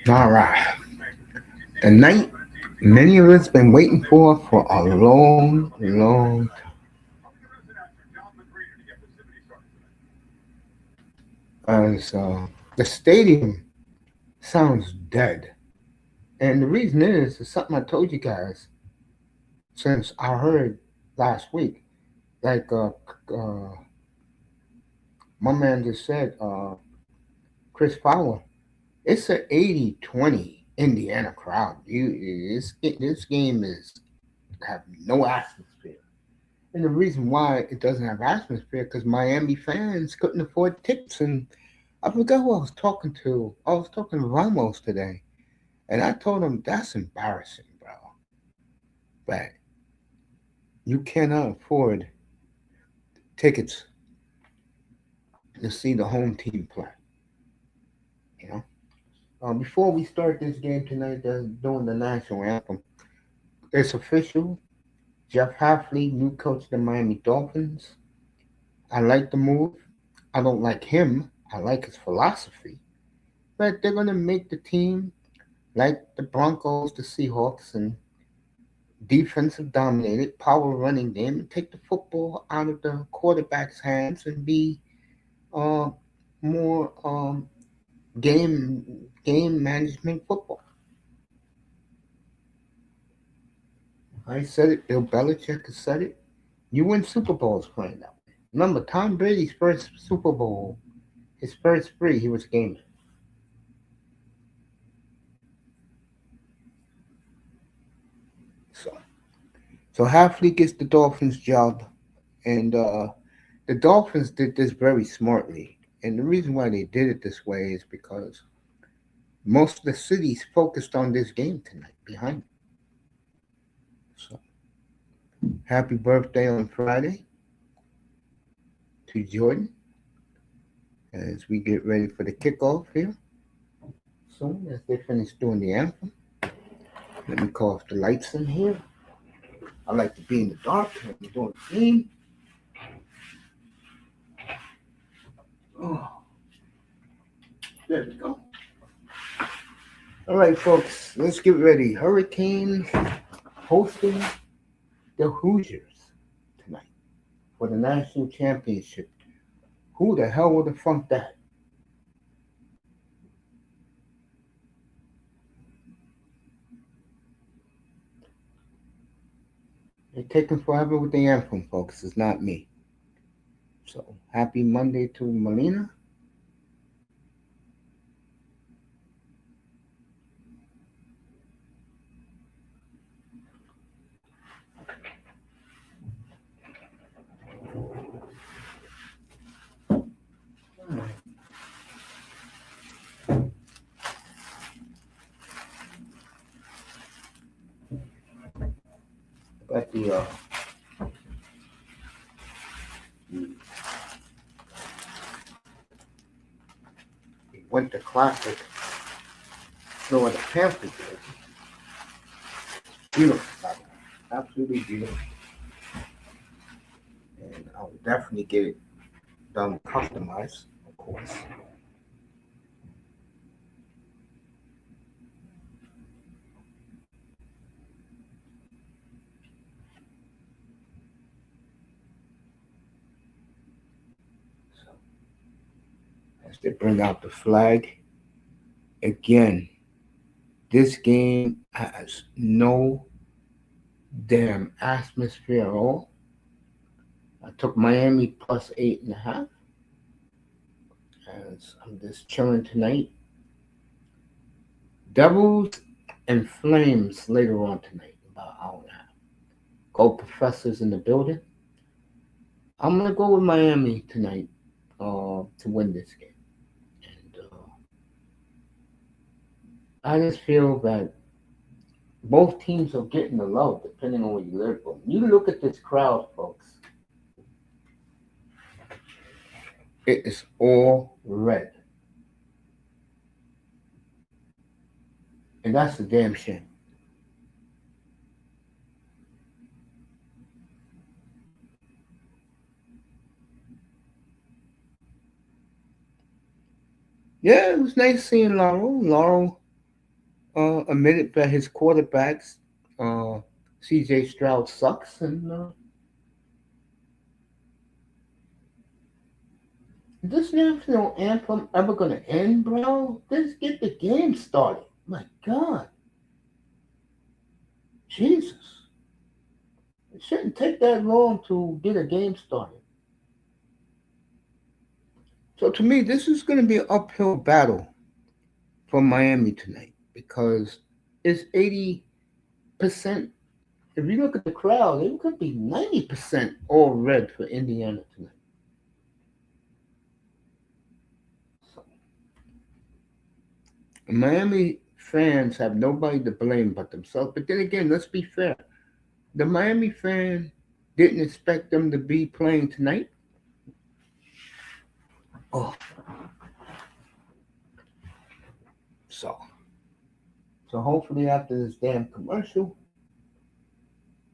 All right. The night many of us been waiting for a long time. As the stadium sounds dead. And the reason is something I told you guys since I heard last week. Like my man just said, Chris Fowler, it's an 80-20 Indiana crowd. This game is have no atmosphere. And the reason why it doesn't have atmosphere because Miami fans couldn't afford tickets. And I forgot who I was talking to. I was talking to Ramos today, and I told him that's embarrassing, bro. But you cannot afford tickets to see the home team play. You know. Before we start this game tonight, doing the national anthem, it's official. Jeff Hafley, new coach of the Miami Dolphins. I like the move. I don't like him. I like his philosophy. But they're gonna make the team like the Broncos, the Seahawks, and defensive dominated, power running game, and take the football out of the quarterback's hands and be uh, more game management football. I said it. Bill Belichick has said it. You win Super Bowls playing that way. Remember, Tom Brady's first Super Bowl, his first three, he was a gamer. So, so Halfley gets the Dolphins job, and the Dolphins did this very smartly. And the reason why they did it this way is because most of the cities focused on this game tonight behind it. So, happy birthday on Friday to Jordan as we get ready for the kickoff here. Soon as they finish doing the anthem, let me call off the lights in here. I like to be in the dark when we're doing the game. Oh, there we go. All right, folks, let's get ready. Hurricanes hosting the Hoosiers tonight for the national championship. Who the hell would have funked that? They're taking forever with the anthem, folks. It's not me. So happy Monday to Melina. Got the Winter Classic. No, the Panther jersey. Beautiful, by the way. Absolutely beautiful. And I'll definitely get it done customized, of course. So as they bring out the flag again, this game has no damn atmosphere at all. I took Miami plus 8.5 as I'm just chilling tonight. Devils and Flames later on tonight, about an hour and a half. Gold Professors in the building. I'm gonna go with Miami tonight to win this game, and I just feel that both teams are getting the love depending on where you live. But when you look at this crowd, folks, it is all red, and that's a damn shame. Yeah, it was nice seeing Laurel. Laurel admitted that his quarterbacks, C.J. Stroud, sucks, and is this national anthem ever gonna end, bro? Let's get the game started. My God, Jesus! It shouldn't take that long to get a game started. So to me, this is going to be an uphill battle for Miami tonight because it's 80%. If you look at the crowd, it could be 90% all red for Indiana tonight. So, Miami fans have nobody to blame but themselves. But then again, let's be fair. The Miami fan didn't expect them to be playing tonight. Oh, so hopefully after this damn commercial,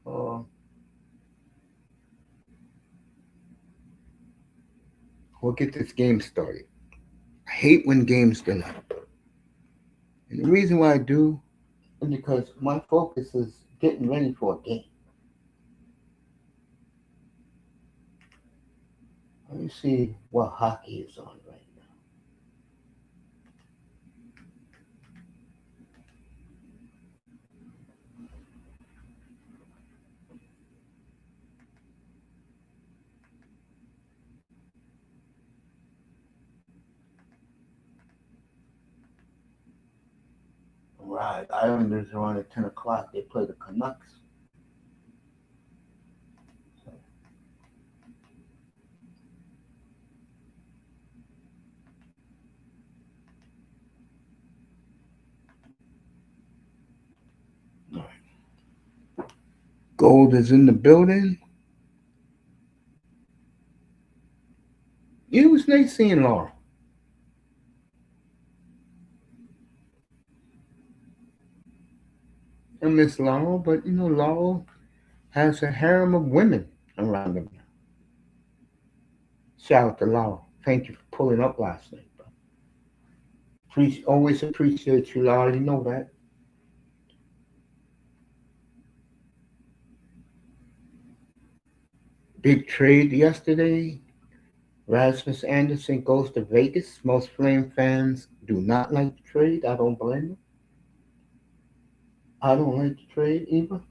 uh, we'll get this game started. I hate when games delay. And the reason why I do is because my focus is getting ready for a game. Let me see what hockey is on right now. Right, Islanders are on at 10 o'clock. They play the Canucks. Gold is in the building. It was nice seeing Laurel. I miss Laurel, but Laurel has a harem of women around him. Shout out to Laurel. Thank you for pulling up last night, bro. Always appreciate you, Laurel. You know that. Big trade yesterday. Rasmus Anderson goes to Vegas. Most Flame fans do not like the trade. I don't blame them. I don't like the trade either.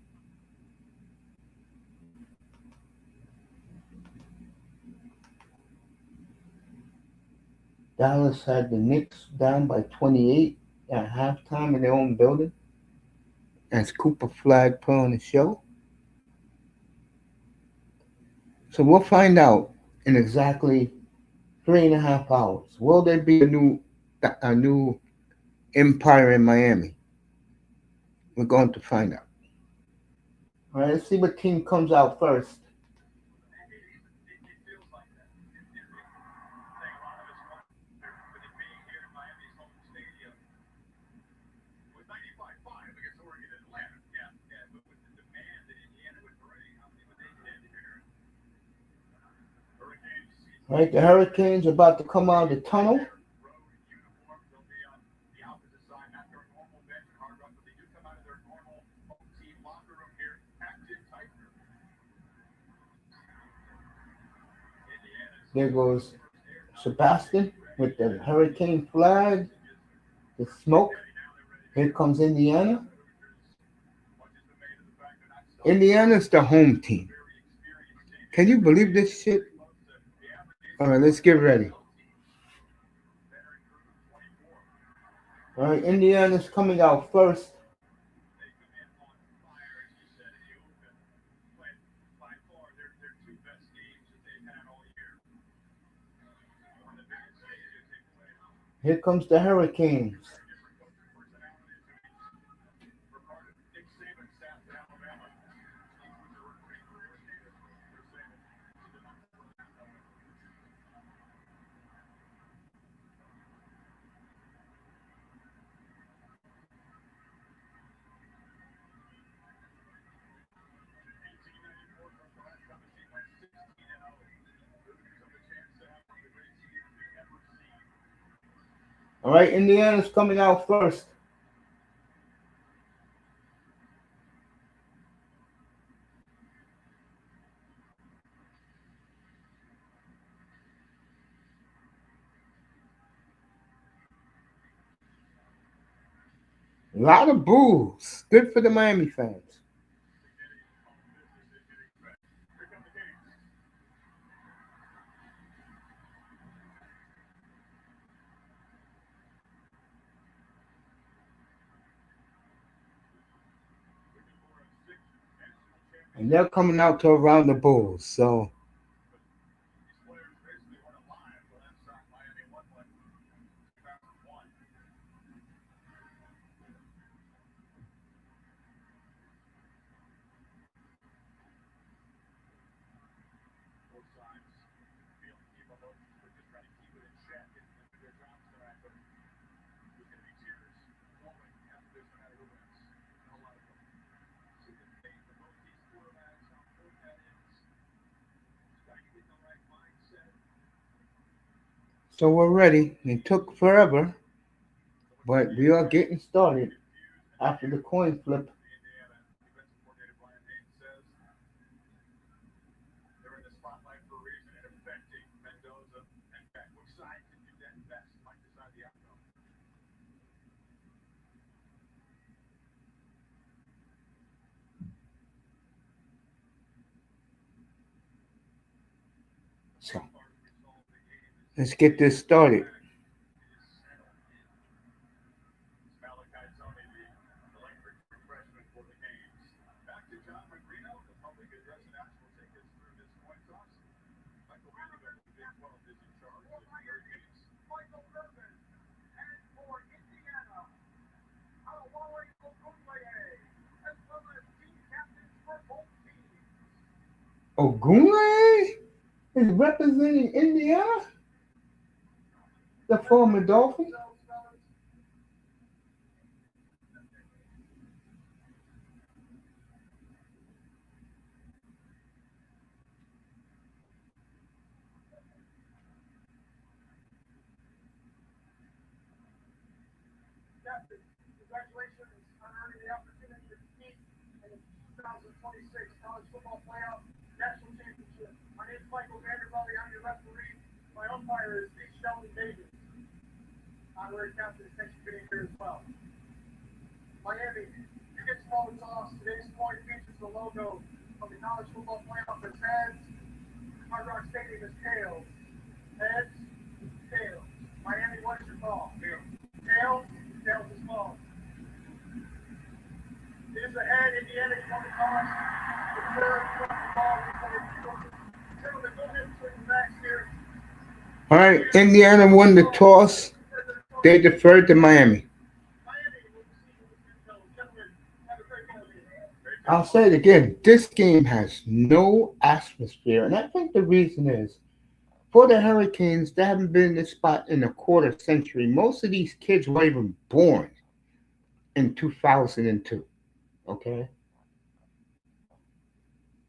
Dallas had the Knicks down by 28 at halftime in their own building as Cooper Flag put on the show. So we'll find out in exactly 3.5 hours. Will there be a new empire in Miami? We're going to find out. All right, let's see what team comes out first. All right, the Hurricanes are about to come out of the tunnel. There goes Sebastian with the Hurricane flag, the smoke. Here comes Indiana. Indiana's the home team. Can you believe this shit? All right, let's get ready. All right, Indiana's coming out first. Here comes the Hurricanes. All right, Indiana's coming out first. A lot of boos. Good for the Miami fans. And they're coming out to around the Bulls. So we're ready. It took forever, but we are getting started after the coin flip. So let's get this started. Ogunle is representing Indiana, the former Dolphin. All right, Indiana won the toss. They deferred to Miami. I'll say it again. This game has no atmosphere, and I think the reason is for the Hurricanes. They haven't been in this spot in a quarter century. Most of these kids weren't even born in 2002. Okay.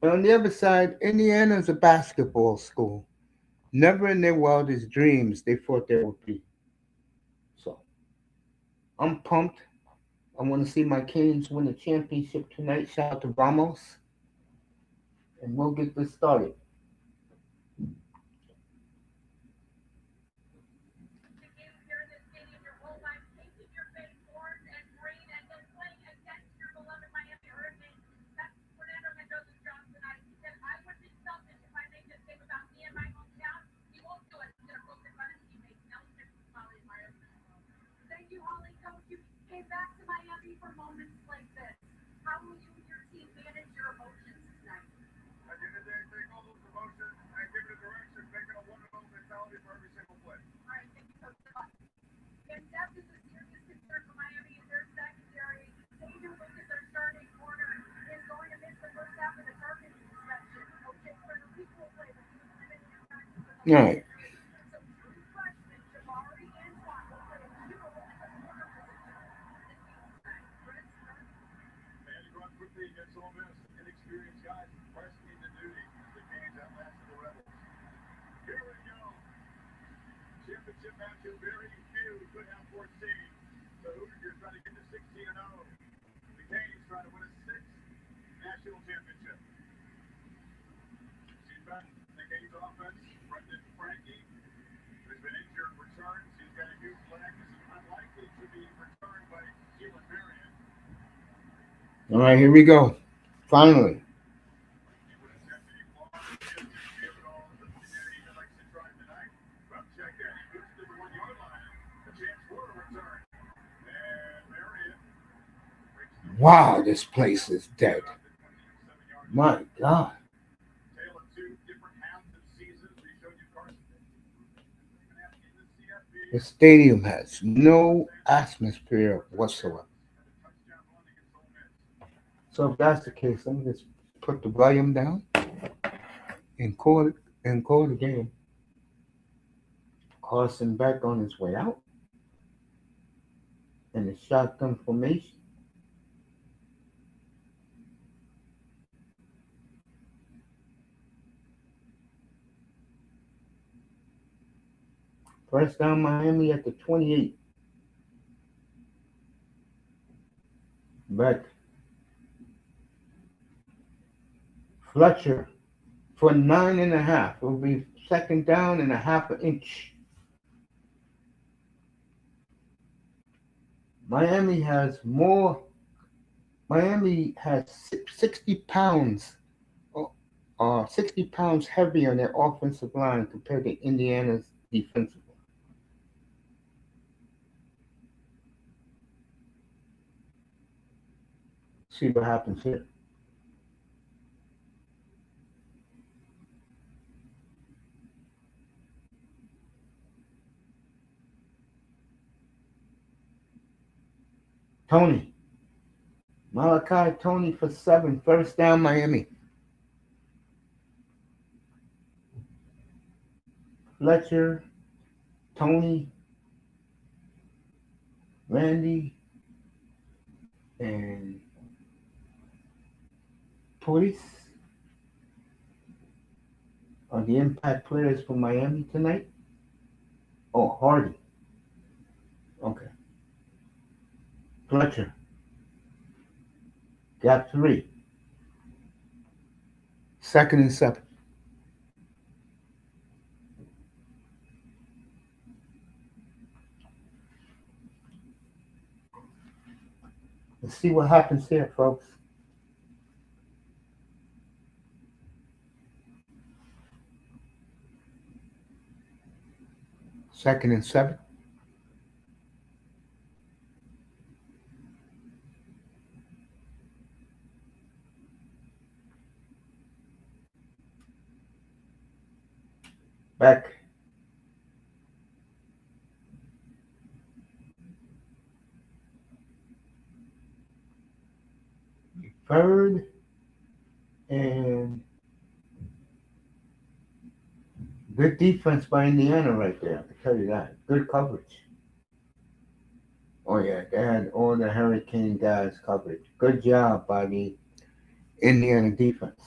And on the other side, Indiana's a basketball school. Never in their wildest dreams they thought they would be. So I'm pumped. I want to see my Canes win the championship tonight. Shout out to Ramos, and we'll get this started. All right. All right, here we go. Finally. Wow, this place is dead. My God. The stadium has no atmosphere whatsoever. So if that's the case, let me just put the volume down and call the game. Carson back on his way out in the shotgun formation. First down Miami at the 28. Back Fletcher for 9.5. It'll be second down and a half an inch. Miami has more. Miami has 60 pounds, 60 pounds heavier on their offensive line compared to Indiana's defensive line. See what happens here. Toney. Malachi Toney for 7. First down Miami. Fletcher, Toney, Randy, and Police are the impact players for Miami tonight. Oh, Hardy. Okay. Fletcher. Got 3. Second and 7. Let's see what happens here, folks. Second and 7. Back. Third and good defense by Indiana right there. I can tell you that. Good coverage. Oh yeah, they had all the Hurricane guys covered. Good job by the Indiana defense.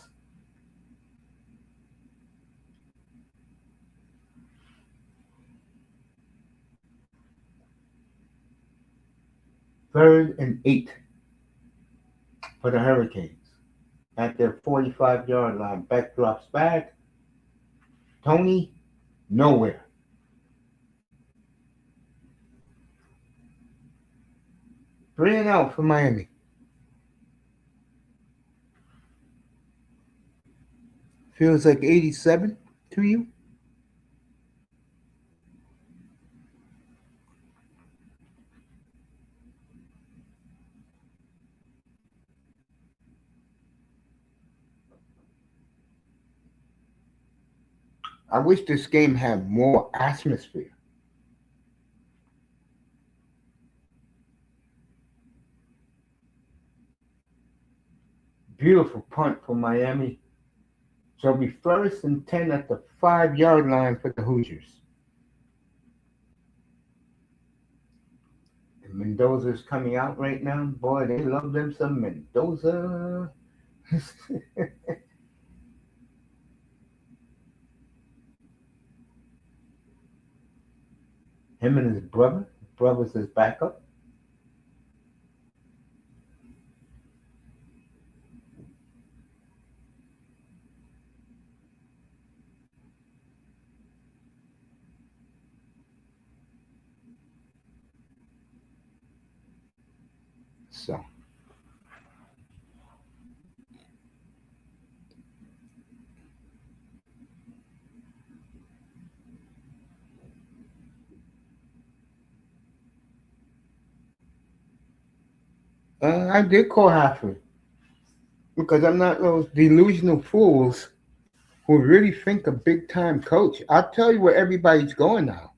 Third and 8 for the Hurricanes. At their 45-yard line. Beck drops back. Toney, nowhere. Three and out for Miami. Feels like 87 to you? I wish this game had more atmosphere. Beautiful punt for Miami. So it'll be first and 10 at the 5-yard line for the Hoosiers. And Mendoza's coming out right now. Boy, they love them some Mendoza. Him and his brother. His brother's his backup. So I did call halfway because I'm not those delusional fools who really think a big time coach. I'll tell you where everybody's going now.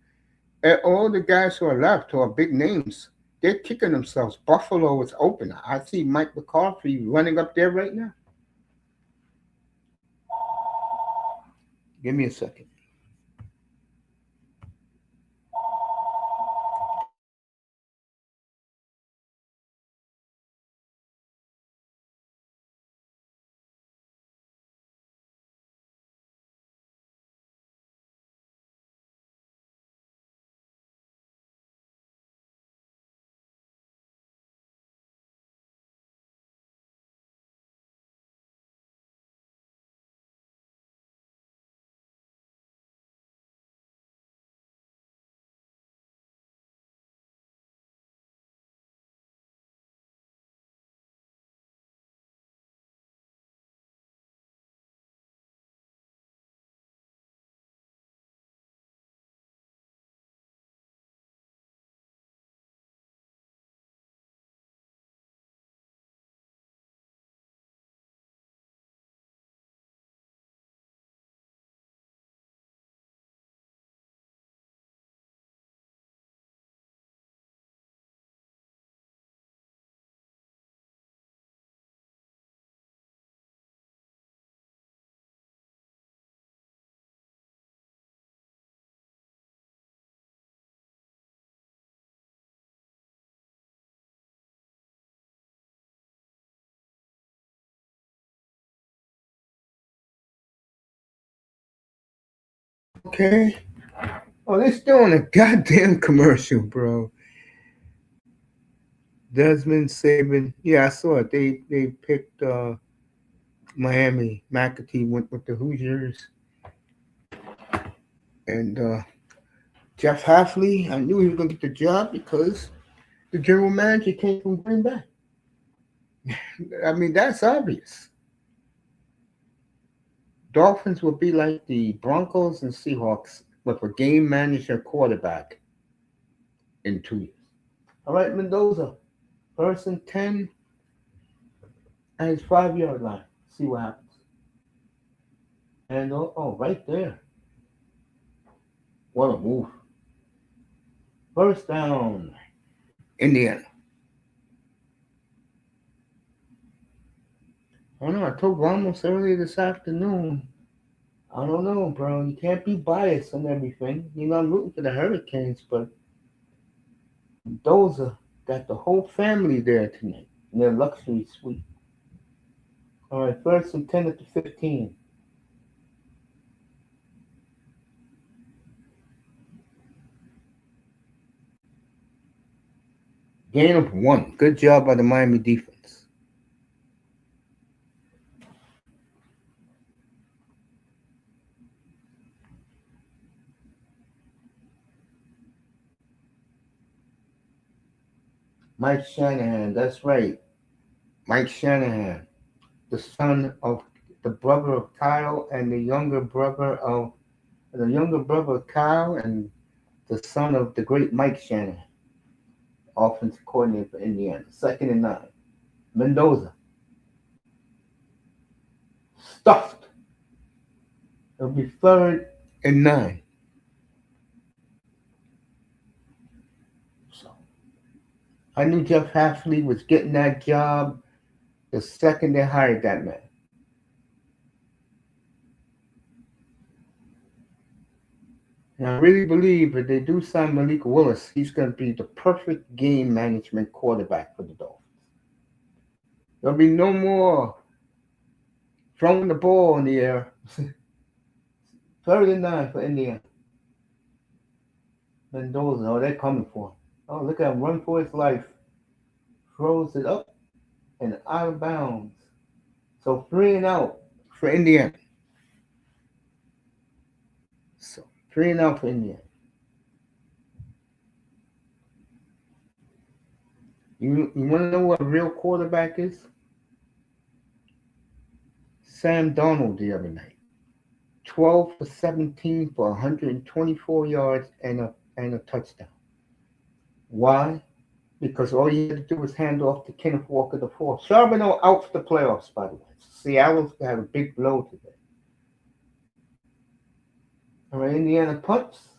And all the guys who are left who are big names, they're kicking themselves. Buffalo is open. I see Mike McCarthy running up there right now. Give me a second. Okay. Oh, they're still on a goddamn commercial, bro. Desmond Saban. Yeah, I saw it. They picked Miami. McAtee went with the Hoosiers. And Jeff Halfley, I knew he was going to get the job because the general manager came from Green Bay. I mean, that's obvious. Dolphins will be like the Broncos and Seahawks with a game manager quarterback in 2 years. All right, Mendoza, first and 10 at his 5 yard line. See what happens. And right there. What a move. First down, Indiana. I don't know. I told Ramos earlier this afternoon. I don't know, bro. You can't be biased on everything. You know, I'm rooting for the Hurricanes, but Mendoza got the whole family there tonight in their luxury suite. All right, first and 10 at the 15. Gain of one. Good job by the Miami defense. Mike Shanahan, that's right. Mike Shanahan, the son of the brother of Kyle and the younger brother of Kyle and the son of the great Mike Shanahan, offensive coordinator for Indiana. Second and 9. Mendoza, stuffed. It'll be third and 9. So I knew Jeff Hafley was getting that job the second they hired that man. And I really believe if they do sign Malik Willis, he's going to be the perfect game management quarterback for the Dolphins. There'll be no more throwing the ball in the air. Third and 9 for Indiana. Mendoza, oh, they're coming for him. Oh, look at him run for his life. Throws it up and out of bounds. So 3 and out for Indiana. So 3 and out for Indiana. You want to know what a real quarterback is? Sam Darnold the other night. 12 for 17 for 124 yards and a touchdown. Why? because all you had to do was hand off to Kenneth Walker the fourth. Charbonneau out for the playoffs, by the way. Seattle's got a big blow today. All right, Indiana punts.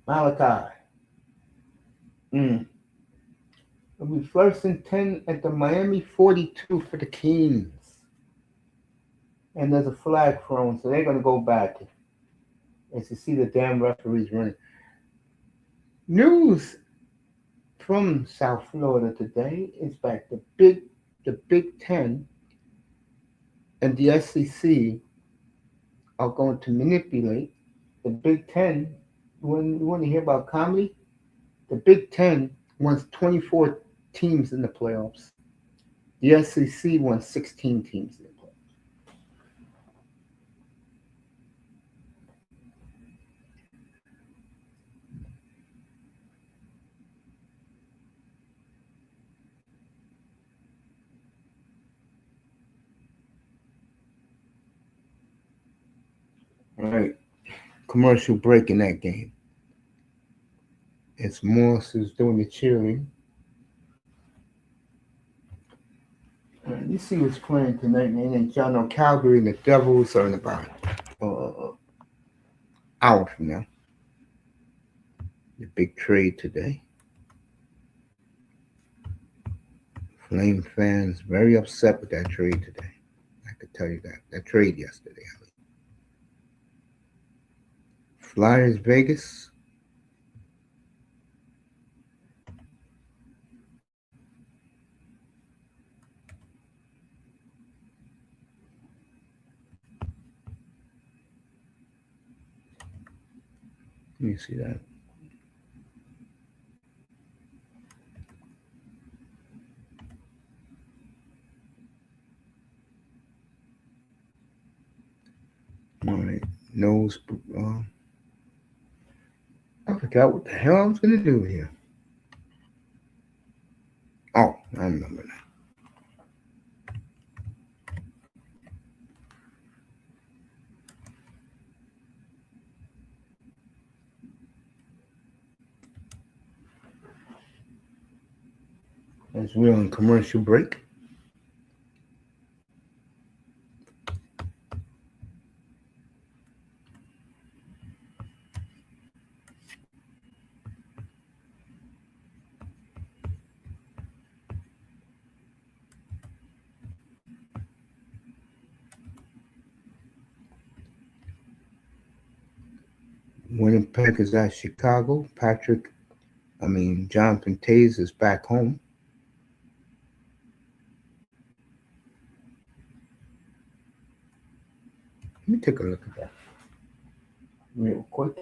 Malachi. It'll be 1st and 10 at the Miami 42 for the Kings. And there's a flag thrown, so they're going to go back. As you see the damn referees running. News from South Florida today is that the Big Ten and the SEC are going to manipulate the Big Ten. You want to hear about comedy? The Big Ten wants 24 teams in the playoffs. The SEC wants 16 teams in the playoffs. All right. Commercial break in that game. It's Morse who's doing the cheering. You see what's playing tonight, man. And y'all know Calgary and the Devils are in about hour from now. The big trade today. Flame fans very upset with that trade today. I could tell you that. That trade yesterday. Flyers Vegas. Let me see that. All right. Nose. I forgot what the hell I was going to do here. Oh, I remember that. As we're on commercial break. Winnipeg is at Chicago. Jonathan Toews is back home. Let me take a look at that real quick.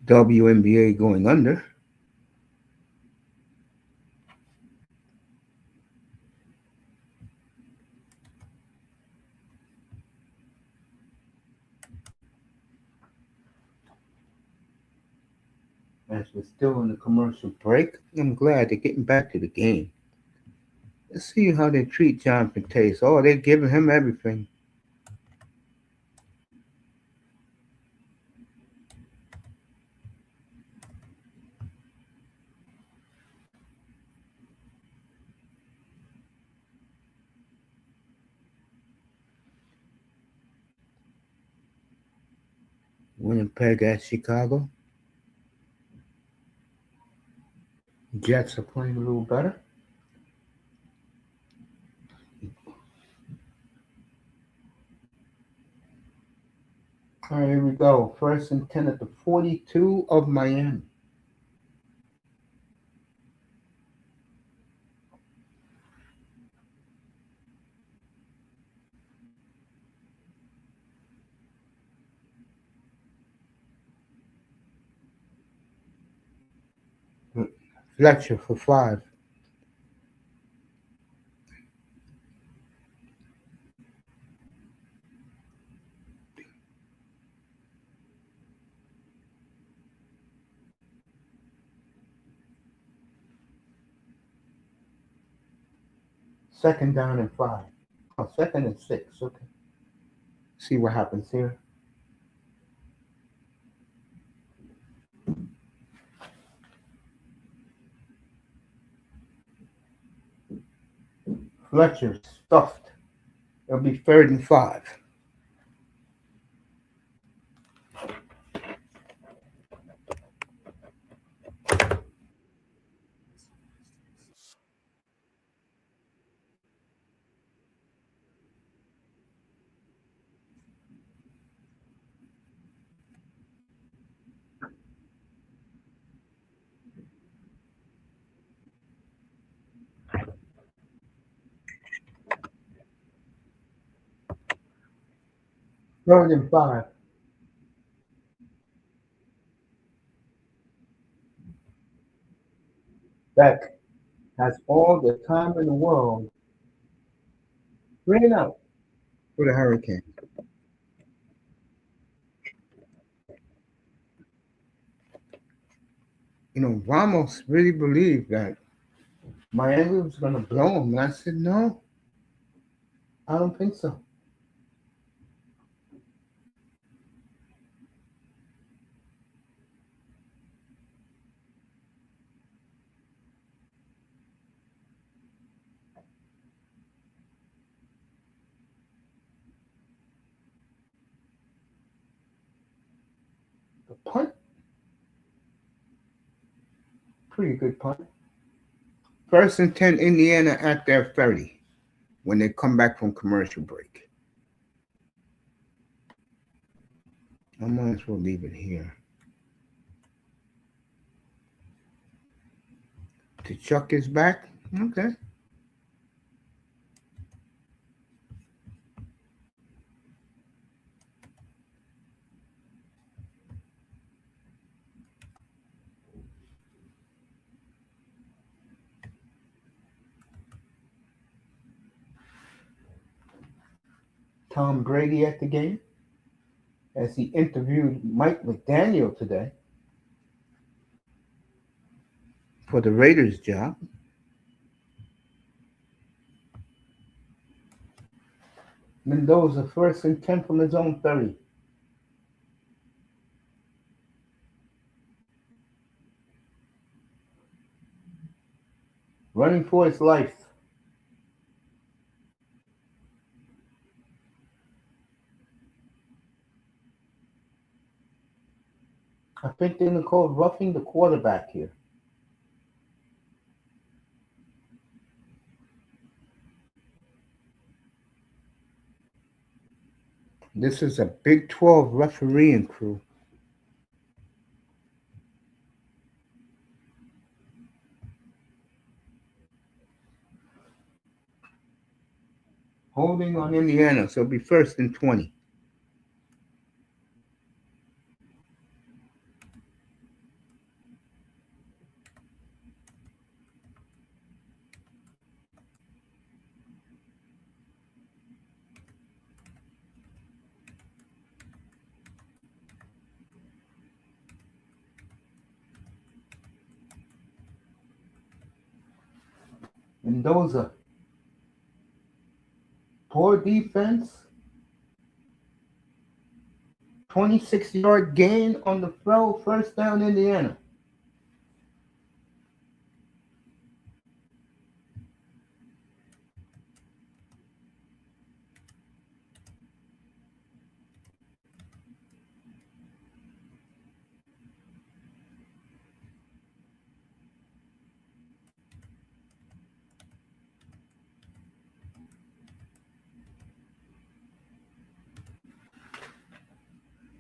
WNBA going under. As we're still in the commercial break, I'm glad they're getting back to the game. Let's see how they treat Jonathan Toews. Oh, they're giving him everything. Winnipeg at Chicago. Jets are playing a little better. All right, here we go. 1st and 10 at the 42 of Miami. Fletcher for 5. Second down and 5. Oh, 2nd and 6. Okay. See what happens here. Fletcher stuffed. It'll be 3rd and 5. Third and 5. Beck has all the time in the world. 3-0 for the Hurricanes. Ramos really believed that Miami was going to blow him. And I said, no, I don't think so. The punt, pretty good punt. 1st and 10, Indiana at their 30 when they come back from commercial break. I might as well leave it here. The Chuck is back. Okay. Tom Brady at the game as he interviewed Mike McDaniel today for the Raiders job. Mendoza 1st and 10 from his own 30. Running for his life. I think they're going to call roughing the quarterback here. This is a Big 12 refereeing crew. Holding on Indiana, so it'll be 1st and 20. Mendoza. Poor defense. 26-yard gain on the throw. 1st down, Indiana.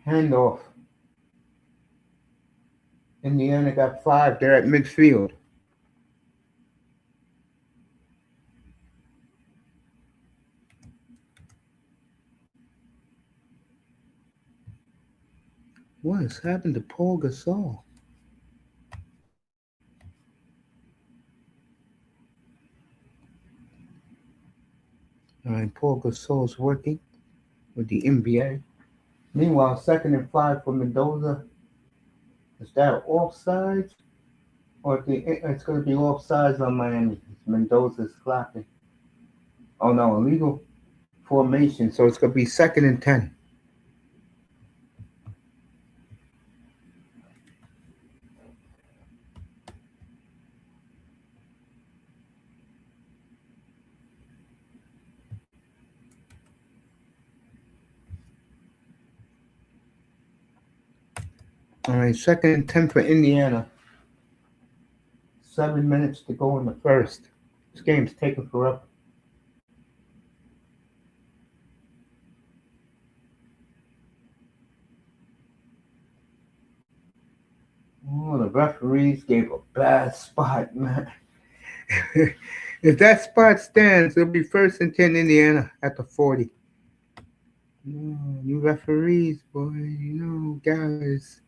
Handoff. Indiana got 5. They're at midfield. What has happened to Paul Gasol? All right, Paul Gasol's working with the NBA. Meanwhile, 2nd and 5 for Mendoza. Is that offsides? Or it's going to be offsides on Miami. Mendoza's clapping. Oh no, illegal formation. So it's going to be 2nd and 10. All right, second and 10 for Indiana. 7 minutes to go in the first. This game's taking forever. Oh, the referees gave a bad spot, man. If that spot stands, it'll be first and 10 Indiana at the 40. No, you referees, boy, guys.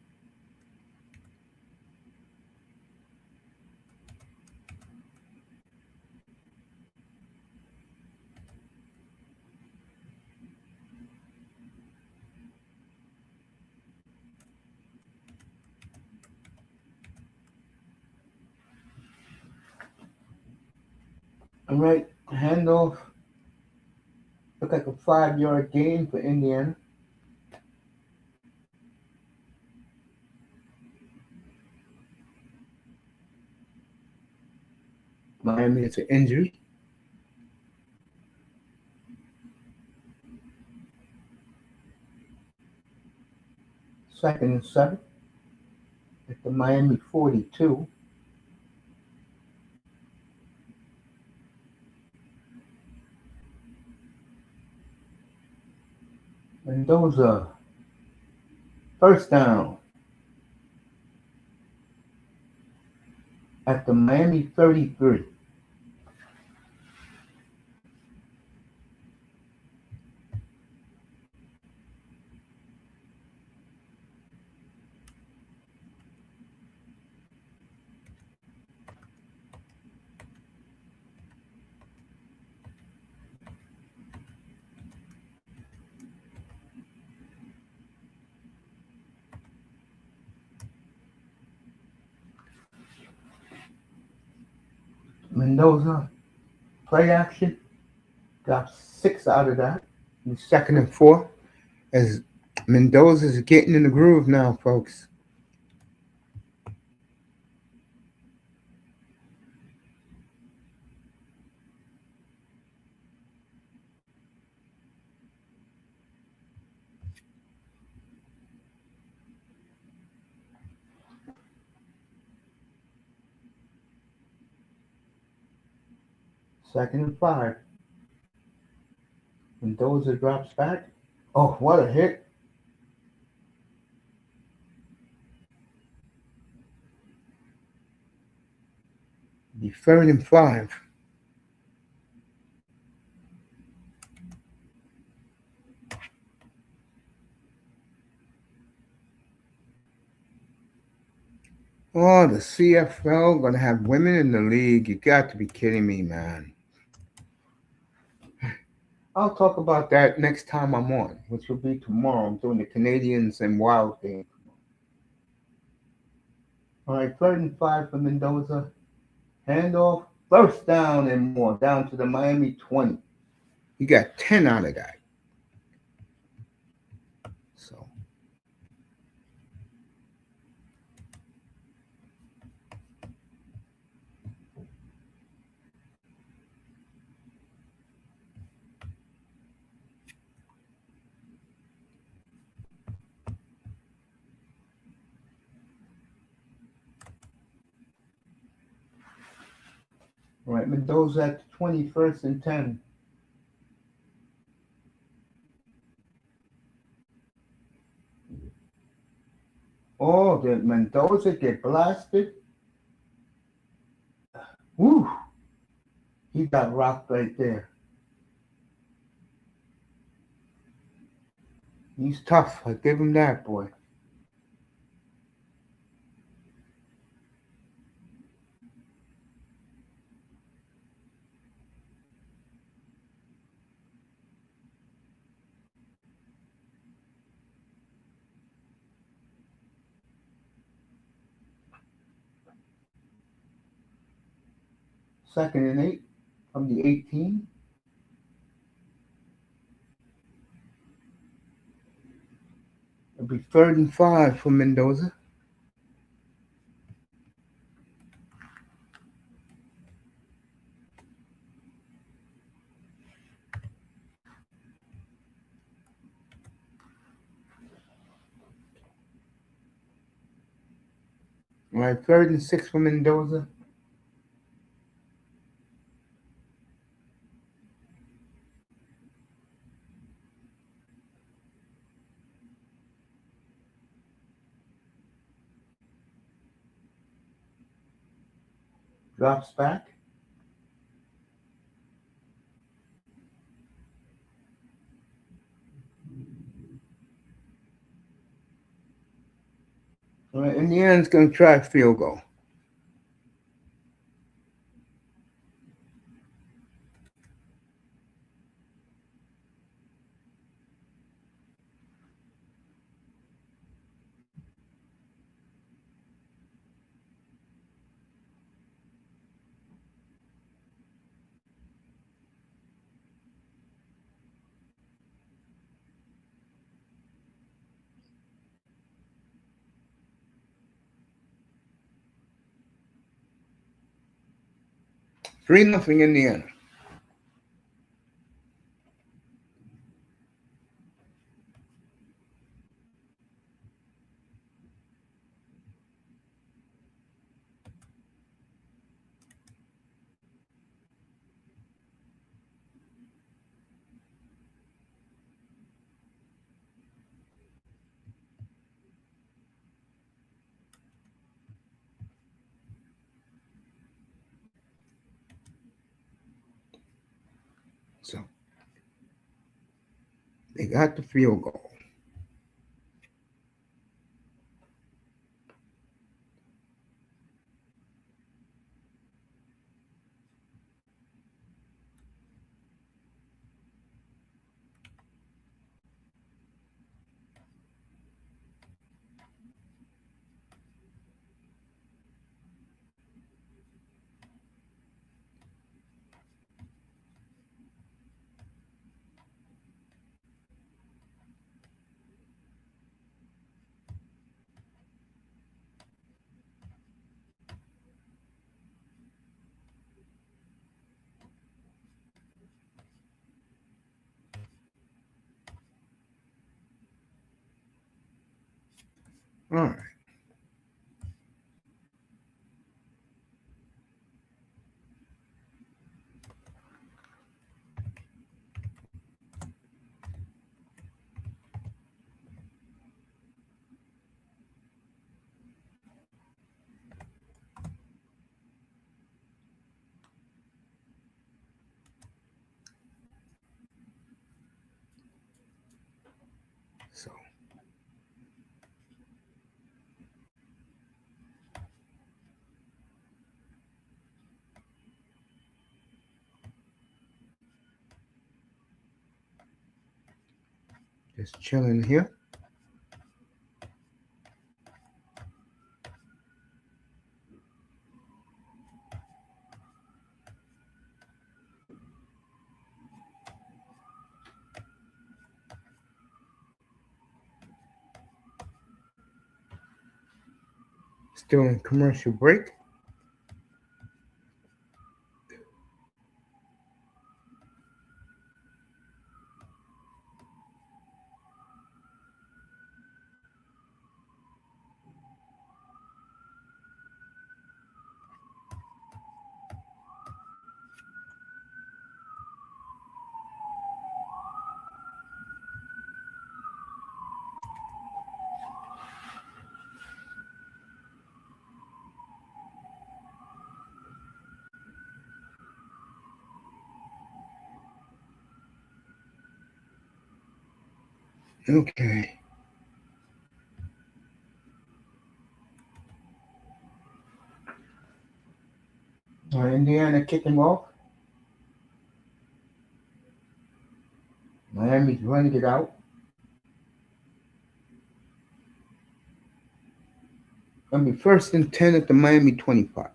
All right, handoff. Look like a 5 yard gain for Indiana. Miami, it's an injury. Second and 7 at the Miami 42. Mendoza, first down at the Miami 33. Mendoza, play action, got 6 out of that. Second and 4 as Mendoza's getting in the groove now, folks. Second and 5. Mendoza drops back. Oh, what a hit. Be third and 5. Oh, the CFL gonna have women in the league. You got to be kidding me, man. I'll talk about that next time I'm on, which will be tomorrow. I'm doing the Canadians and Wild game. All right, third and 5 for Mendoza. Handoff, first down and more, down to the Miami 20. You got 10 out of that. So, all right, Mendoza at the 21st and 10. Oh, did Mendoza get blasted? Woo! He got rocked right there. He's tough. I give him that, boy. Second and 8 from the 18. It'll be third and 5 for Mendoza. All right, 3rd and 6 for Mendoza. Drops back. All right, Indiana's going to try a field goal. Three nothing Indiana. So they got the field goal. All right. So just chilling here. Still in commercial break. Okay. All right, Indiana kicking off. Miami's running it out. Gonna be 1st and 10 at the Miami 25.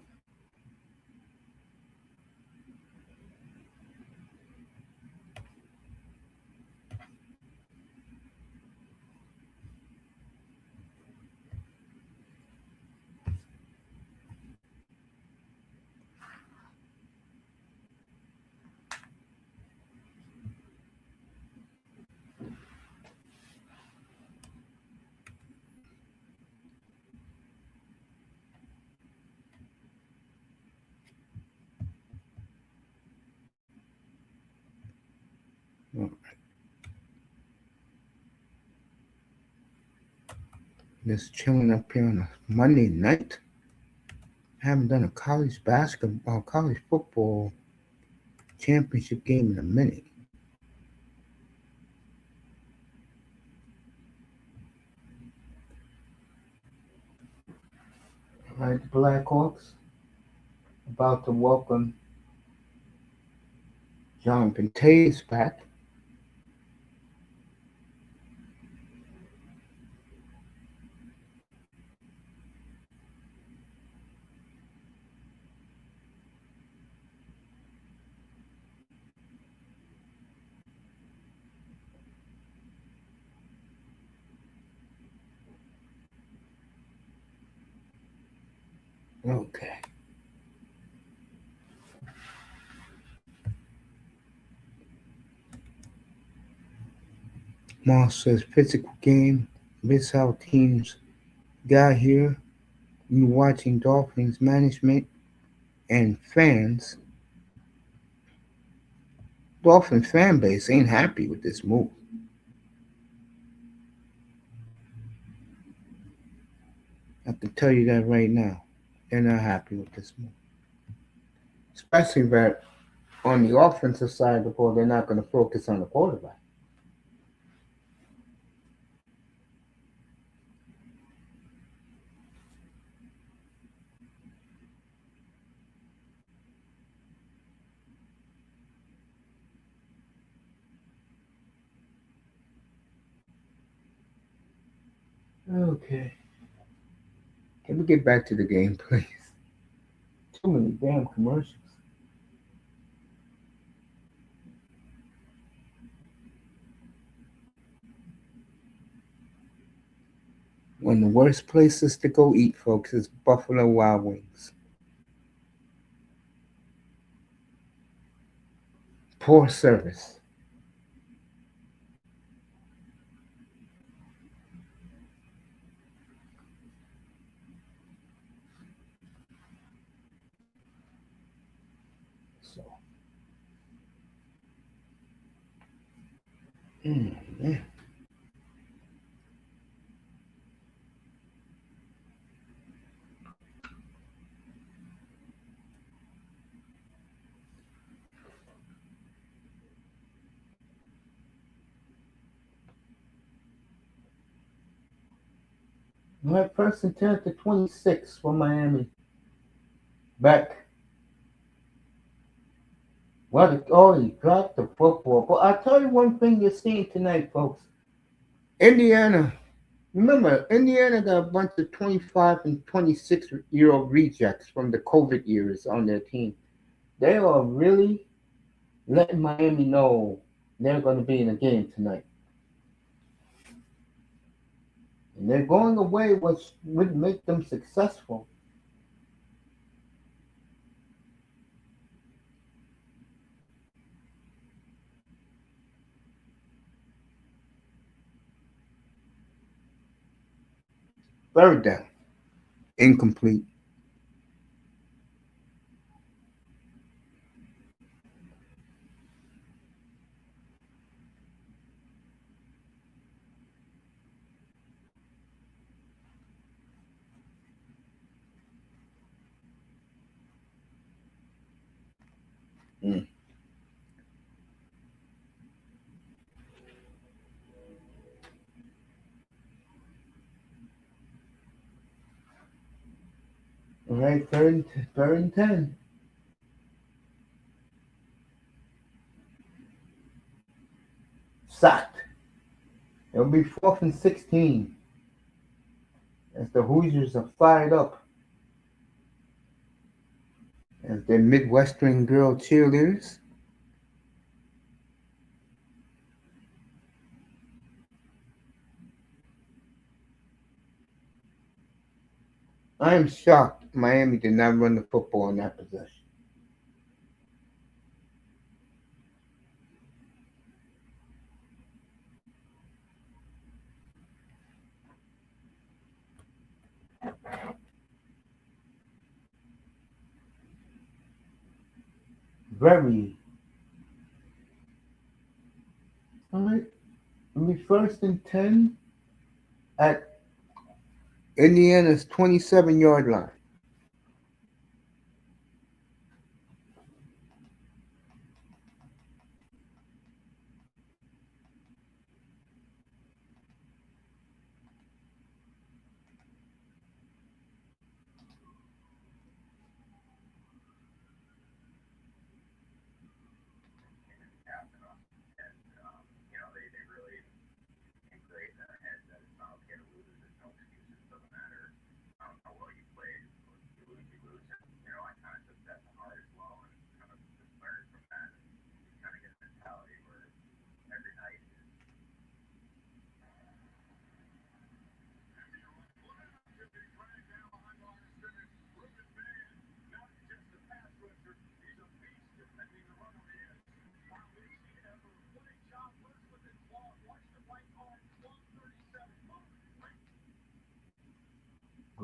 Just chilling up here on a Monday night. Haven't done a college basketball, college football championship game in a minute. All right, the Blackhawks about to welcome John Tays back. Okay. Moss says physical game. This how teams got here. You watching Dolphins management and fans. Dolphins fan base ain't happy with this move. I can tell you that right now. They're not happy with this move. Especially that on the offensive side of the ball, they're not going to focus on the quarterback. Okay. Can we get back to the game, please? Too many damn commercials. One of the worst places to go eat, folks, is Buffalo Wild Wings. Poor service. So, yeah. All right, first and 10 to 26 for Miami. Back. He dropped the football. But I'll tell you one thing you're seeing tonight, folks. Indiana. Remember, Indiana got a bunch of 25 and 26-year-old rejects from the COVID years on their team. They are really letting Miami know they're going to be in the game tonight. And they're going away, which would make them successful. Third down. Incomplete. Mm. All right, third and 10. Sacked. It'll be fourth and 16 as the Hoosiers are fired up as their Midwestern girl cheerleaders. I am shocked Miami did not run the football in that possession. Very. All right. It'll be first and 10 at Indiana's 27-yard line.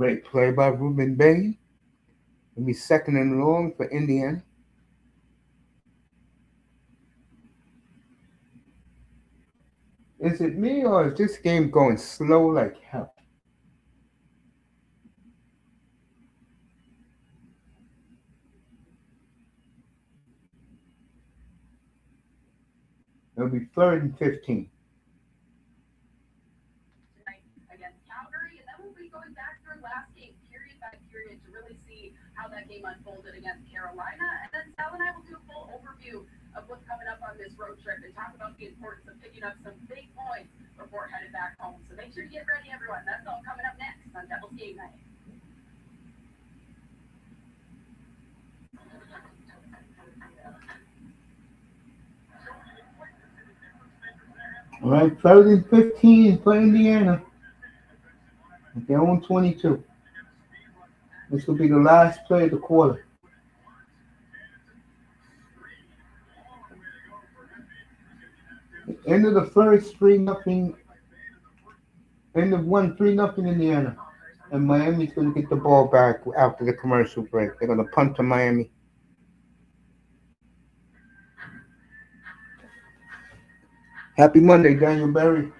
Great play by Rueben Bane. It'll be second and long for Indiana. Is it me or is this game going slow like hell? It'll be third and 15. All right, third and 15 for Indiana. At their own 22. This will be the last play of the quarter. End of the first, 3-0. End of one, 3-0 Indiana. And Miami's going to get the ball back after the commercial break. They're going to punt to Miami. Happy Monday, Daniel Berry.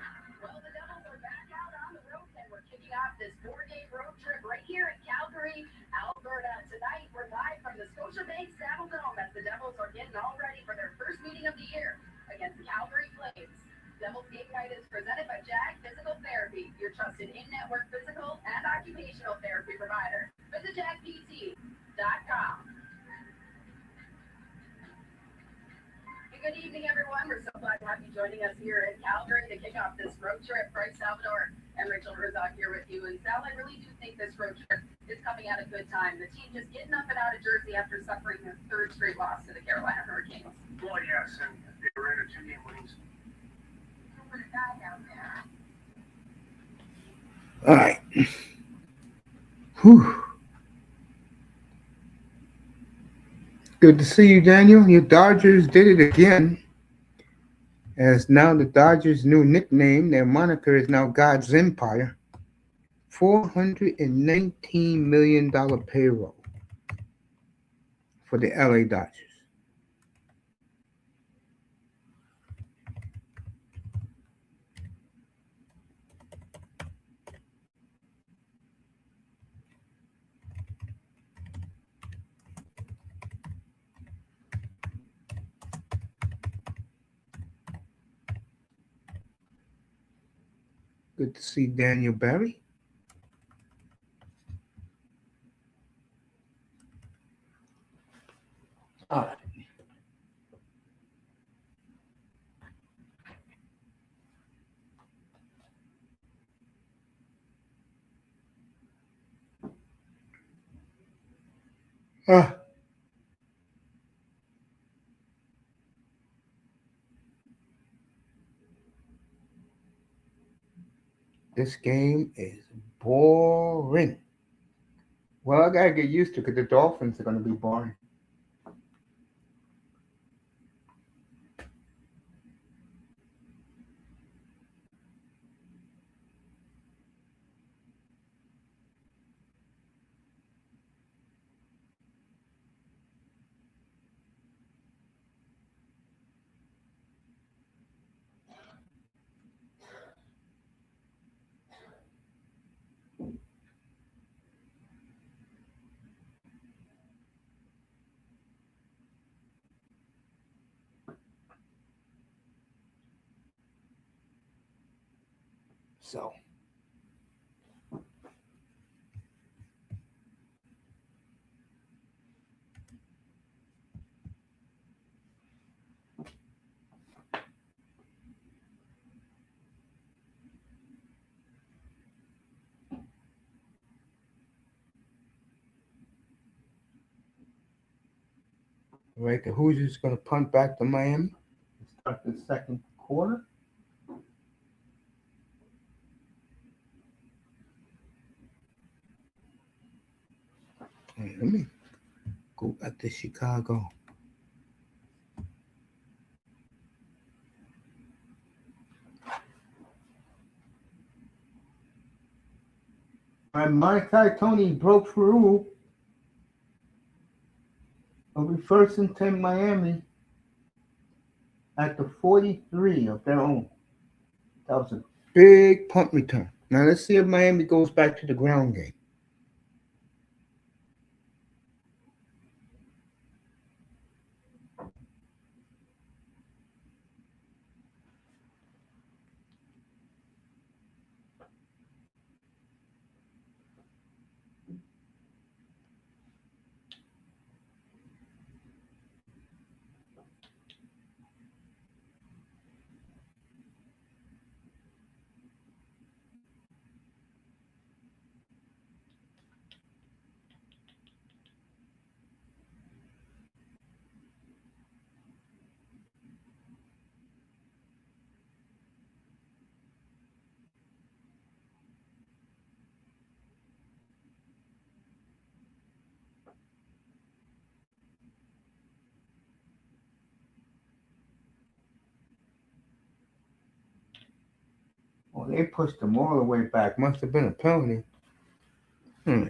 All right. Whew. Good to see you, Daniel. Your Dodgers did it again. As now the Dodgers' new nickname, their moniker is now God's Empire. $419 million payroll for the LA Dodgers. Good to see Daniel Barry. All right. This game is boring. Well, I gotta get used to it because the Dolphins are gonna be boring. So right, the Hoosiers going to punt back to Miami. Start the second quarter. Let me go back to Chicago. All right, Malachi Toney broke through. It'll be first and 10 Miami at the 43 of their own. That was a big punt return. Now let's see if Miami goes back to the ground game. Oh, they pushed them all the way back. Must have been a penalty. Hmm.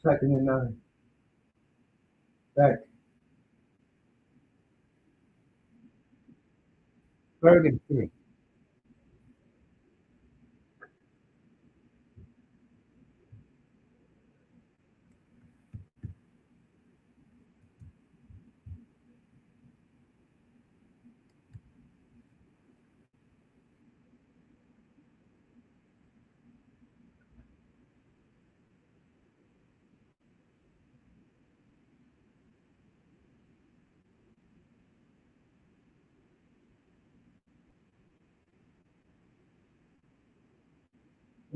Second and 9. Back. Third and 3.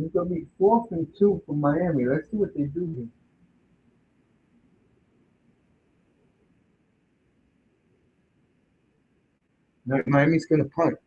It's going to be 4th and 2 for Miami. Let's see what they do here. Miami's going to punt.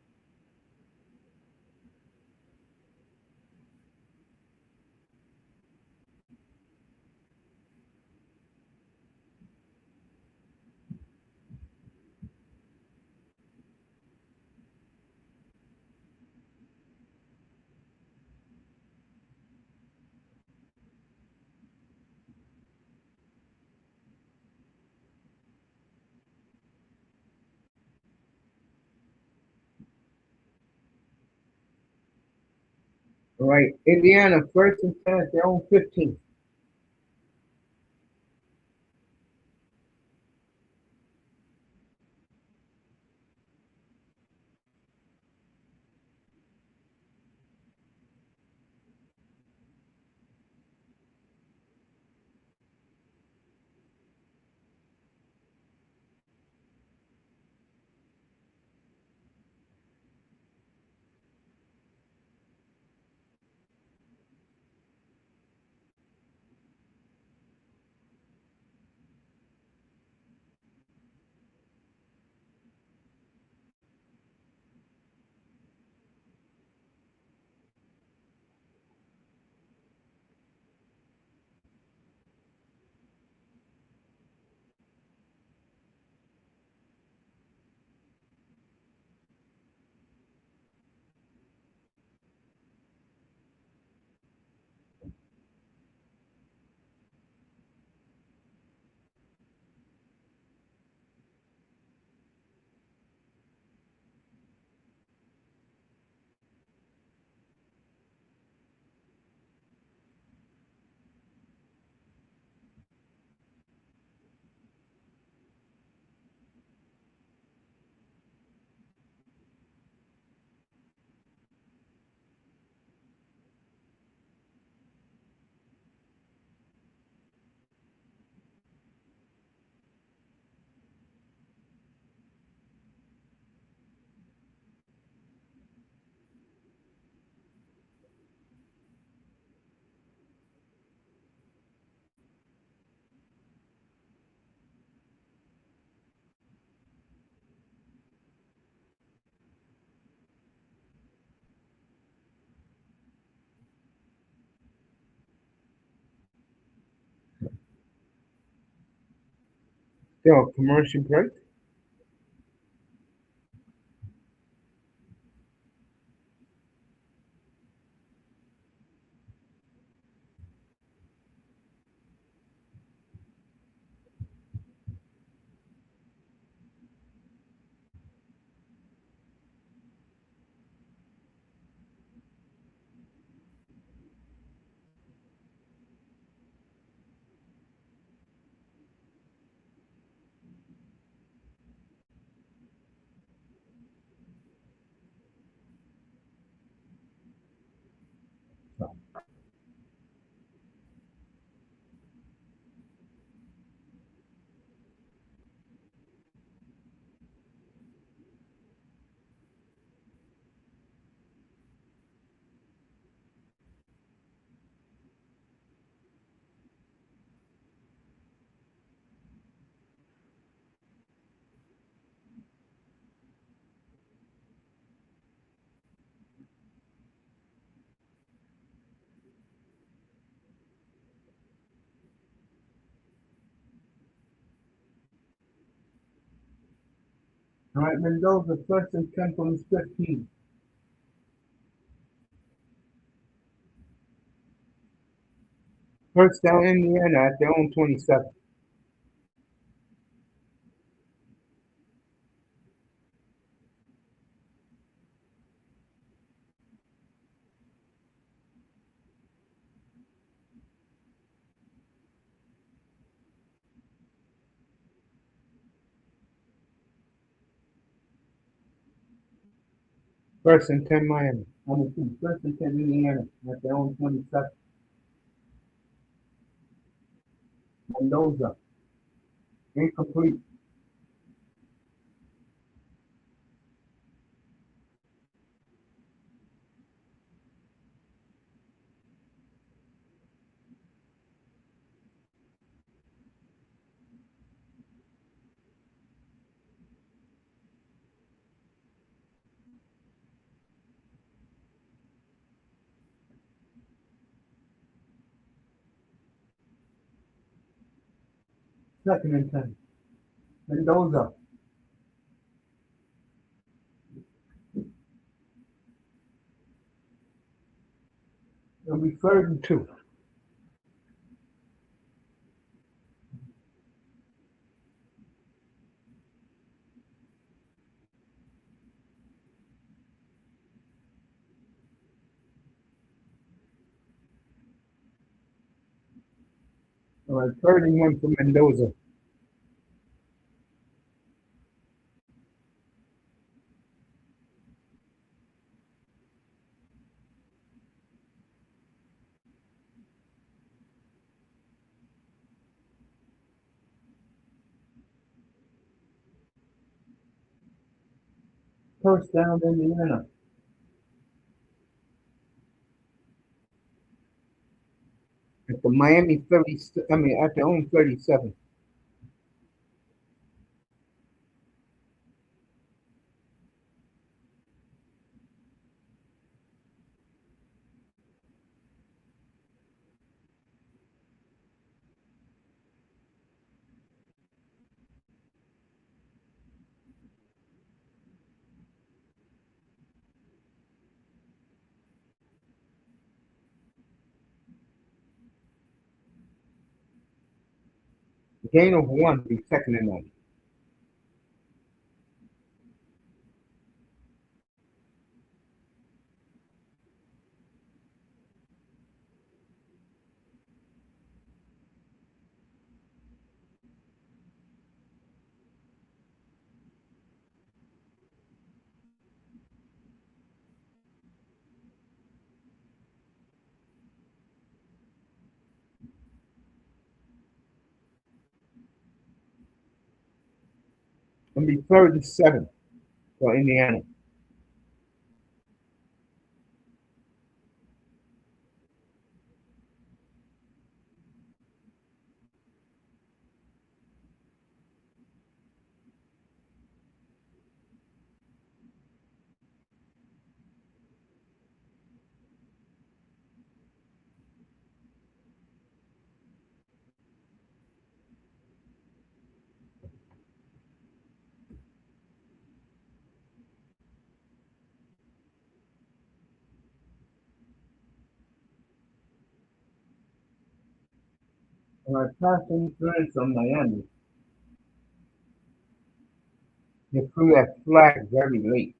All right, Indiana, first and 10 at their own 15. Still a commercial break. All right, Mendoza, first and 10 from his 15. First down Indiana at their own 27. First and 10 Miami. First and 10 Indiana at their own 27. Mendoza, incomplete. Second and 10. Mendoza, it'll be third and 2. All right, third and 1 for Mendoza. First down Indiana. At the Miami 30, at their own 37. Gain of 1 be second and 1. It'll be third and 7 for Indiana. And I passed interference on Miami. They threw that flag very late.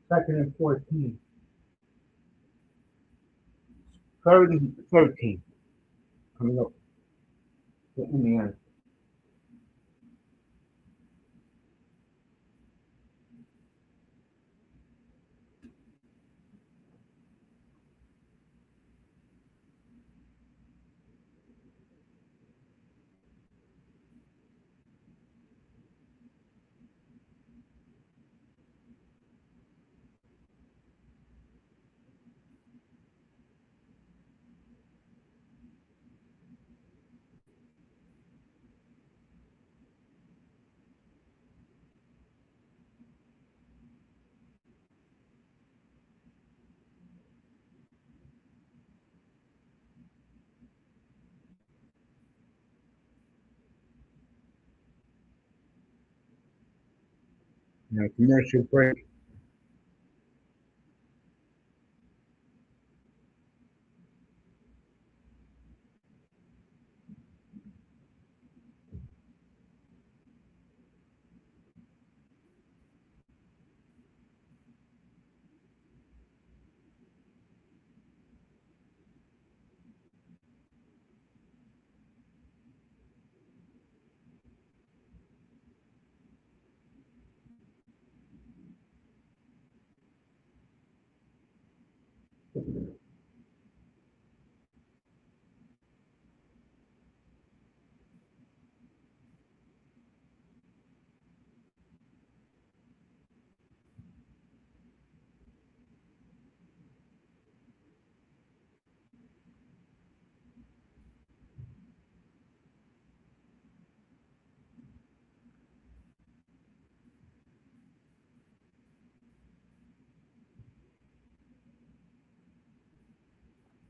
Second and 14. Third and 13. Coming up to Indiana. Now, commercial break.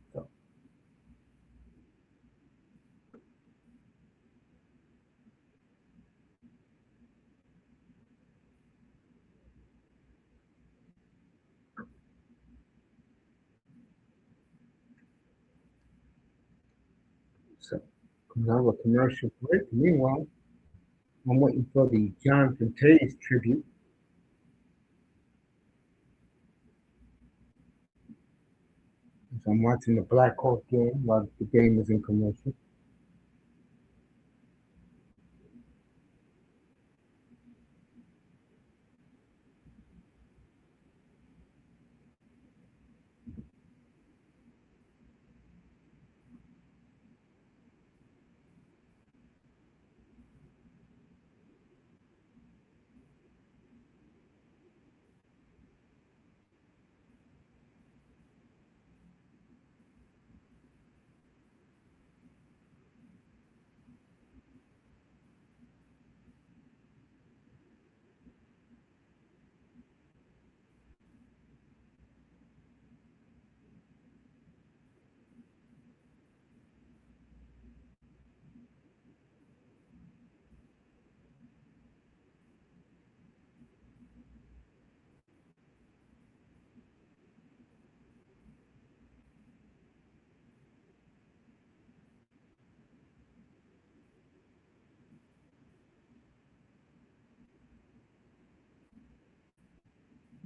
So, so now a commercial break. Meanwhile, I'm waiting for the Jonathan Tays tribute. So I'm watching the Black Hawk game while the game is in commercial.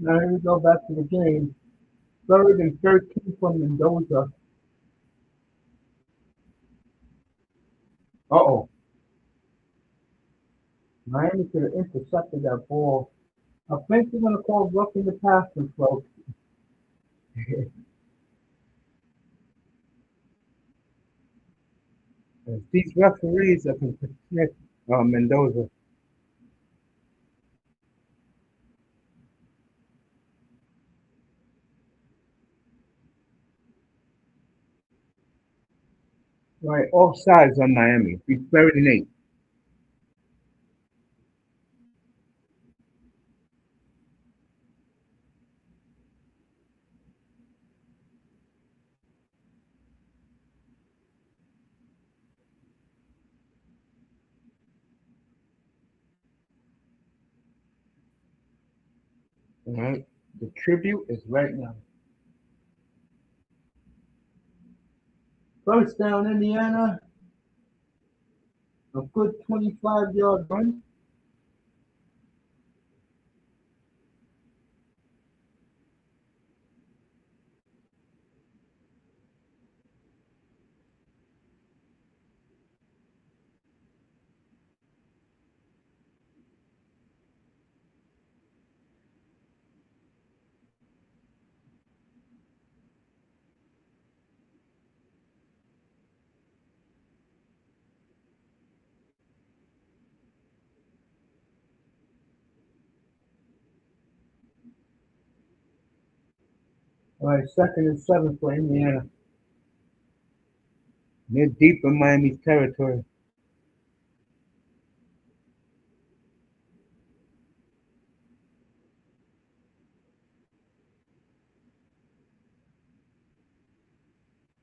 Now here we go back to the game. Third and 13 from Mendoza. Uh-oh. Miami could have intercepted that ball I think they're going to call roughing the passer, folks. These referees are can protect Mendoza. Right, all sides on Miami. He's 38. All right, the tribute is right now. First down, Indiana. A good 25-yard run. All right, 2nd and 7 for Indiana. They're deep in Miami's territory.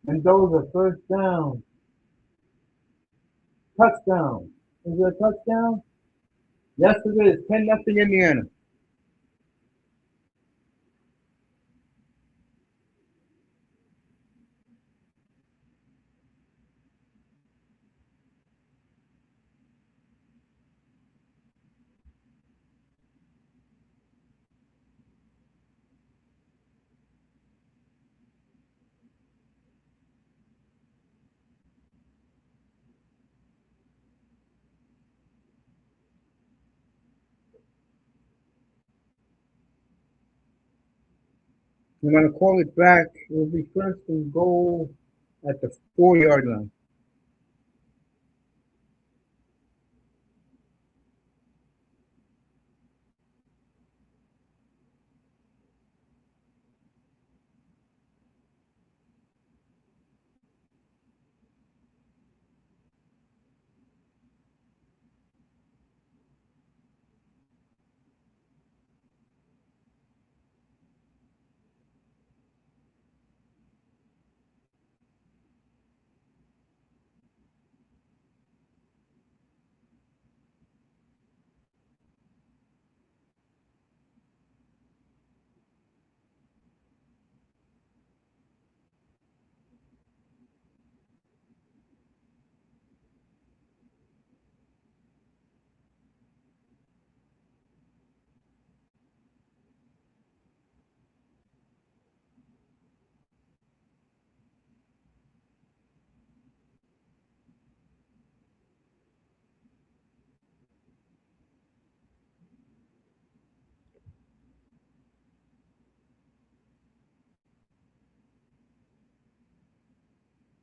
Mendoza, first down. Touchdown. Is it a touchdown? Yes, it is. 10-0 Indiana. I'm going to call it back. It will be 1st and goal at the 4-yard line.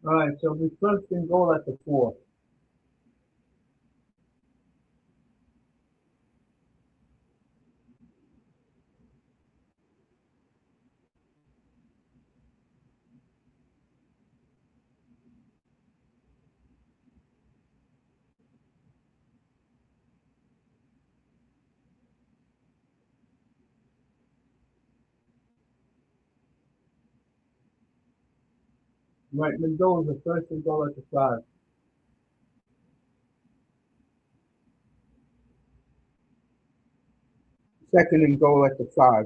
All right, so it'll be 1st and goal at the 4. Right, Mendoza, 1st and goal at the 5. 2nd and goal at the 5.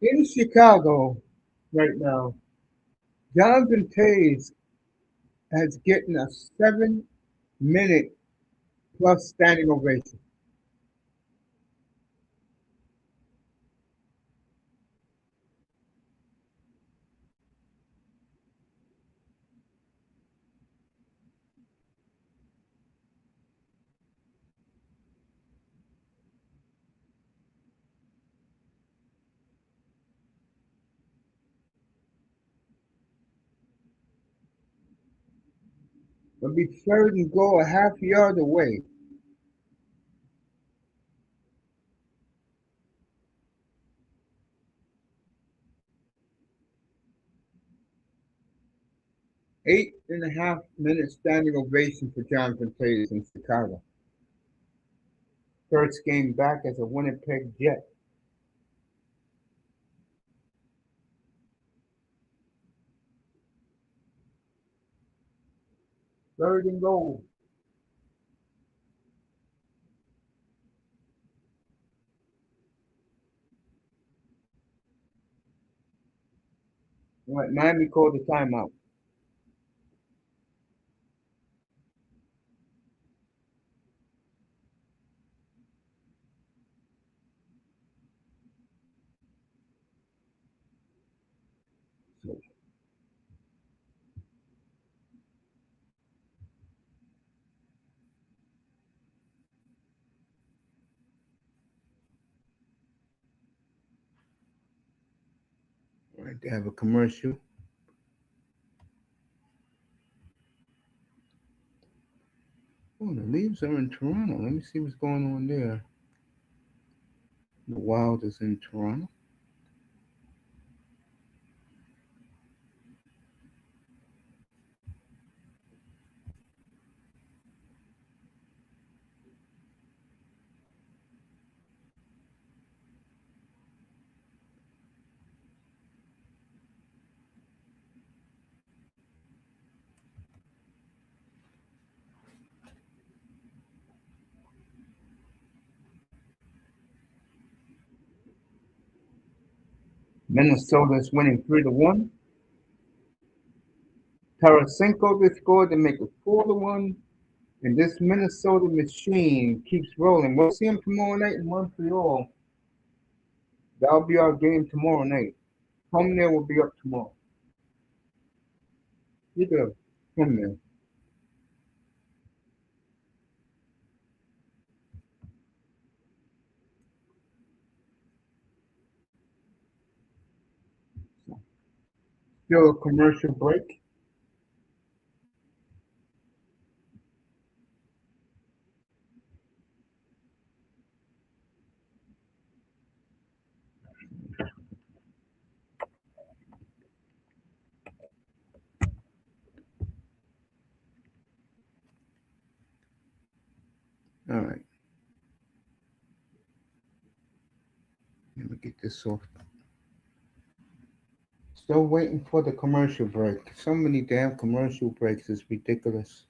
In Chicago right now, Jonathan Tays has getting a 7-minute plus standing ovation. It'll be third and goal a half yard away. Eight and a half minute standing ovation for Jonathan Taylor in Chicago. First game back as a Winnipeg Jet. Third and goal. All right, Miami called the timeout. So, all right, they have a commercial. Oh, the Leaves are in Toronto. Let me see what's going on there. The Wild is in Toronto. Minnesota is winning 3-1. Tarasenko they scored to make it 4-1. And this Minnesota machine keeps rolling. We'll see them tomorrow night in Montreal. That'll be our game tomorrow night. Home there will be up tomorrow. You go. Home there. Still a commercial break. All right. Let me get this off. Still waiting for the commercial break. So many damn commercial breaks. It's ridiculous.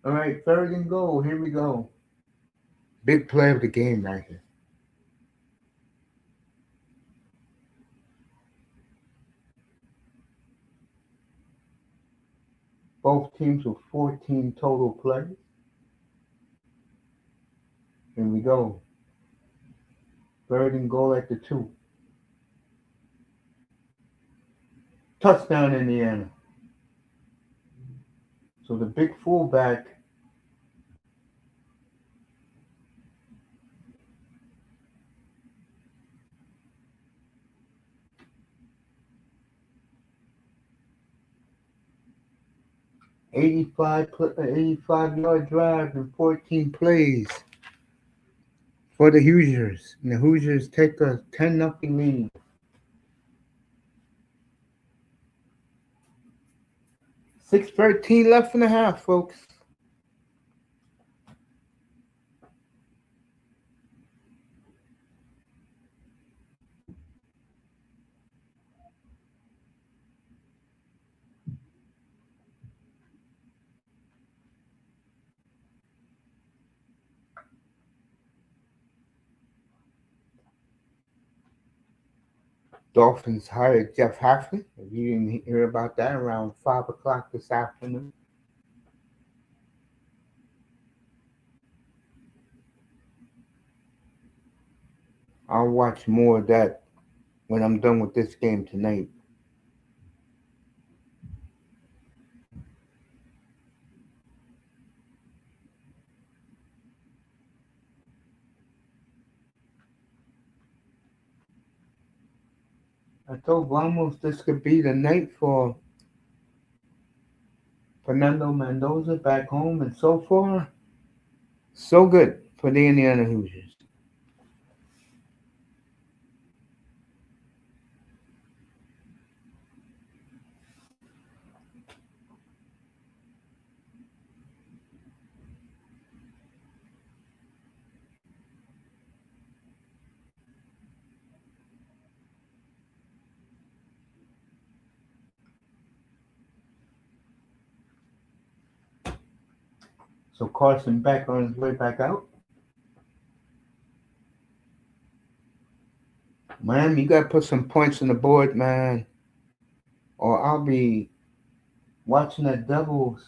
All right, third and goal. Here we go. Big play of the game right here. Both teams with 14 total plays. Here we go. Third and goal at the 2. Touchdown, Indiana. So the big fullback, 85 yard drive and 14 plays for the Hoosiers. And the Hoosiers take a 10-0 lead. 6:13 left in the half, folks. Dolphins hired Jeff Hafley. If you didn't hear about that, around 5 o'clock this afternoon. I'll watch more of that when I'm done with this game tonight. I told Ramos this could be the night for Fernando Mendoza back home, and so far, so good for the Indiana Hoosiers. So Carson back on his way back out. Miami, you got to put some points on the board, man, or I'll be watching the Devils.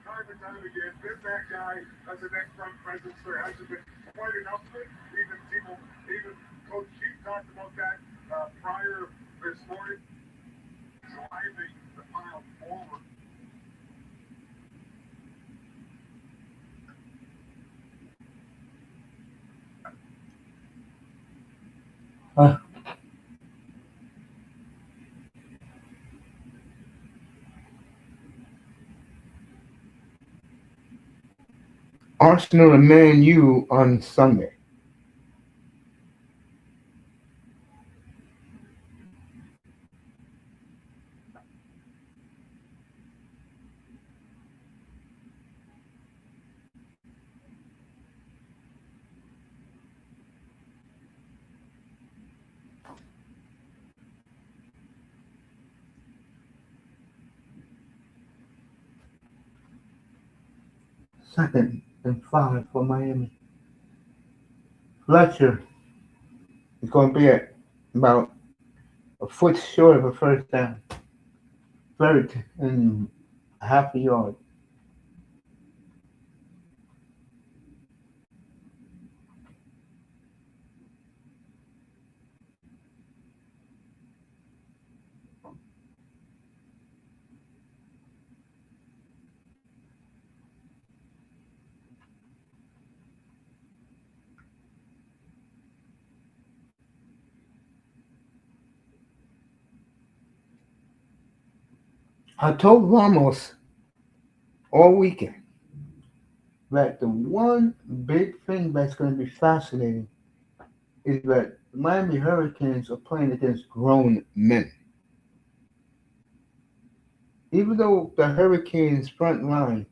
Time and time again, been that guy as an ex-front presence. There hasn't been quite enough of it. Even Coach Chief talked about that prior this morning. Driving the pile forward. Arsenal and Man U on Sunday. Second and 5 for Miami. Fletcher is going to be at about a foot short of a first down. Third and half a yard. I told Ramos all weekend that the one big thing that's going to be fascinating is that the Miami Hurricanes are playing against grown men. Even though the Hurricanes' front line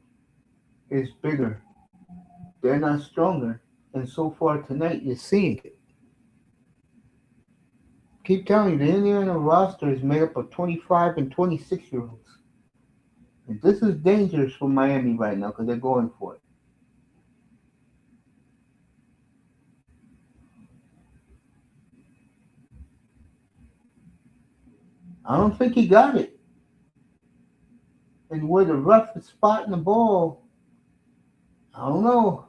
is bigger, they're not stronger. And so far tonight, you're seeing it. Keep telling you, the Indiana roster is made up of 25 and 26-year-olds. And this is dangerous for Miami right now because they're going for it. I don't think he got it. And where the ref is spotting the ball, I don't know.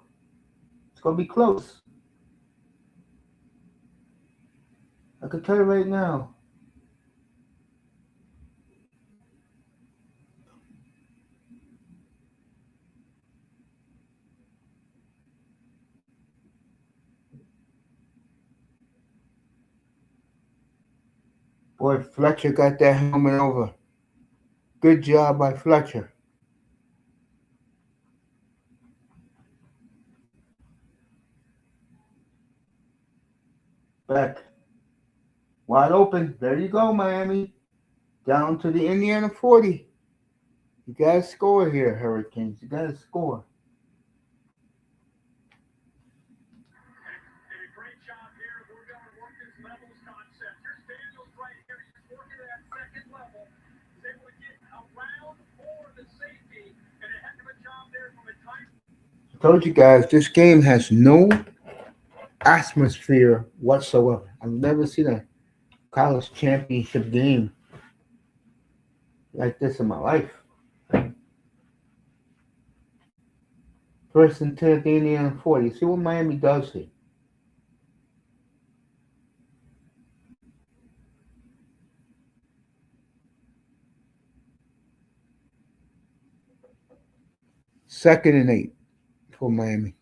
It's going to be close. I can tell you right now. Boy, Fletcher got that helmet over. Good job by Fletcher. Back. Wide open. There you go, Miami. Down to the Indiana 40. You got to score here, Hurricanes. You got to score. Great job here. We're going to work this levels concept. Here's Daniels right here. He's working at that second level. I told you guys this game has no atmosphere whatsoever. I've never seen a college championship game like this in my life. First and 10th, Indiana 40. See what Miami does here. Second and 8 for Miami.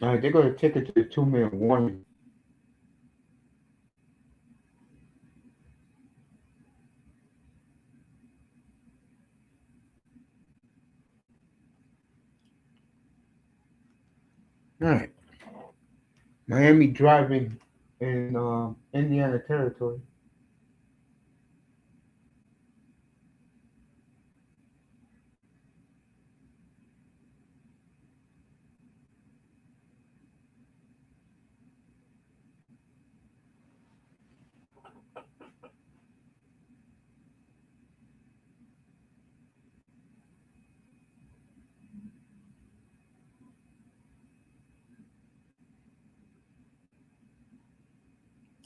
All right, they're going to take it to the 2-minute warning. All right. Miami driving in Indiana territory.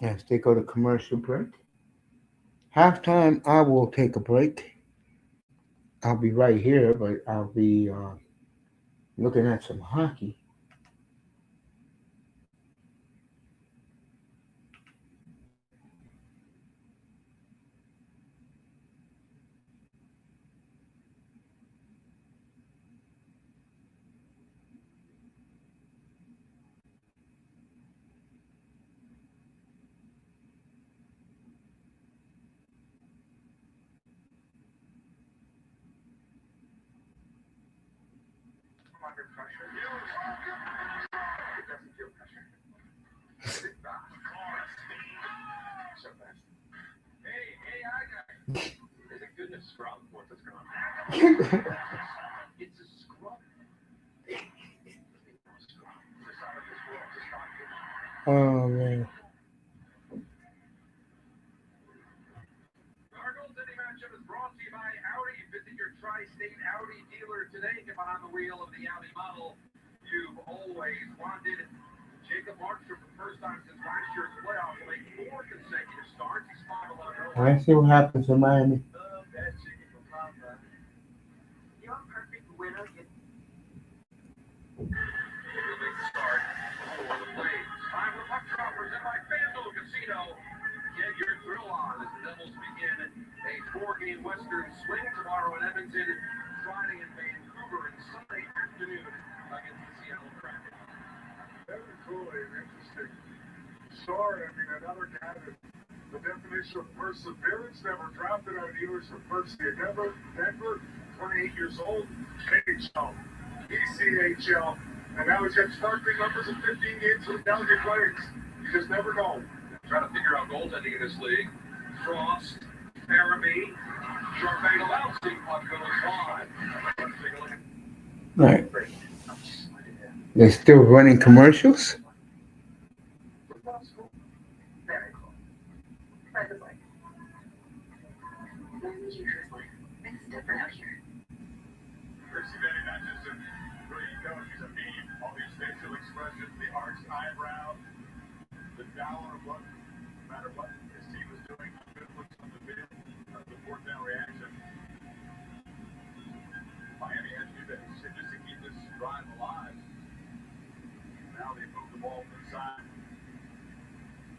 Yes, they go to commercial break. Halftime, I will take a break. I'll be right here, but I'll be looking at some hockey. Oh man. Let's see what happens in Miami. Very cool and interesting. Sorry, I mean, another guy that the definition of perseverance, never drafted out of the University of Mercy in Denver, 28 years old, NHL, ECHL, and now he's got starting numbers in 15 games with the Calgary Flames. You just never know. Trying to figure out goaltending in this league. Frost, Jeremy, Sharpay allowed to puck goes wide. All right. They're still running commercials. The dollar of what, no matter what his team was doing, good looks on the video, the fourth down reaction. Miami had to do that just to keep this drive alive. Now they move the ball inside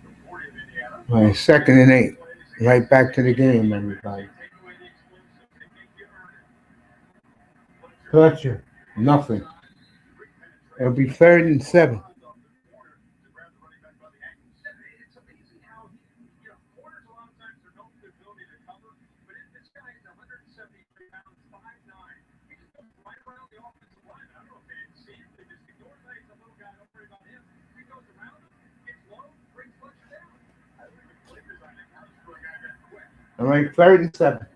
the 40 of Indiana. All right, second and 8. Right back to the game, everybody. Fletcher, nothing. It'll be 3rd and 7. All right, 3rd and 7.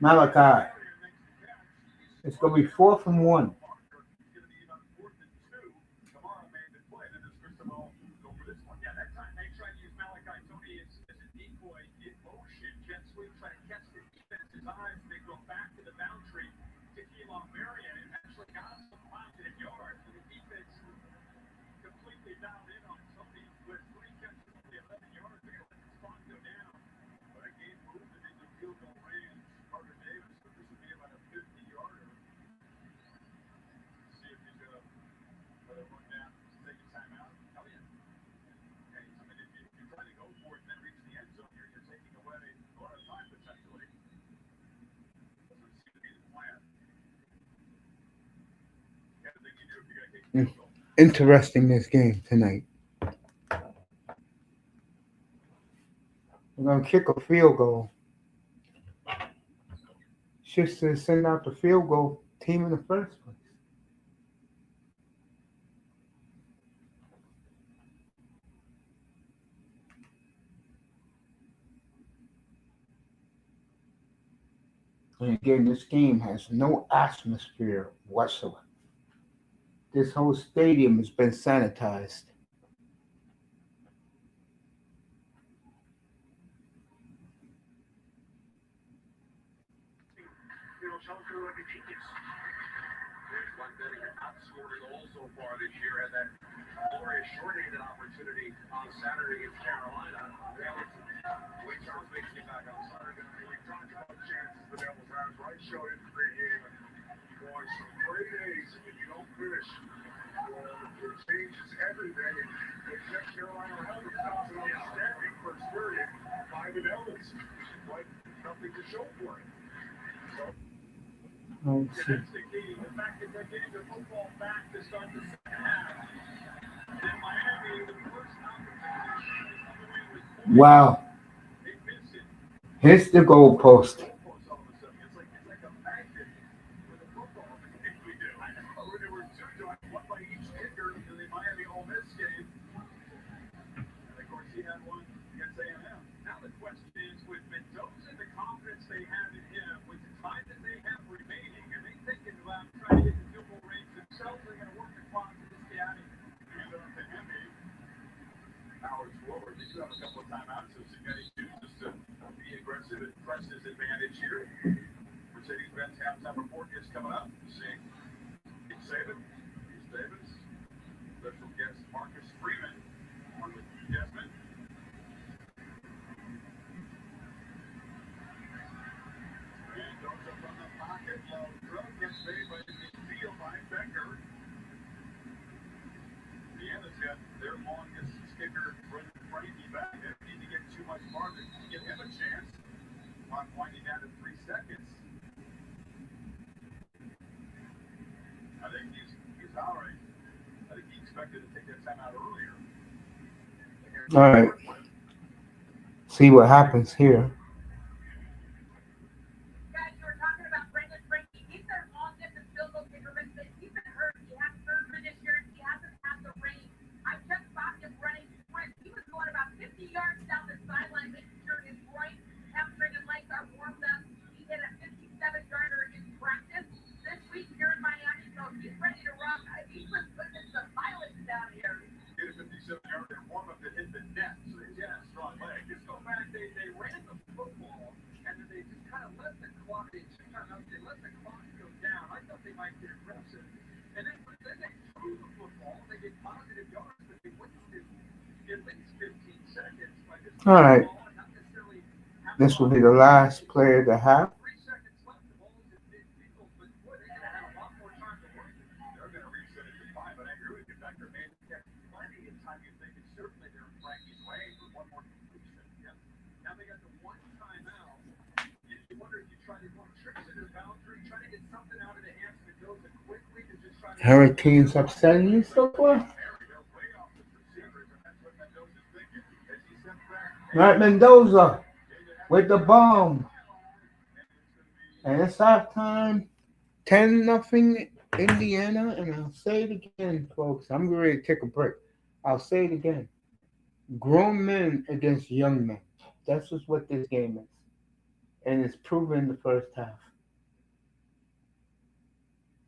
Malachi. It's going to be 4th and 1. Yeah, that time they try to use Malachi Toney as a decoy in motion. Jet sweep try to catch the defense's eyes. They go back to the boundary to Keelan Marion and actually got some positive yards. And the defense completely dialed in on Toney with 3 catches, only 11 yards. They're going to let the spot go down. But that game moved it into field goal range. Carter Davis, but this would be about a 50-yarder. See if he's going to let it run down, take a timeout. Oh, yeah. Okay, I mean, if you try to go for it and then reach the end zone, you're taking away a lot of time potentially. Doesn't seem to be the plan. Kind of thing you do if you're going to kick a field goal. Interesting, this game tonight. We're going to kick a field goal. Just to send out the field goal team in the first place. And again, this game has no atmosphere whatsoever. This whole stadium has been sanitized. Chelsea like a genius. There's one thing that not scored a goal so far this year. Had that glorious short-handed opportunity on Saturday against Carolina. Wade Charles makes it back on Saturday. We talked about chances the Devils have. Right, showed it in the pregame. Boy, some great days, and if you don't finish, it changes everything. And it kept Carolina ahead. It was an outstanding first period by the Devils, but nothing to show for it. So, Let's see. that's the key. The fact that they're getting the football back to start the second half. In Miami, the first opportunity Wow. they miss it. Here's the goalpost. It's like a magnet with a football. We do. I know. There were 2 dogs, one by each kicker in the Miami Ole Miss game. And of course, he had one against A&M. Now the question is, with Mendoza, the confidence they have in him, with the time that they have remaining, are they thinking about trying to hit the field goal range themselves? They're going to work the clock to this guy. Hand it off to Hemi. Howard's forward. They do have a couple of timeouts, so Cignetti chooses to be aggressive and press his advantage here. Mercedes-Benz halftime report is coming up. Seeing Nick Saban, here's Davis, special guest Marcus Freeman, on with Desmond. Mendoza from the pocket, low throw, gets made by the field by Becker. Indiana's got their longest kicker, Brendan Frankie, back. They don't need to get too much farther to give him a chance. Clock winding down to 3 seconds. I think he's all right. I think he expected to take that time out earlier. All right. See what happens here. Guys, you were talking about Brendan Frankie. He's their long distance field goal kicker, but he's been hurt. He had surgery this year. He hasn't had the range. I just saw him running sprints. He was going about 50 yards down the sideline, making sure his right hamstring and legs are warmed up. He hit a 57-yarder in practice this week here in Miami, so he's ready to run. He's been putting some violence down here. He hit a 57-yarder warm-up that hit the net, so he's got a strong leg. Just go back, they ran the football, and then they just kind of let the clock, they let the clock go down. I thought they might get aggressive. And then they threw the football, they get positive yards, but they wasted at least 15 seconds by just All right. not necessarily This will be the last player to have. 3 seconds left. The ball is in midfield, but boy, they're going to have a lot more time to work. They're going to reset it to 5, but I agree with you. Becker made plenty of time. You think it's certainly they're in Frankie's way for one more completion. Yeah. Now they got the one timeout. You wonder if you try to go tricks in their boundary, try to get something out of the hands of Mendoza quickly to just try to. Hurricanes upsetting you so far? All right, Mendoza with the bomb. And it's halftime. 10-0 Indiana, and I'll say it again, folks. I'm ready to take a break. I'll say it again. Grown men against young men. That's just what this game is. And it's proven the first half.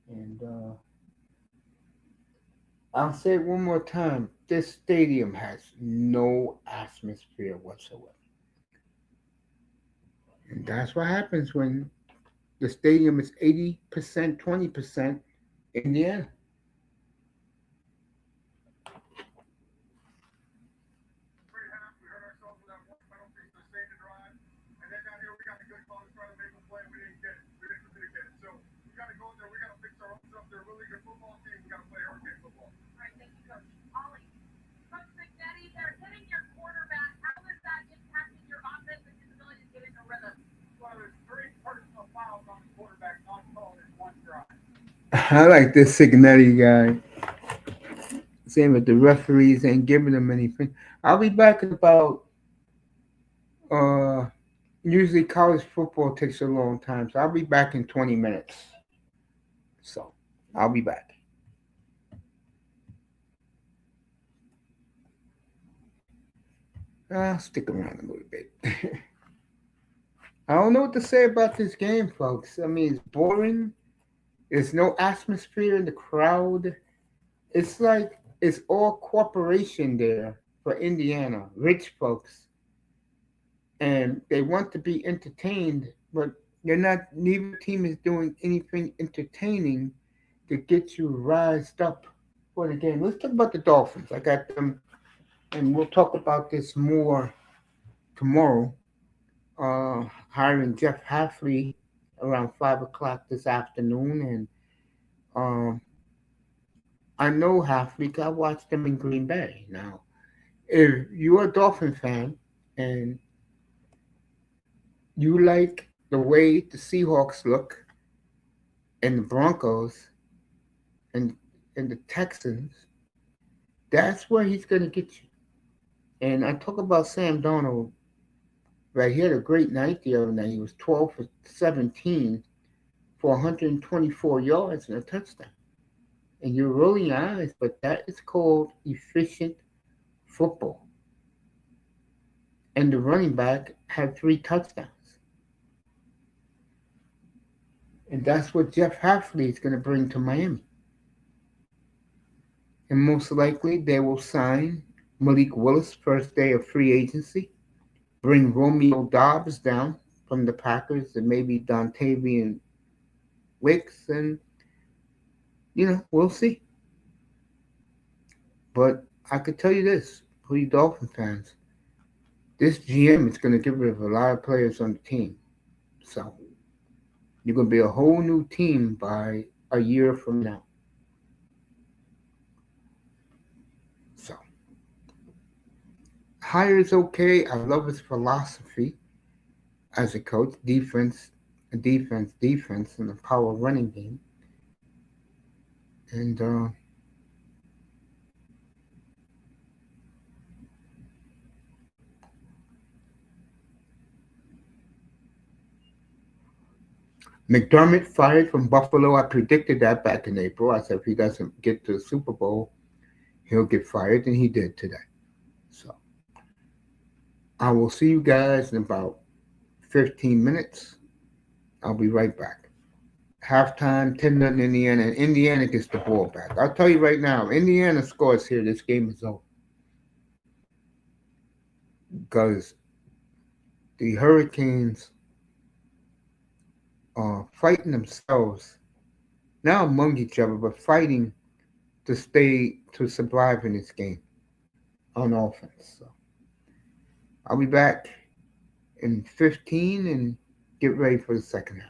And I'll say it one more time. This stadium has no atmosphere whatsoever. And that's what happens when the stadium is 80%, 20% Indiana. Great half. We hurt ourselves with that one penalty for the Satan drive. And then down here, we got a good call to try to make a play. We didn't get it. We didn't communicate it. So we got to go in there. We got to fix our own stuff. They're a really good football team. We got to play hurricane football. All right, thank you, Coach. Ollie, Coach McNetty, they're hitting your quarterback. How is that impacting your offense and his ability to get into rhythm? Well, there's 3 personal fouls on the quarterback not called in one drive. I like this Signetti guy. Saying that the referees ain't giving them anything. I'll be back in about uh usually college football takes a long time, so I'll be back in 20 minutes. So I'll be back. I'll stick around a little bit. I don't know what to say about this game, folks. I mean, it's boring. There's no atmosphere in the crowd. It's like it's all corporation there for Indiana, rich folks, and they want to be entertained, but they're not. Neither team is doing anything entertaining to get you rised up for the game. Let's talk about the Dolphins. I got them, and we'll talk about this more tomorrow. Hiring Jeff Halfley around 5 o'clock this afternoon, and um, I know Halfley 'cause I watched them in Green Bay. Now, if you're a Dolphin fan and you like the way the Seahawks look and the Broncos and the Texans, that's where he's going to get you. And I talk about Sam Darnold. Right, he had a great night the other night. He was 12 for 17 for 124 yards and a touchdown. And you're rolling your eyes, but that is called efficient football. And the running back had 3 touchdowns. And that's what Jeff Hafley is going to bring to Miami. And most likely they will sign Malik Willis first day of free agency, bring Romeo Dobbs down from the Packers and maybe Dontavian Wicks, and we'll see. But I could tell you this, for you Dolphin fans, this GM is going to get rid of a lot of players on the team. So you're going to be a whole new team by a year from now. So Hire is okay. I love his philosophy as a coach, defense, and the power running game. And McDermott fired from Buffalo. I predicted that back in April. I said if he doesn't get to the Super Bowl, he'll get fired, and he did today. So I will see you guys in about 15 minutes. I'll be right back. Halftime, 10-0 Indiana, and Indiana gets the ball back. I'll tell you right now, Indiana scores here, this game is over. Because the Hurricanes are fighting themselves, not among each other, but fighting to survive in this game on offense. So I'll be back in 15 and get ready for the second half.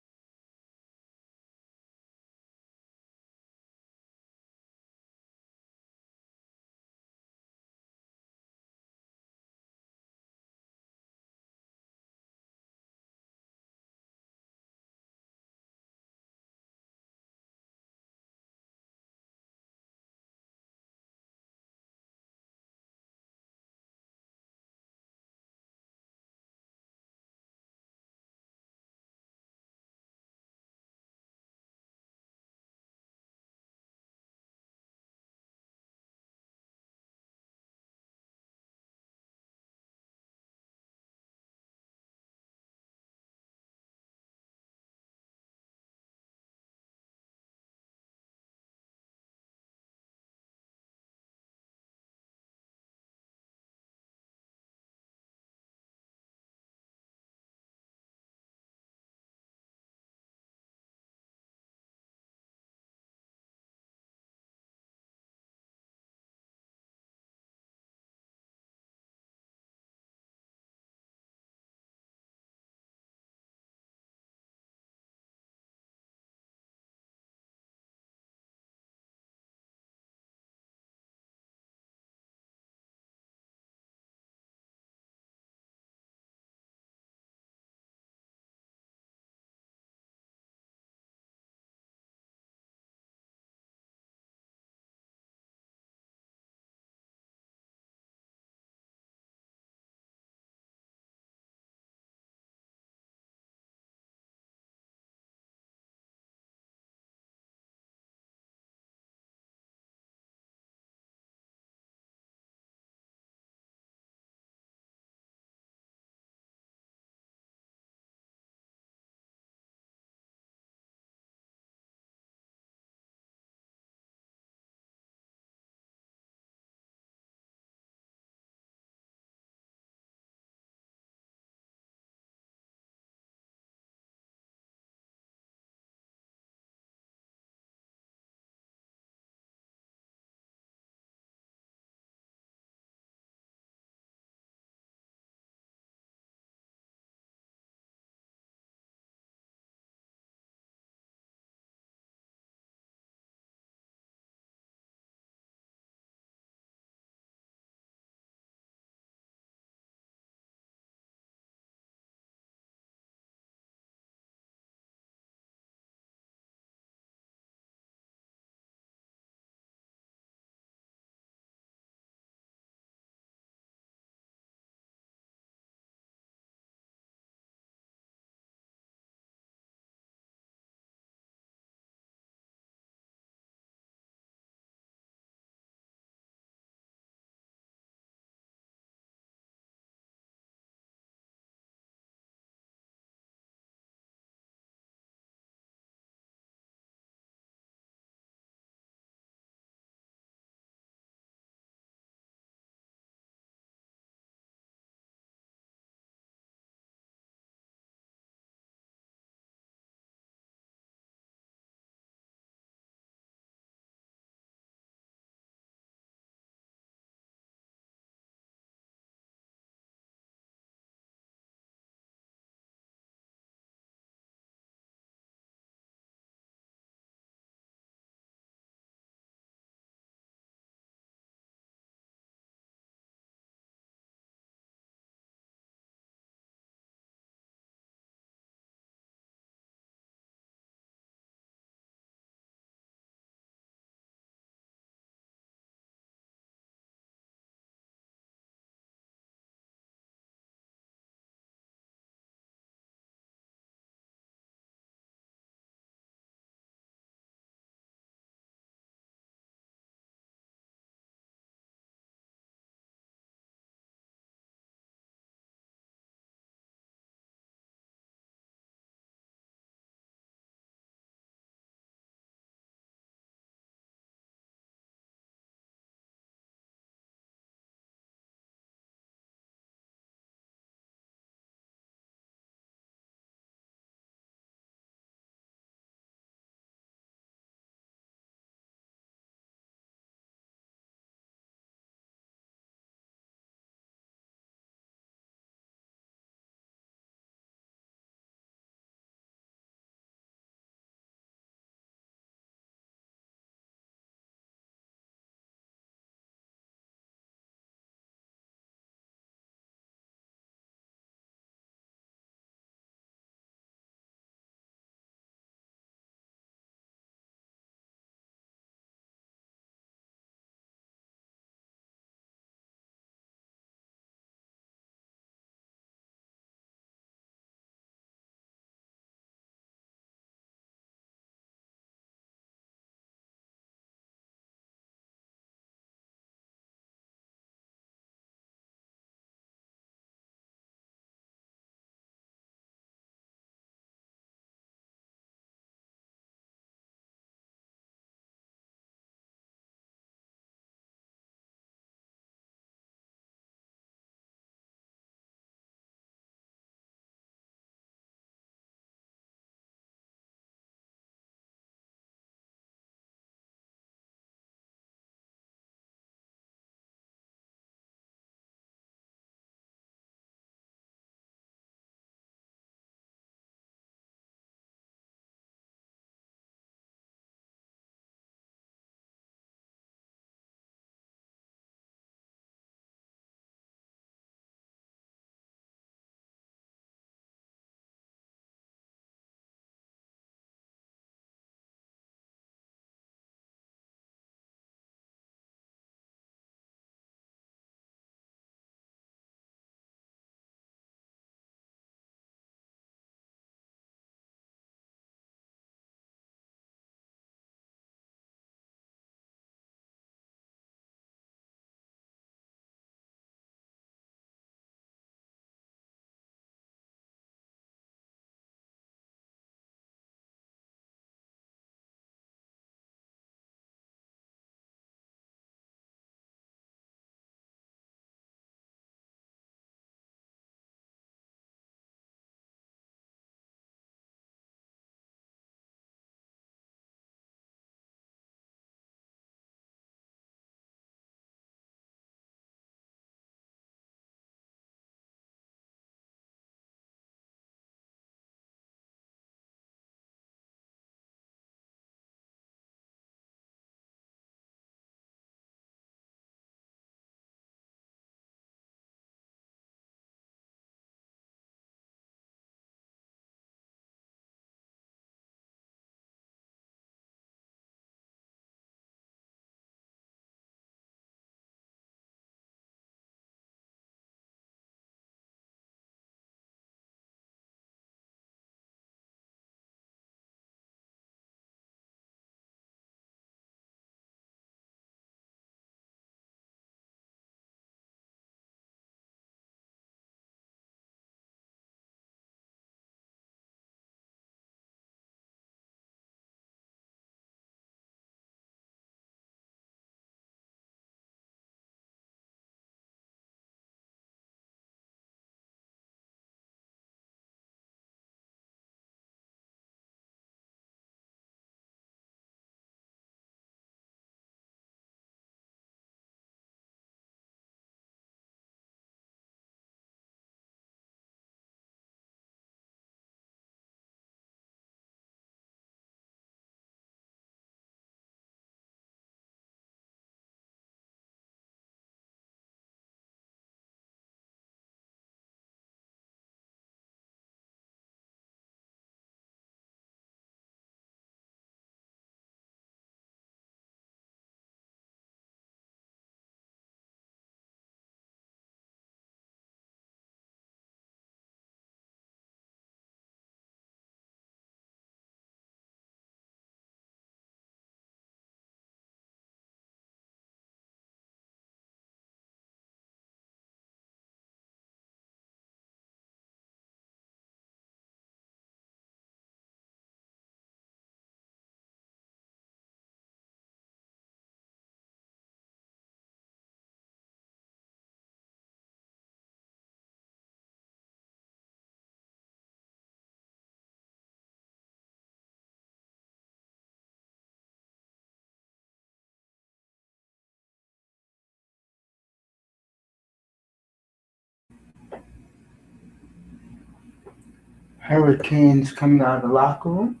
Hurricanes coming out of the locker room.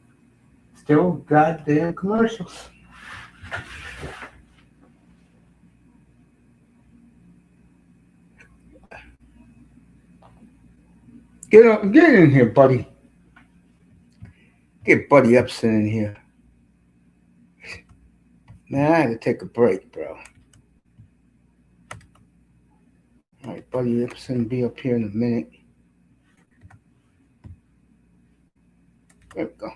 Still goddamn commercials. Get up, get in here, buddy. Get Buddy Epson in here. Man, I had to take a break, bro. All right, Buddy Epson be up here in a minute. There we go.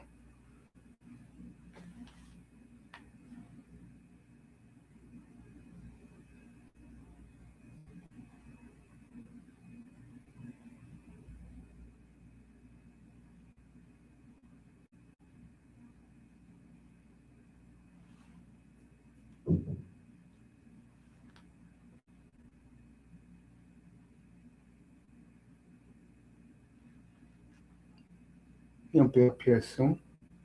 He'll be up here soon.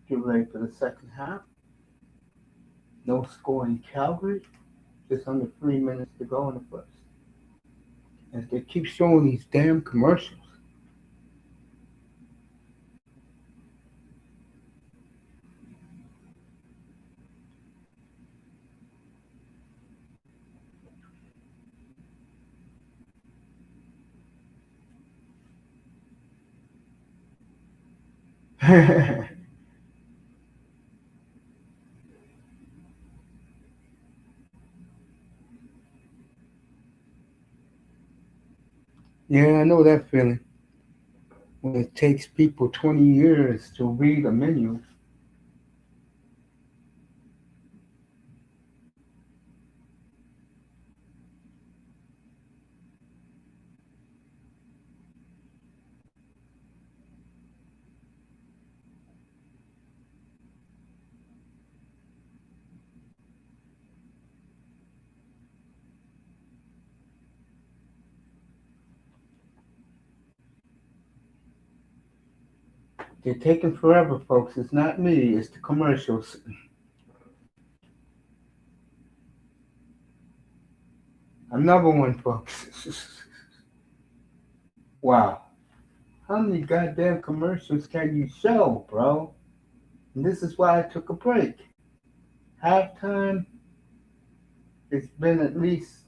Get ready for the second half. No score in Calgary. Just under 3 minutes to go in the first. As they keep showing these damn commercials. Yeah, I know that feeling. When it takes people 20 years to read a menu. They're taking forever, folks. It's not me, it's the commercials. Another one, folks. Wow. How many goddamn commercials can you show, bro? And this is why I took a break. Halftime, it's been at least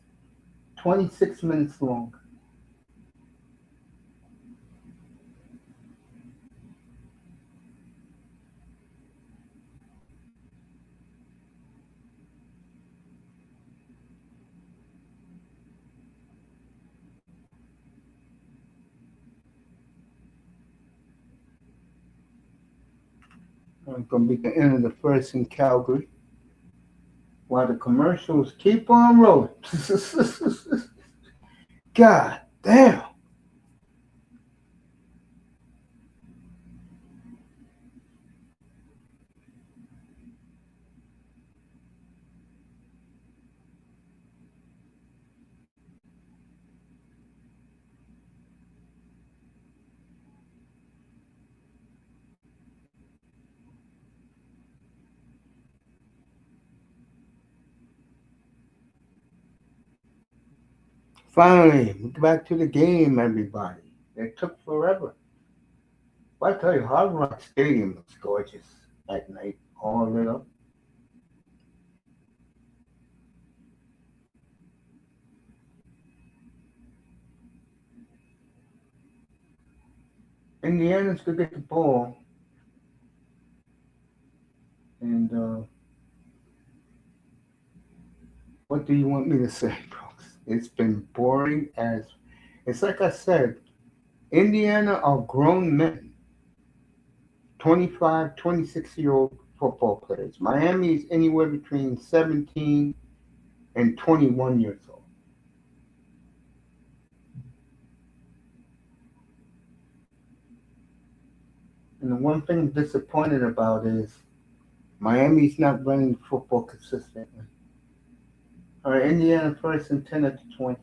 26 minutes long. It's going to be the end of the first in Calgary. While the commercials keep on rolling. God damn. Finally, back to the game, everybody. It took forever. But I tell you, Hard Rock Stadium looks gorgeous at night, all lit up. Indiana's gonna get the ball, and what do you want me to say, folks? It's been boring as. It's like I said, Indiana are grown men, 25, 26-year-old football players. Miami is anywhere between 17 and 21 years old. And the one thing I'm disappointed about is Miami's not running football consistently. All right, Indiana first and 10 at the 20.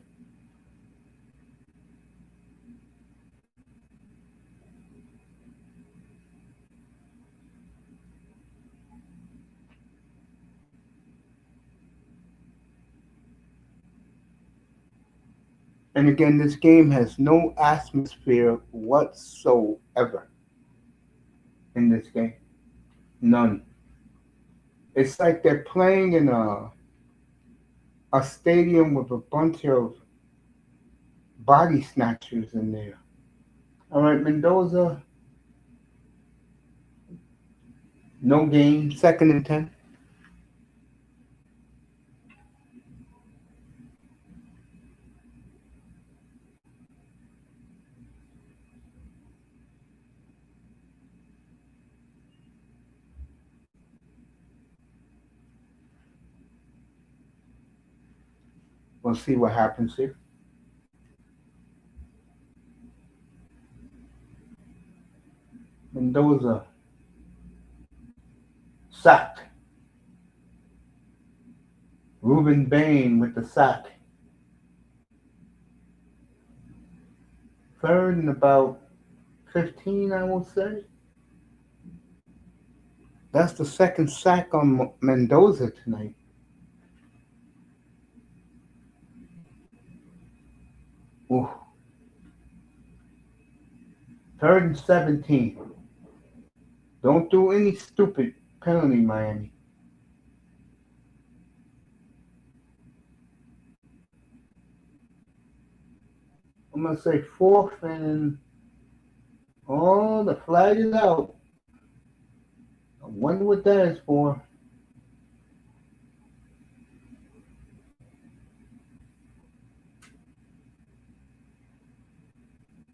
And again, this game has no atmosphere whatsoever. in this game. None. It's like they're playing in a stadium with a bunch of body snatchers in there. All right, Mendoza, no gain, 2nd and 10. We'll see what happens here. Mendoza sacked. Rueben Bane with the sack. 3rd and about 15, I will say. That's the second sack on Mendoza tonight. Ooh. 3rd and 17. Don't do any stupid penalty, Miami. I'm going to say 4th. Oh, the flag is out. I wonder what that is for.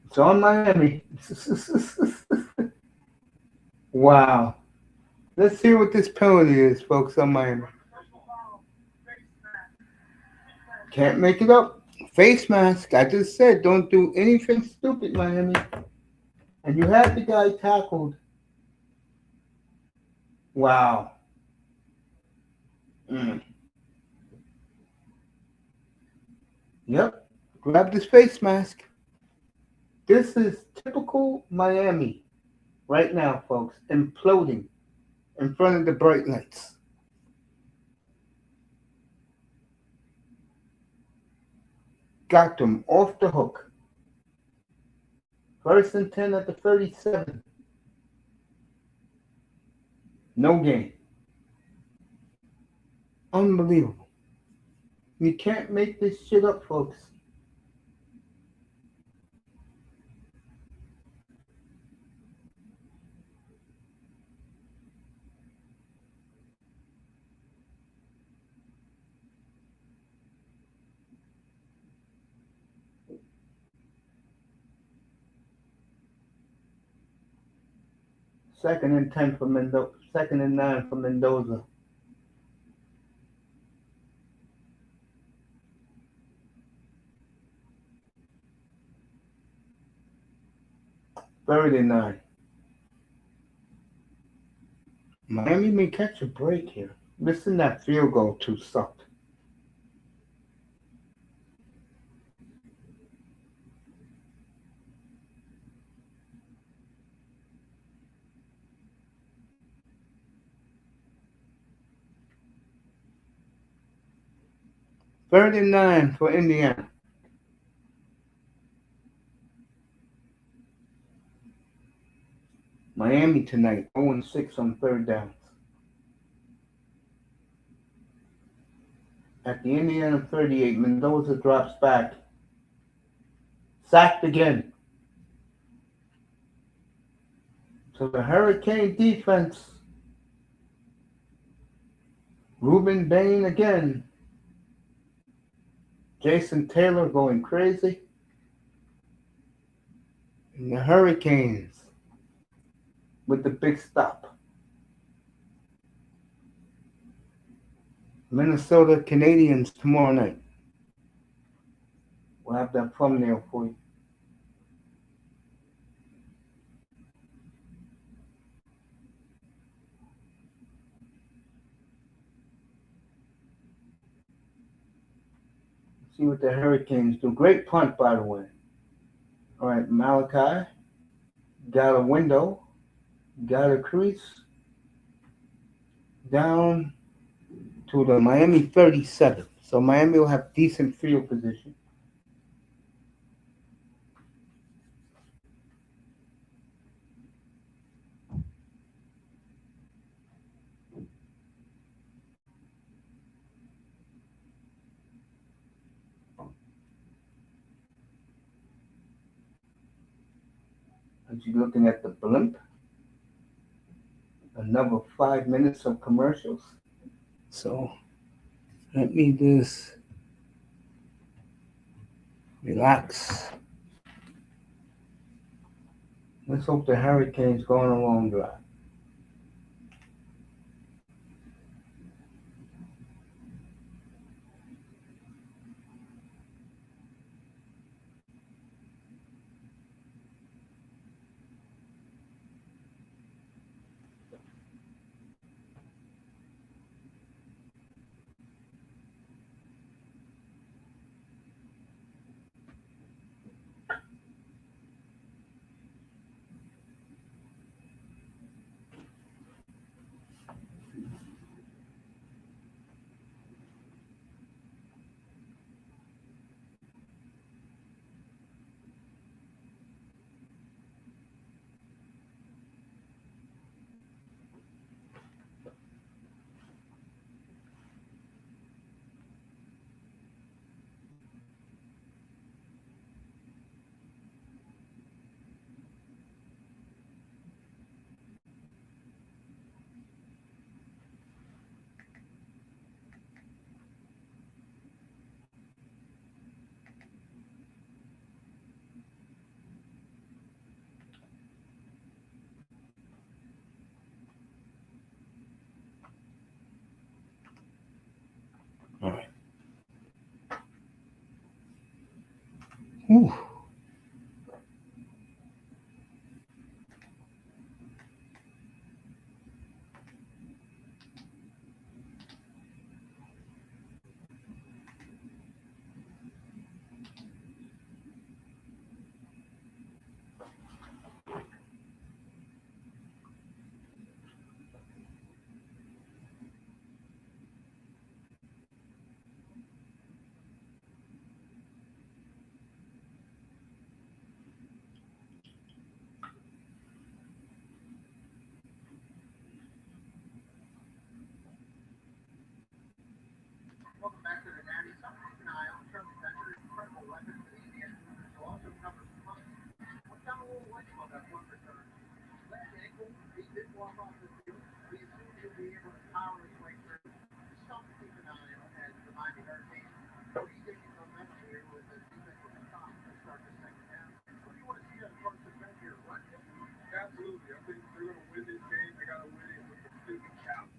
It's on Miami. Wow. Let's see what this penalty is, folks, on Miami. Can't make it up. Face mask. I just said don't do anything stupid, Miami. And you had the guy tackled. Wow. Mm. Yep. Grab this face mask. This is typical Miami right now, folks. Imploding in front of the bright lights. Got them off the hook. 1st and 10 at the 37. No gain. Unbelievable. You can't make this shit up, folks. Second and 10 for Mendoza. 2nd and 9 for Mendoza. Third and 9. Miami may catch a break here. Missing that field goal too sucked. Third and 9 for Indiana. Miami tonight, 0-6 on 3rd downs. At the Indiana 38, Mendoza drops back. Sacked again. So the Hurricane defense. Rueben Bane again. Jason Taylor going crazy. And the Hurricanes with the big stop. Minnesota Canadiens tomorrow night. We'll have that thumbnail for you. See what the Hurricanes do. Great punt, by the way. All right, Malachi got a window, got a crease down to the Miami 37. So Miami will have decent field position. But you're looking at the blimp. Another 5 minutes of commercials. So let me just relax. Let's hope the hurricane's going along dry. All right. Whew. Welcome back to the Natty. Something to keep an eye on. Charlie Becker, incredible weapon for the Indians. He'll also cover some punts. What's down a little late on that punt return? Left ankle, he did walk off the field. We assume he'll be able to power his way through. Just something to keep an eye on as the Miami Hurricanes are regaining momentum here with the defense at the top to start the second half. What do you want to see out of Carson Beck here? What? Absolutely. I think they're going to win this game. They got to win it with the physical challenge.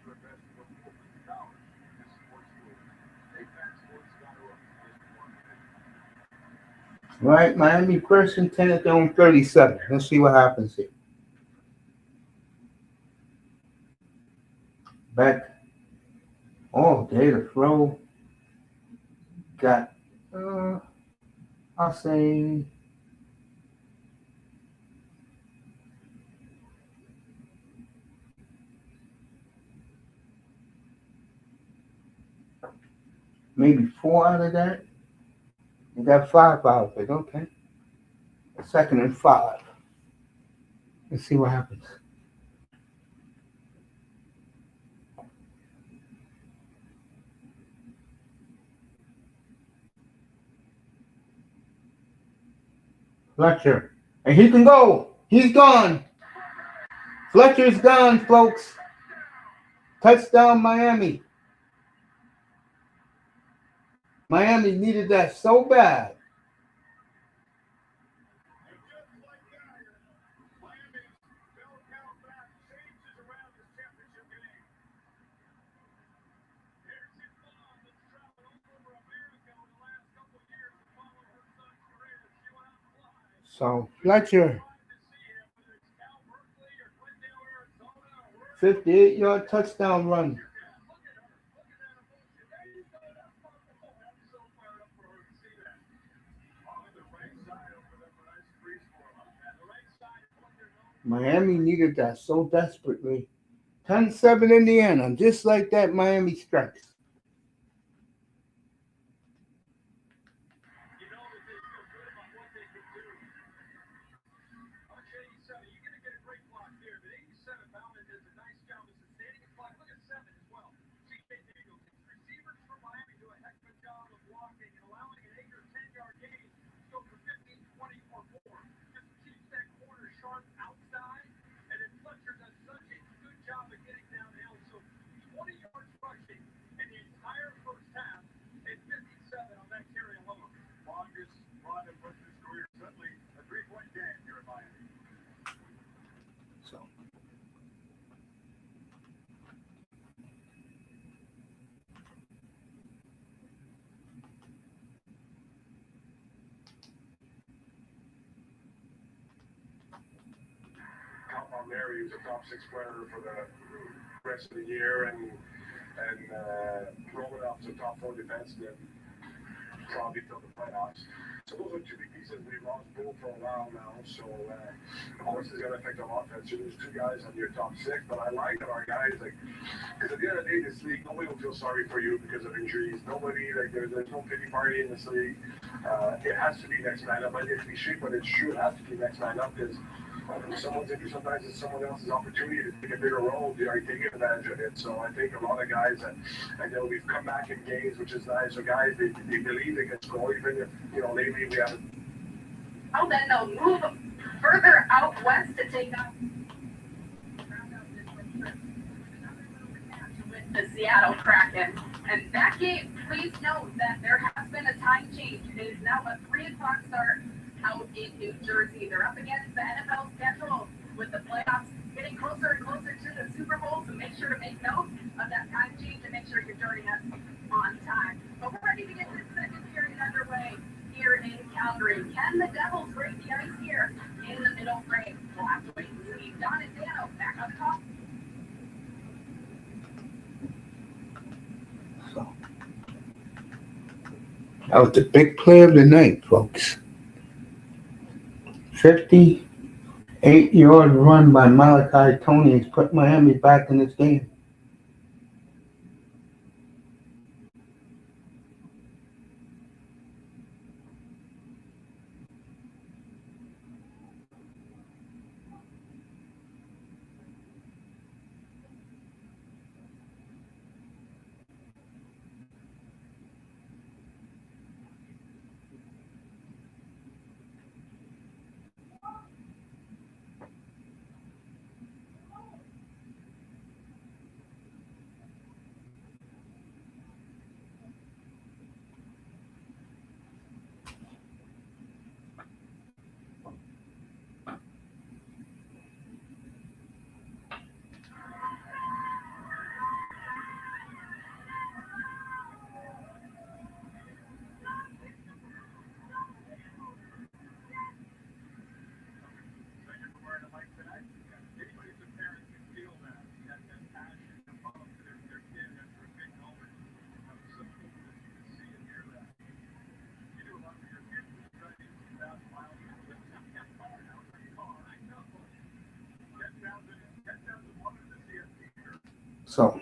To invest in $4 million. Right, Miami first and 10 at their own 37. Let's see what happens here. Back all day to throw. Got, I'll say, maybe 4 out of that. You got 5 out of it, okay. Second and 5. Let's see what happens. Fletcher. And he can go. He's gone. Fletcher's gone, folks. Touchdown, Miami. Miami needed that so bad. So Fletcher, 58-yard touchdown run. Miami needed that so desperately. 10-7 Indiana. Just like that, Miami strikes. from there. He was a top 6 player for the rest of the year, and rolling up to top 4 defenseman probably till the playoffs. So those are 2 big pieces. We've lost Bull for a while now, so of course it's going to affect our offense. So there's 2 guys on your top 6, but I like that our guys, like, because at the end of the day, this league, nobody will feel sorry for you because of injuries. Nobody, like, there's no pity party in this league. It has to be next man up. I think it's cliche, but it's true. It has to be next man up because if someone's injured, sometimes it's someone else's opportunity to take a bigger role. They are taking advantage of it. So I think a lot of guys that I know we've come back in games, which is nice. So guys, they believe they can score, even if lately we haven't. Oh, then they'll move further out west to take on with the Seattle Kraken. And that game, please note that there has been a time change. It is now a 3 o'clock start out in New Jersey. They're up against the NFL schedule with the playoffs getting closer and closer to the Super Bowl. So make sure to make note of that time change and make sure you're joining us on time. But we're ready to get this second period underway here in Calgary. Can the Devils break the ice here in the middle frame? We'll have to wait and see. Don and Dano back up top. So that was the big play of the night, folks. 58-yard run by Malachi Toney has put Miami back in this game. So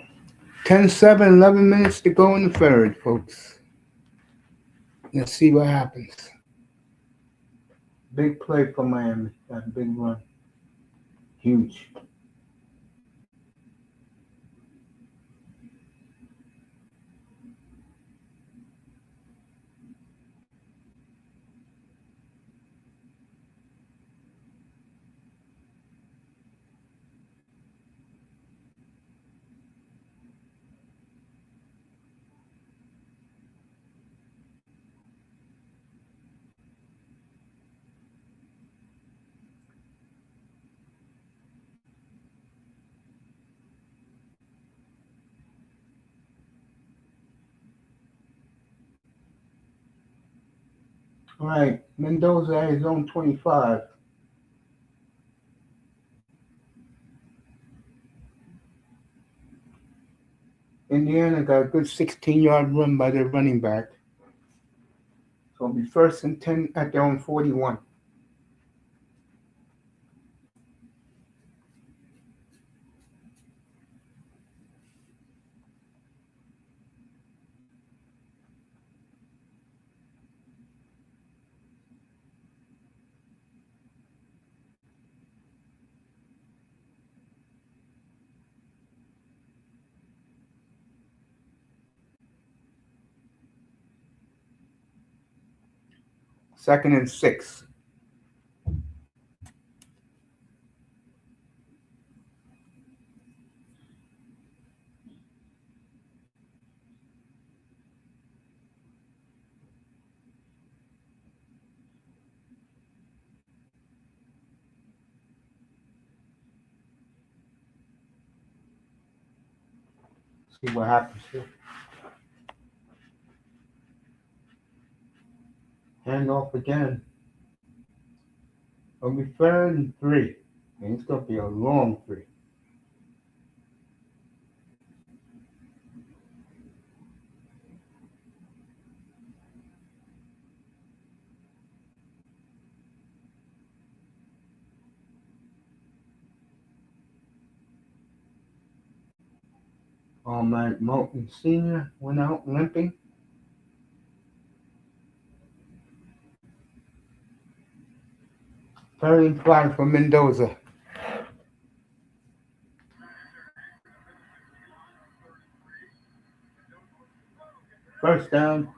10-7, 11 minutes to go in the third, folks. Let's see what happens. Big play for Miami. That big run. Huge. All right, Mendoza at his own 25. Indiana got a good 16-yard run by their running back. So it'll be 1st and 10 at their own 41. Second and 6. See what happens here. Hand off again. It'll be 3rd and 3. And it's going to be a long three. Automatic Moulton Sr. went out limping. Third and 5 for Mendoza. First down.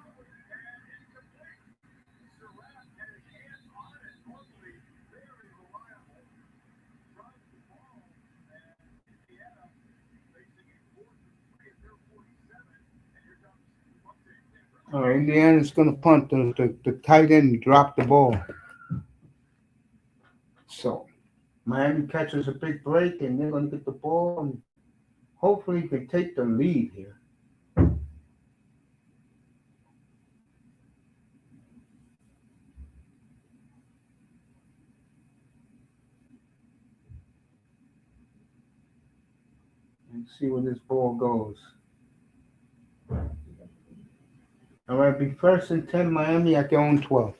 All right, Indiana's going to punt. The tight end dropped the ball. So Miami catches a big break, and they're going to get the ball, and hopefully can take the lead here. And see where this ball goes. All right, be first and 10 Miami at their own 12.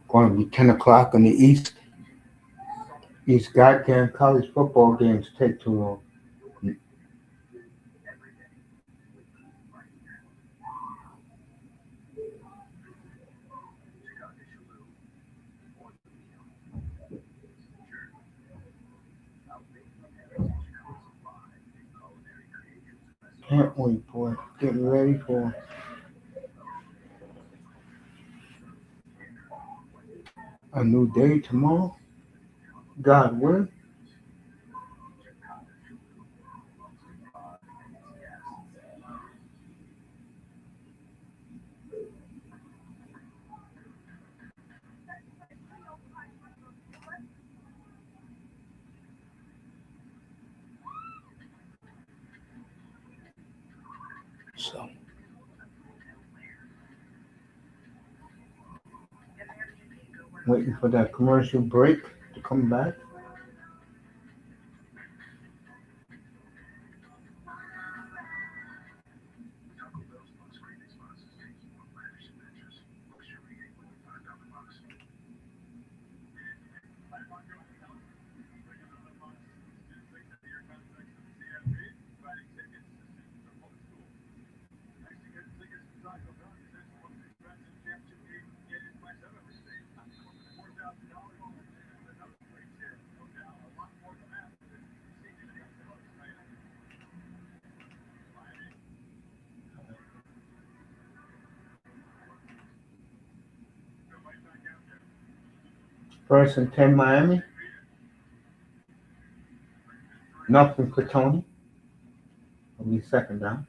Going to be 10 o'clock in the East. These goddamn college football games take too long. Can't wait for it. Getting ready for a new day tomorrow. God willing. So waiting for that commercial break to come back. First and 10 Miami. Nothing for Toney. It'll be second down.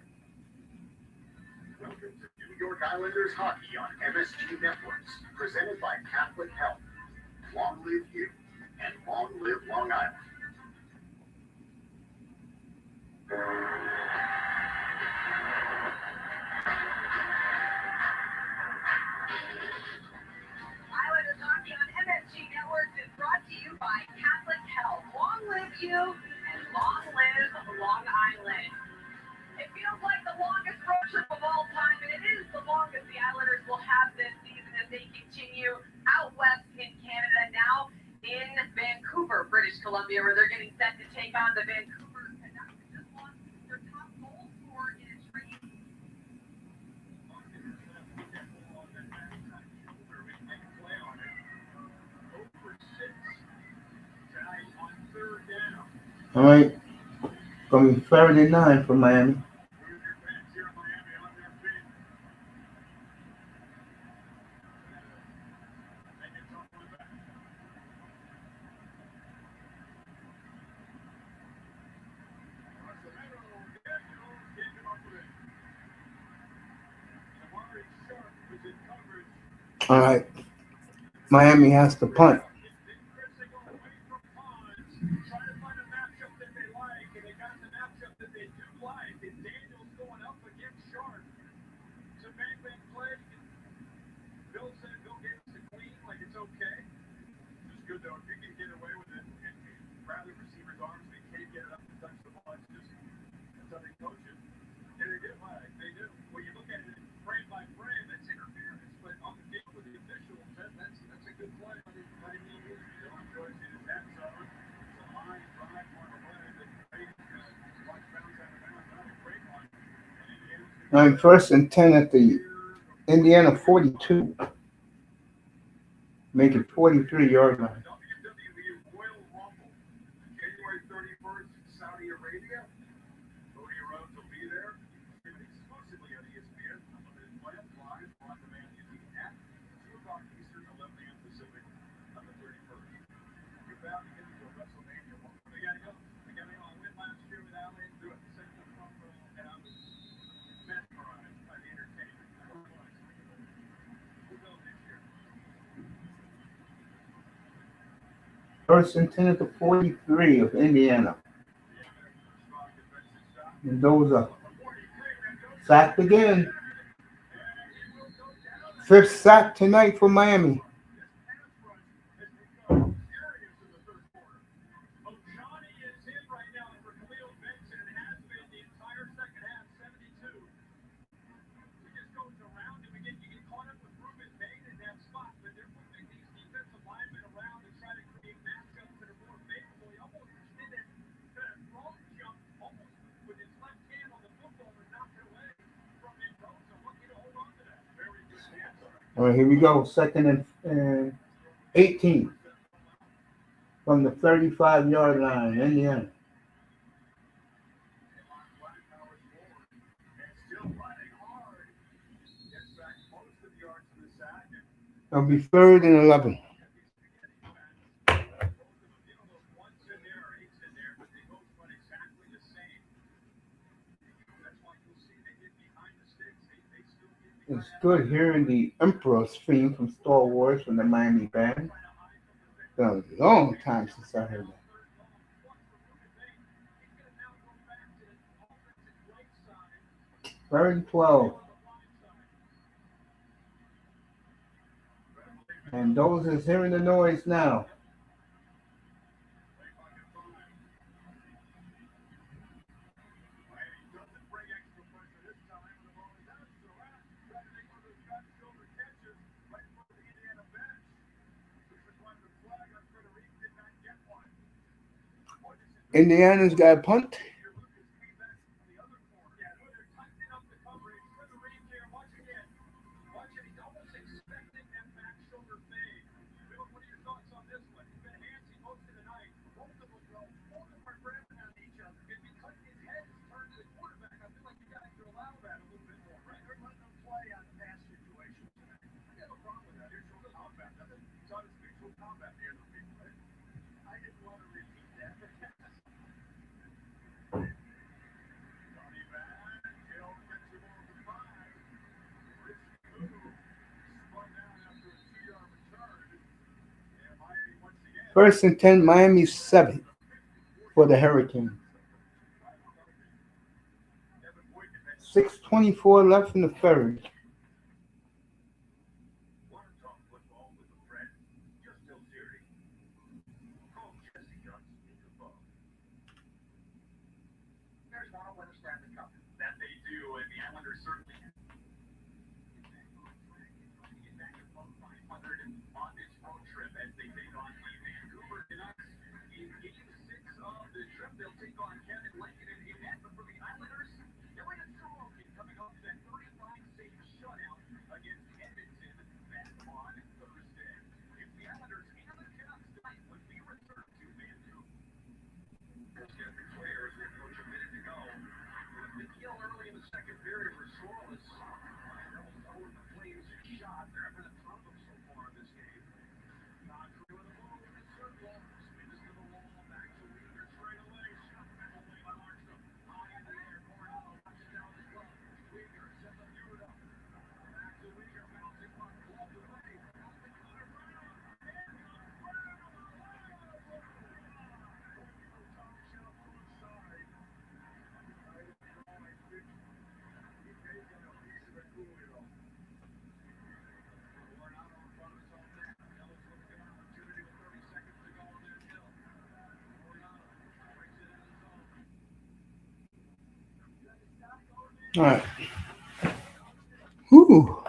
New York Islanders hockey on MSG Networks, presented by Catholic Health. Long live you, and long live Long Island. Islanders hockey on MSG Networks is brought to you by Catholic Health. Long live you, and long live Long Island. It feels like the longest road trip of all time, and it is the longest the Islanders will have this season as they continue out west in Canada, now in Vancouver, British Columbia, where they're getting set to take on the Vancouver Canucks, who just lost their top goal scorer in a trade. All right. Going to be 39 for Miami. All right. Miami has to punt. All right, 1st and 10 at the Indiana 42. Make it 43-yard line. January 31st, Saudi Arabia. Cody Rhodes will be there. Exclusively on ESPN. Unlimited play live on demand using the app. 2 o'clock Eastern, 11 a.m. Pacific on the 31st. You're bound to get into a WrestleMania. They got to go. I went last year with Allie and do it. Central Front Row, and I was mesmerized by the entertainment. We'll go this year. 1st and 10 at the 43 of Indiana. Mendoza. Sacked again. 5th sack tonight for Miami. All right, here we go. 2nd and 18 from the 35-yard line, Indiana. It'll be 3rd and 11. It's good hearing the Emperor's theme from Star Wars from the Miami band. It's been a long time since I heard that. 3rd and 12. And those is hearing the noise now. Indiana's got a punt. First and 10, Miami 7 for the Hurricanes. 6:24 left in the third. All right. Whew.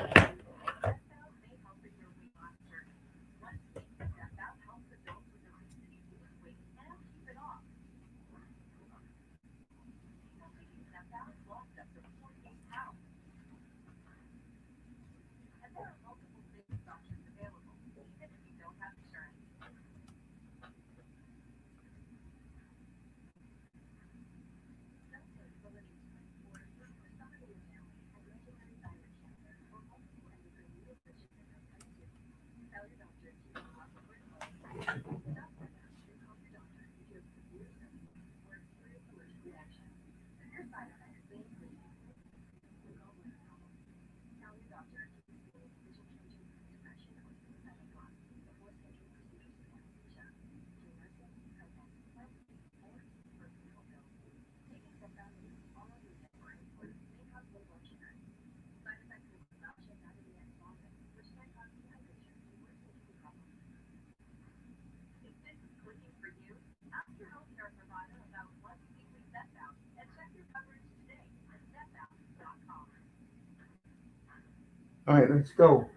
All right, let's go.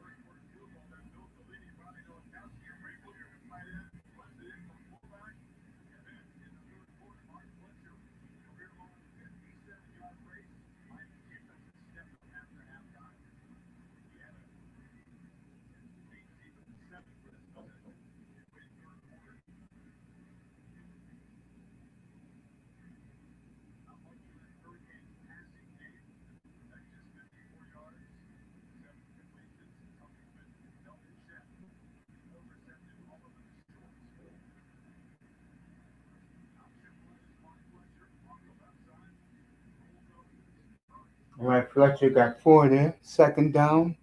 All right, Fletcher got 4 there. Second down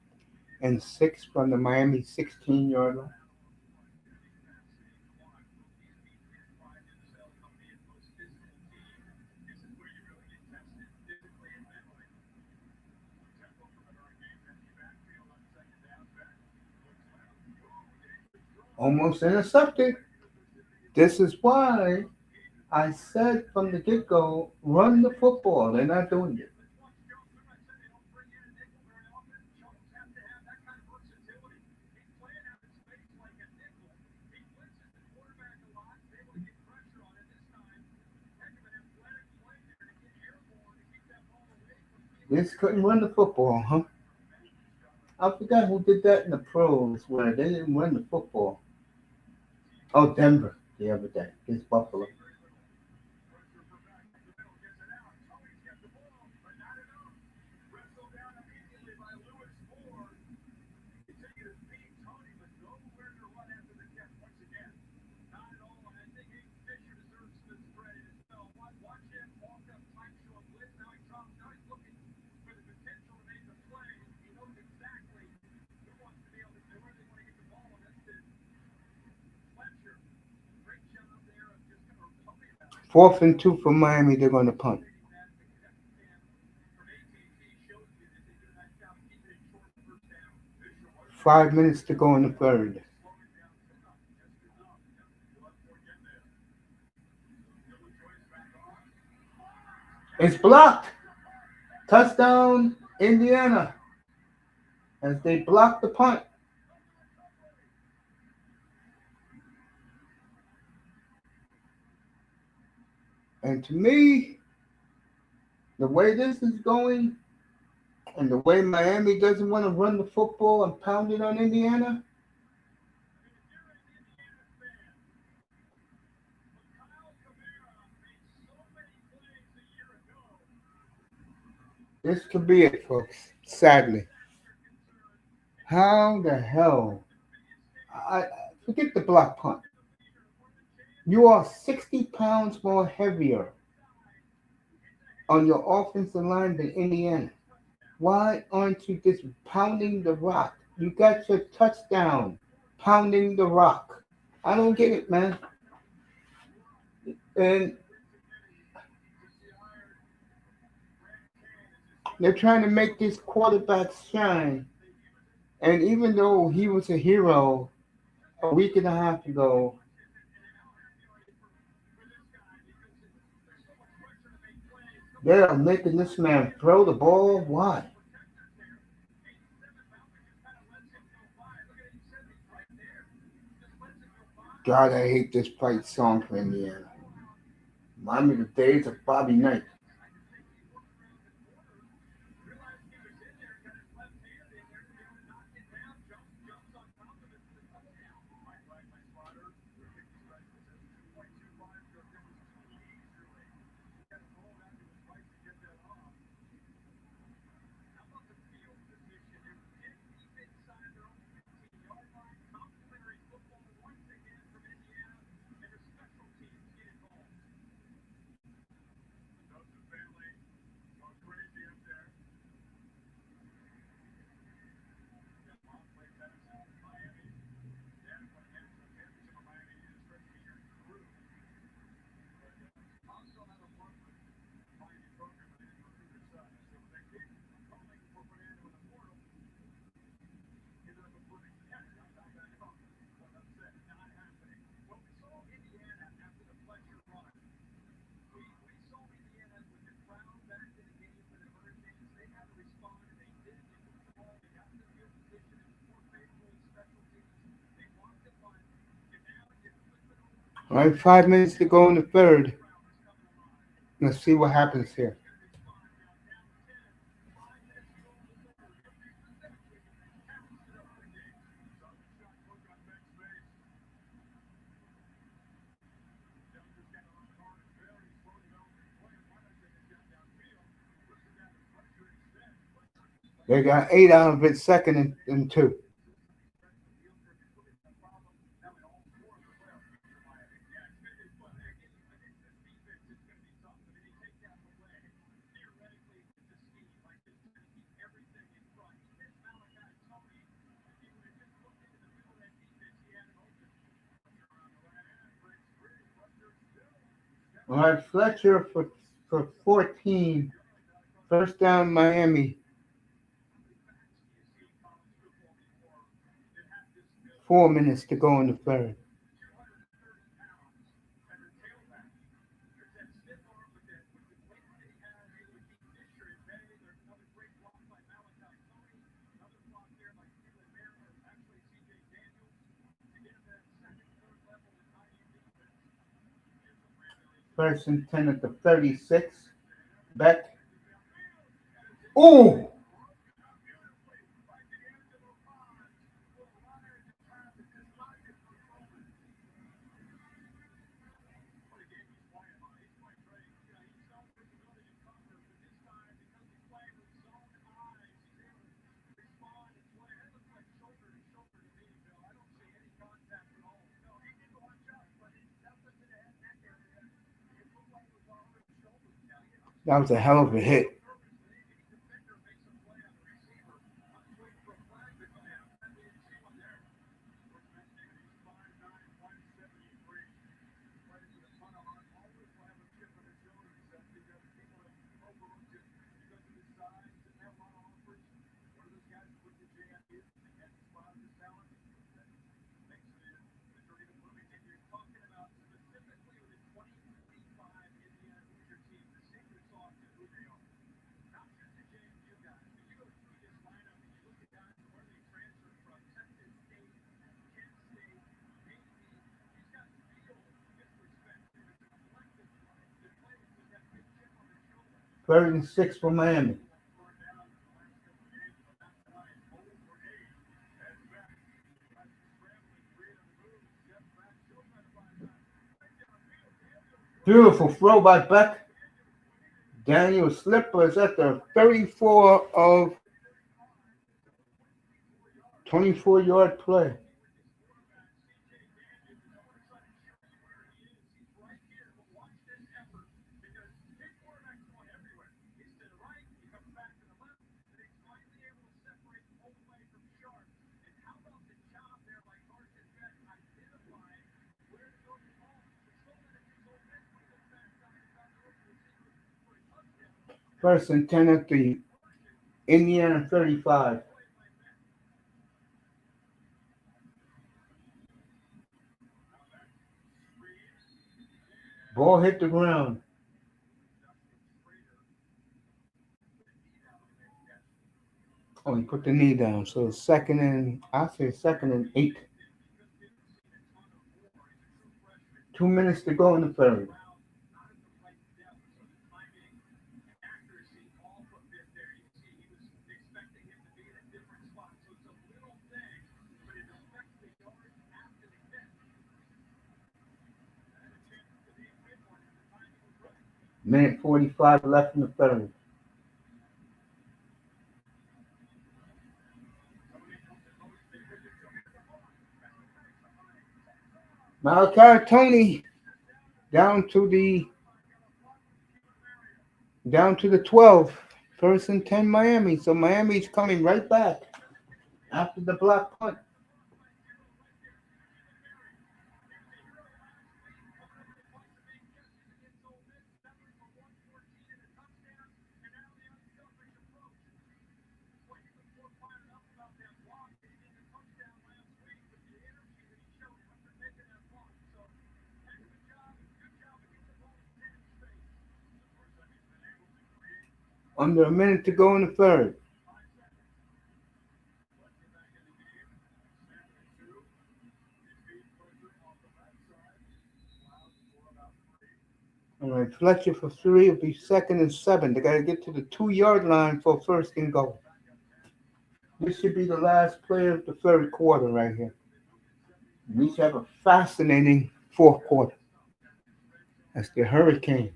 and 6 from the Miami 16-yard line. Almost intercepted. This is why I said from the get go, run the football. They're not doing it. This couldn't run the football, huh? I forgot who did that in the pros where they didn't run the football. Oh, Denver the other day against Buffalo. 4th and 2 for Miami. They're going to punt. 5 minutes to go in the third. It's blocked. Touchdown, Indiana, as they block the punt. And to me, the way this is going, and the way Miami doesn't want to run the football and pound it on Indiana, this could be it, folks. Sadly. How the hell? I forget the block punt. You are 60 pounds more heavier on your offensive line than Indiana. Why aren't you just pounding the rock? You got your touchdown pounding the rock. I don't get it, man. And they're trying to make this quarterback shine. And even though he was a hero a week and a half ago, they are making this man throw the ball. Why? God, I hate this fight song for Indiana. Remind me of the days of Bobby Knight. All right, 5 minutes to go in the third. Let's see what happens here. They got 8 out of it, 2nd and 2. All right, Fletcher for 14. First down, Miami. 4 minutes to go in the third. First and 10 at the 36. Beck. Oh! That was a hell of a hit. Third and 6 for Miami. Beautiful throw by Beck. Daniel Slippers at the 34 of 24-yard play. First and 10 at the Indiana 35. Ball hit the ground. Oh, he put the knee down. So I say second and 8. 2 minutes to go in the third. Minute 45 left in the third. Malachi Toney down to the 12. First and 10 Miami. So Miami's coming right back after the block punt. Under a minute to go in the third. All right, Fletcher for 3 will be second and 7. They got to get to the 2-yard line for first and goal. This should be the last play of the third quarter right here. We should have a fascinating fourth quarter. That's the Hurricanes.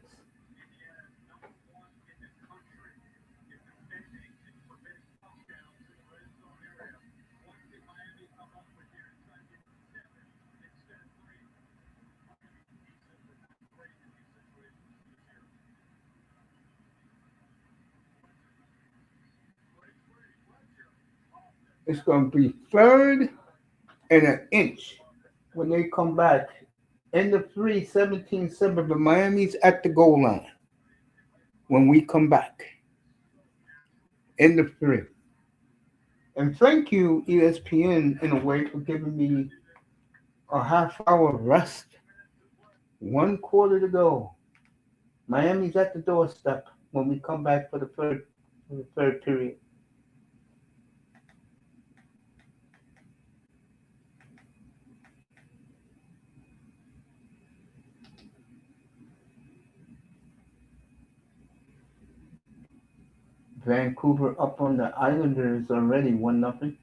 It's going to be third and an inch when they come back. End of 3, 17-7, but Miami's at the goal line when we come back. End of 3. And thank you, ESPN, in a way, for giving me a half-hour rest. 1 quarter to go. Miami's at the doorstep when we come back for the third period. Vancouver up on the Islanders already 1-0.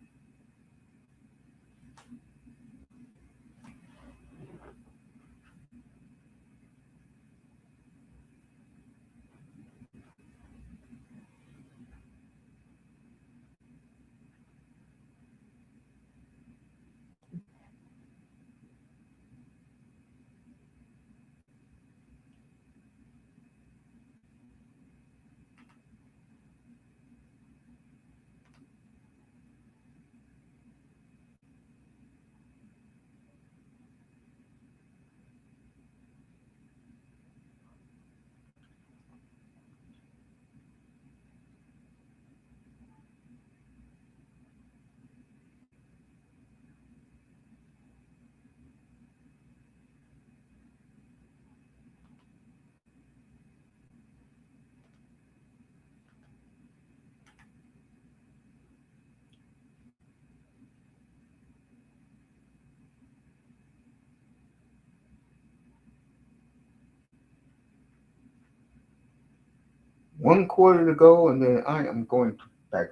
1 quarter to go, and then I am going to bed.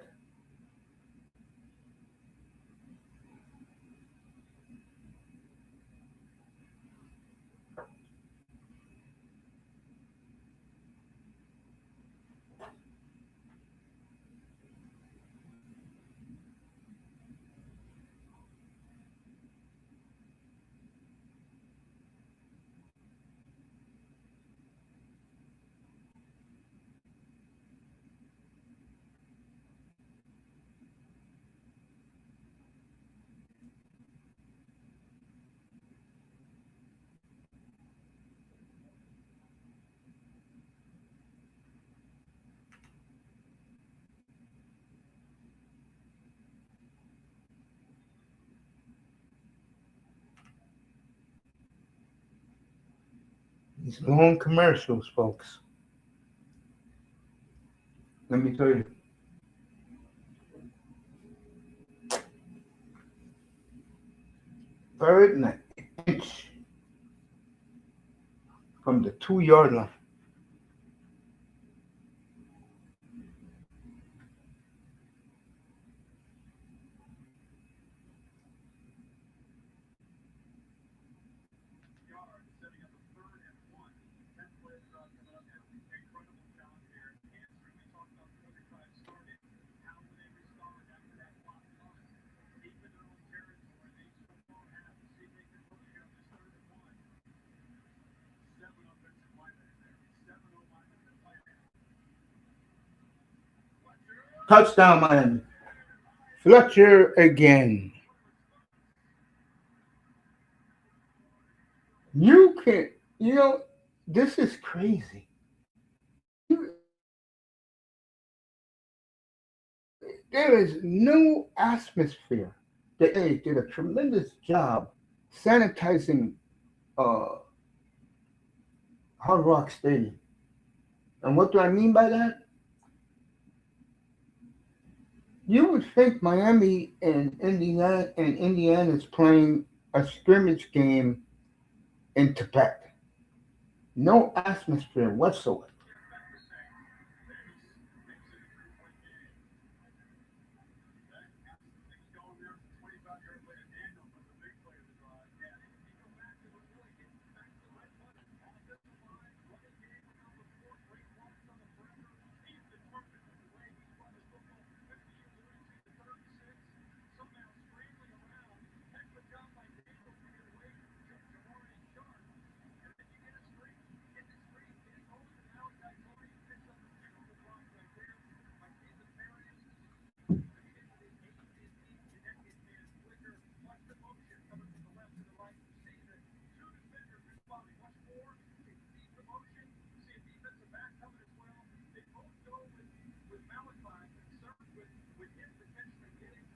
These long commercials, folks. Let me tell you. Third and an inch from the 2 yard line. Touchdown, Miami. Fletcher again. You can, you know, this is crazy. There is no atmosphere. They did a tremendous job sanitizing uh, Hard Rock Stadium. And what do I mean by that? You would think Miami and Indiana is playing a scrimmage game in Tibet. No atmosphere whatsoever.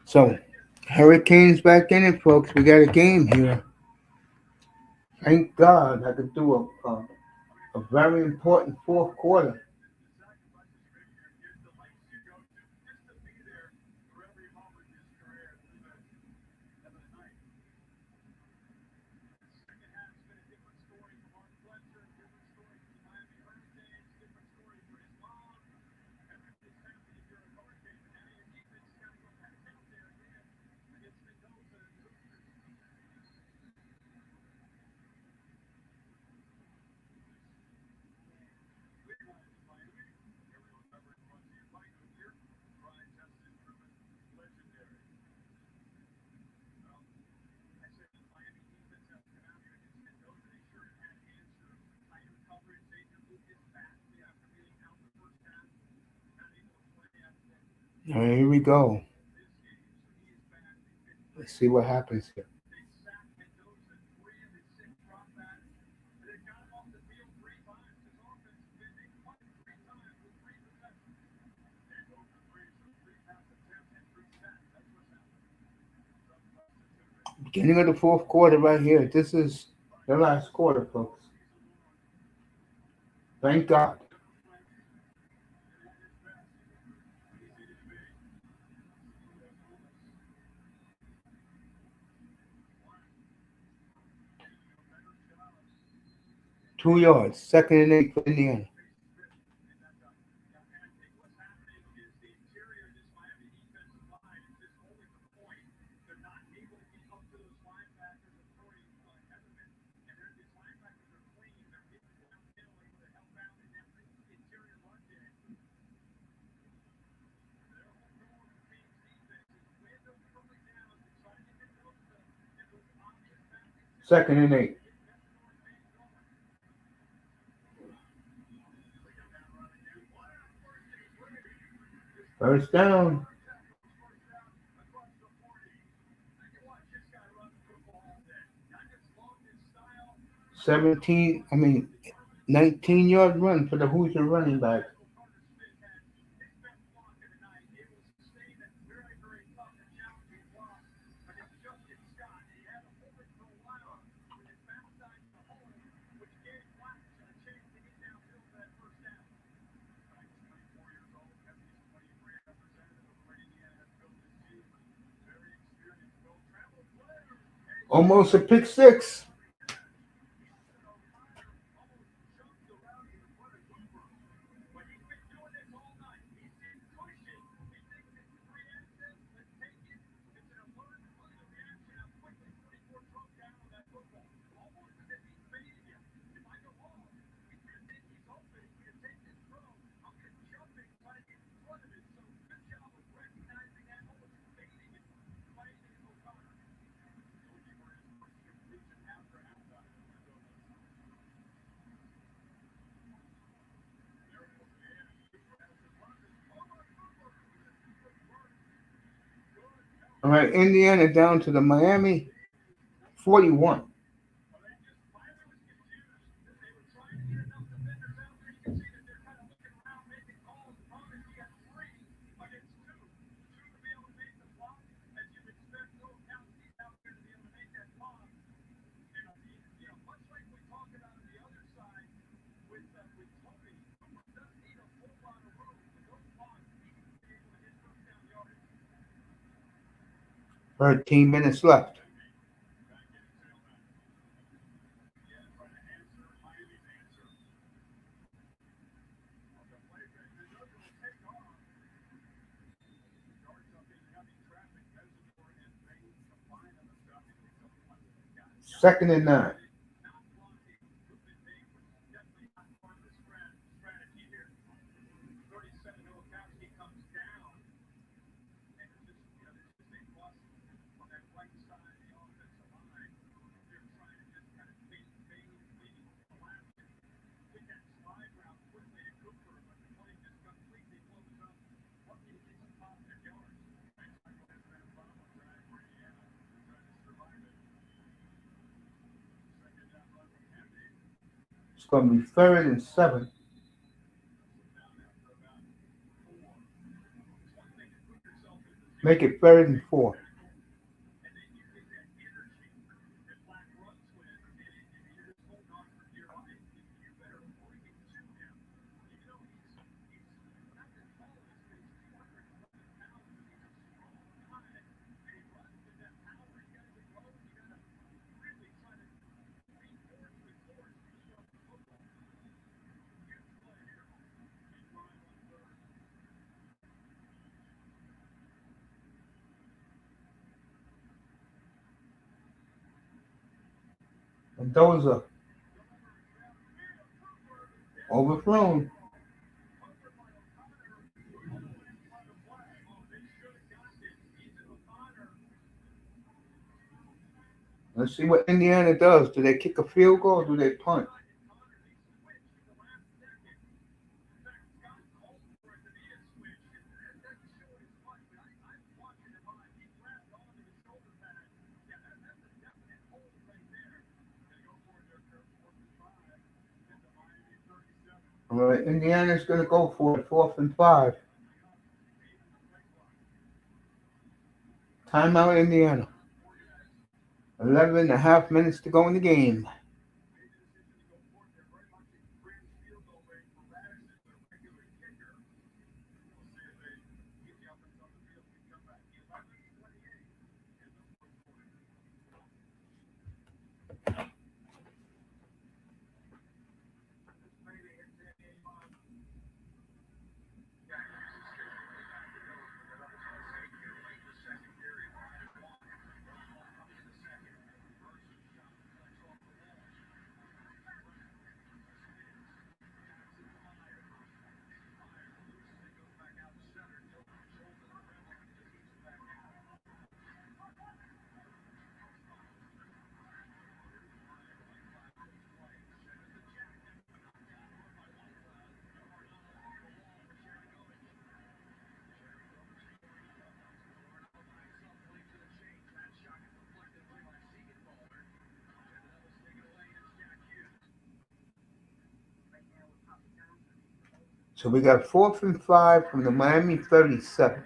So, Hurricanes back in it, folks. We got a game here. Thank God I could do a very important fourth quarter. All right, here we go. Let's see what happens here. Beginning of the fourth quarter right here. This is the last quarter, folks. Thank God. 2 yards. Second and 8 for Indiana. Second and 8. First down. 19-yard run for the Hoosier running back. Almost a pick six. All right, Indiana down to the Miami 41. Thirteen minutes left. Second and 9. It's going to be third and 7. Make it third and 4. Mendoza overthrown. Let's see what Indiana does. Do they kick a field goal or do they punt? All right, Indiana's going to go for it. 4th and 5. Timeout, Indiana. 11 and a half minutes to go in the game. So we got 4th and 5 from the Miami 37.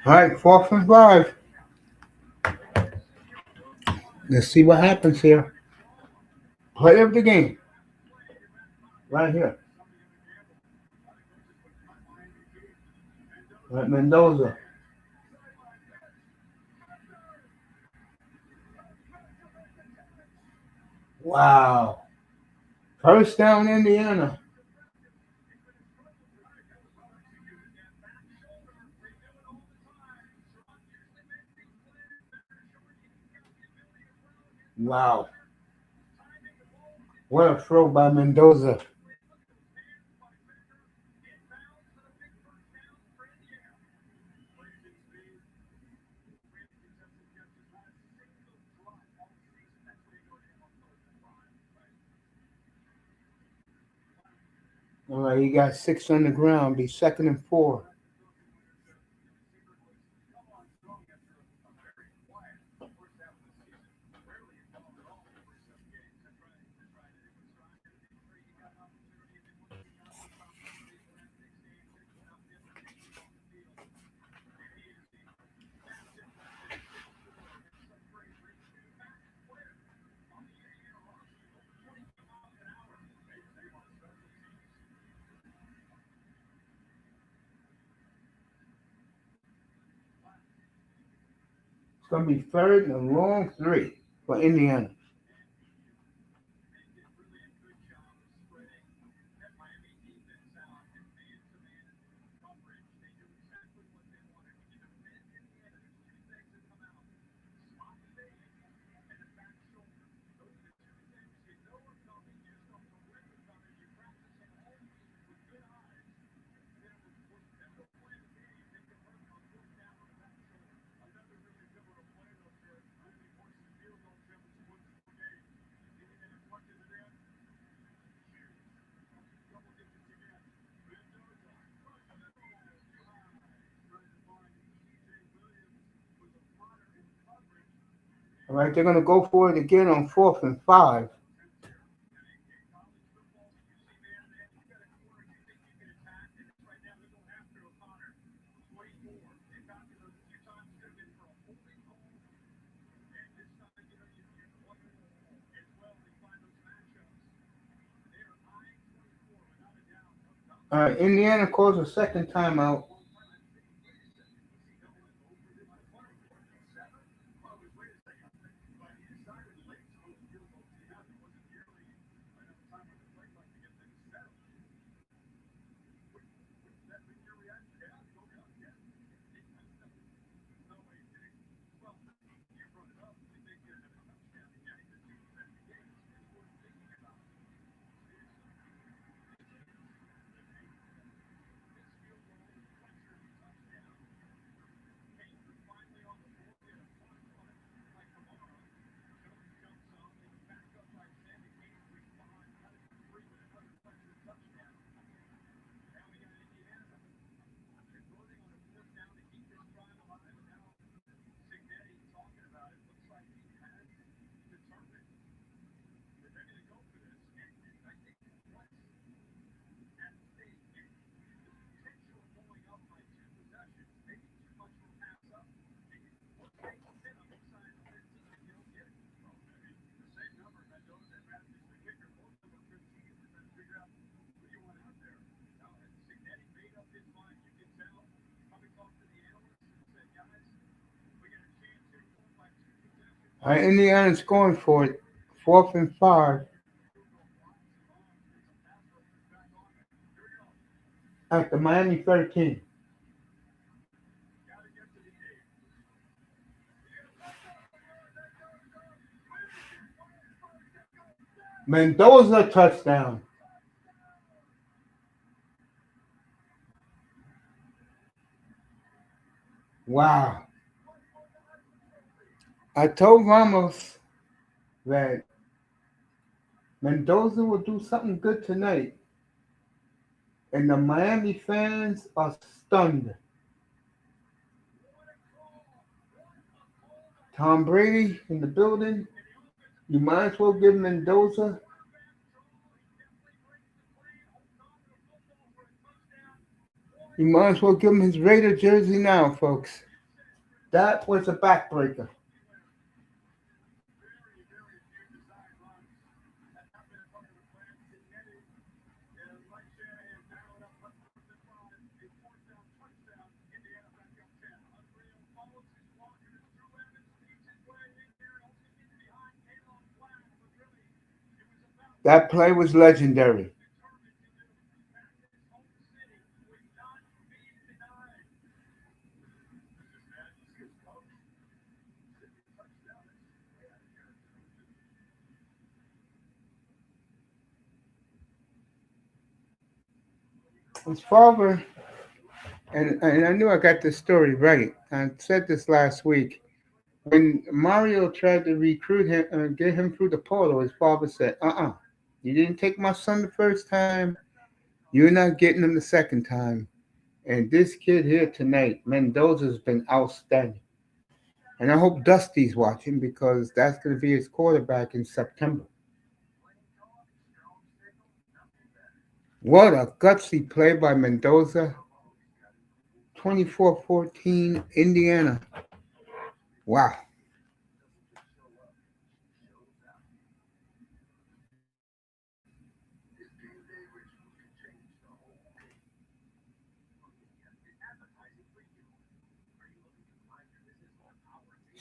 All right, 4th and 5. Let's see what happens here. Play of the game. Right here. Right, Mendoza. Wow. First down, Indiana. Wow. What a throw by Mendoza. All right, he got 6 on the ground. Be 2nd and 4. It's going to be 3rd and long 3 for Indiana. All right, they're going to go for it again on 4th and 5. All right, Indiana calls a second timeout. Indiana's going for it. 4th and 5 at the Miami 13. Mendoza touchdown. Wow. I told Ramos that Mendoza will do something good tonight, and the Miami fans are stunned. Tom Brady in the building. You might as well give Mendoza. You might as well give him his Raider jersey now, folks. That was a backbreaker. That play was legendary. His father, and I knew I got this story right. I said this last week. When Mario tried to recruit him and get him through the portal, his father said, you didn't take my son the first time. You're not getting him the second time. And this kid here tonight, Mendoza's been outstanding. And I hope Dusty's watching because that's going to be his quarterback in September. What a gutsy play by Mendoza. 24-14, Indiana. Wow.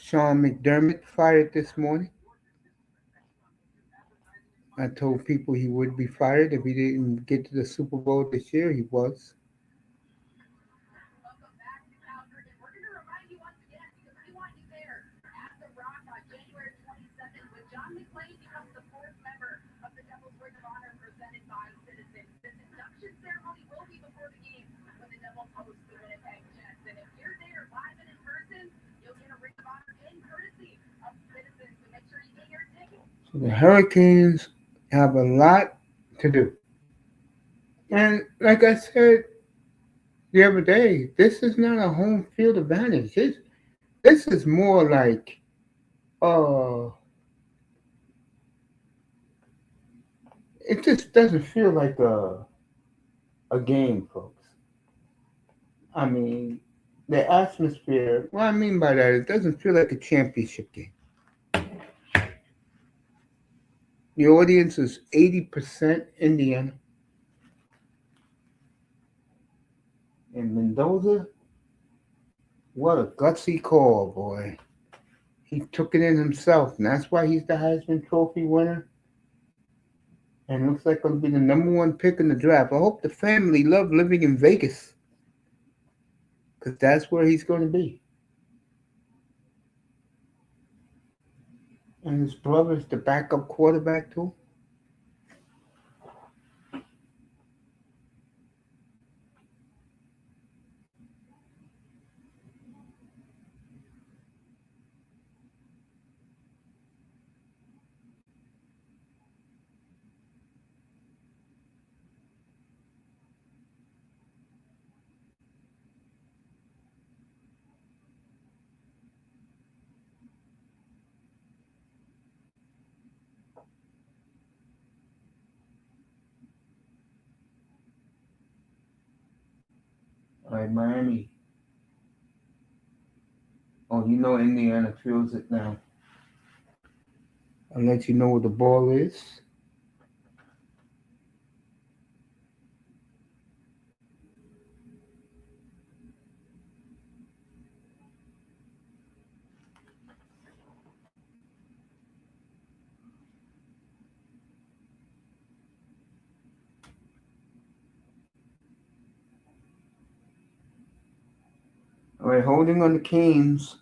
Sean McDermott fired this morning. I told people he would be fired if he didn't get to the Super Bowl this year. He was. Welcome back to Calgary. And we're going to remind you once again, because we want you there at the Rock on January 22nd when John McClain becomes the fourth member of the Devils Ring of Honor presented by Citizens. This induction ceremony will be before the game when the Devils host the Winnipeg Jets. And if you're there live and in person, you'll get a Ring of Honor in courtesy of Citizens. So make sure you get your ticket. So the Hurricanes have a lot to do. And like I said the other day, this is not a home field advantage. This is more like uh it just doesn't feel like a game, folks. I mean, the atmosphere, what I mean by that, it doesn't feel like a championship game. The audience is 80% Indiana. And Mendoza, what a gutsy call, boy. He took it in himself, and that's why he's the Heisman Trophy winner. And it looks like going to be the number one pick in the draft. I hope the family love living in Vegas, because that's where he's going to be. And his brother's the backup quarterback, too. All right, Miami. Oh, you know Indiana feels it now. I'll let you know where the ball is. All right, holding on the Canes.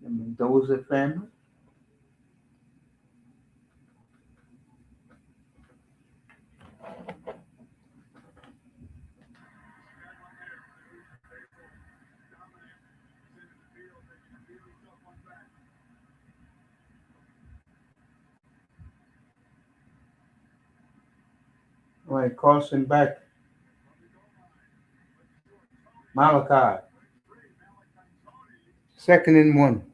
The Mendoza family. All right, Carson back. Malachi. 2nd and 1.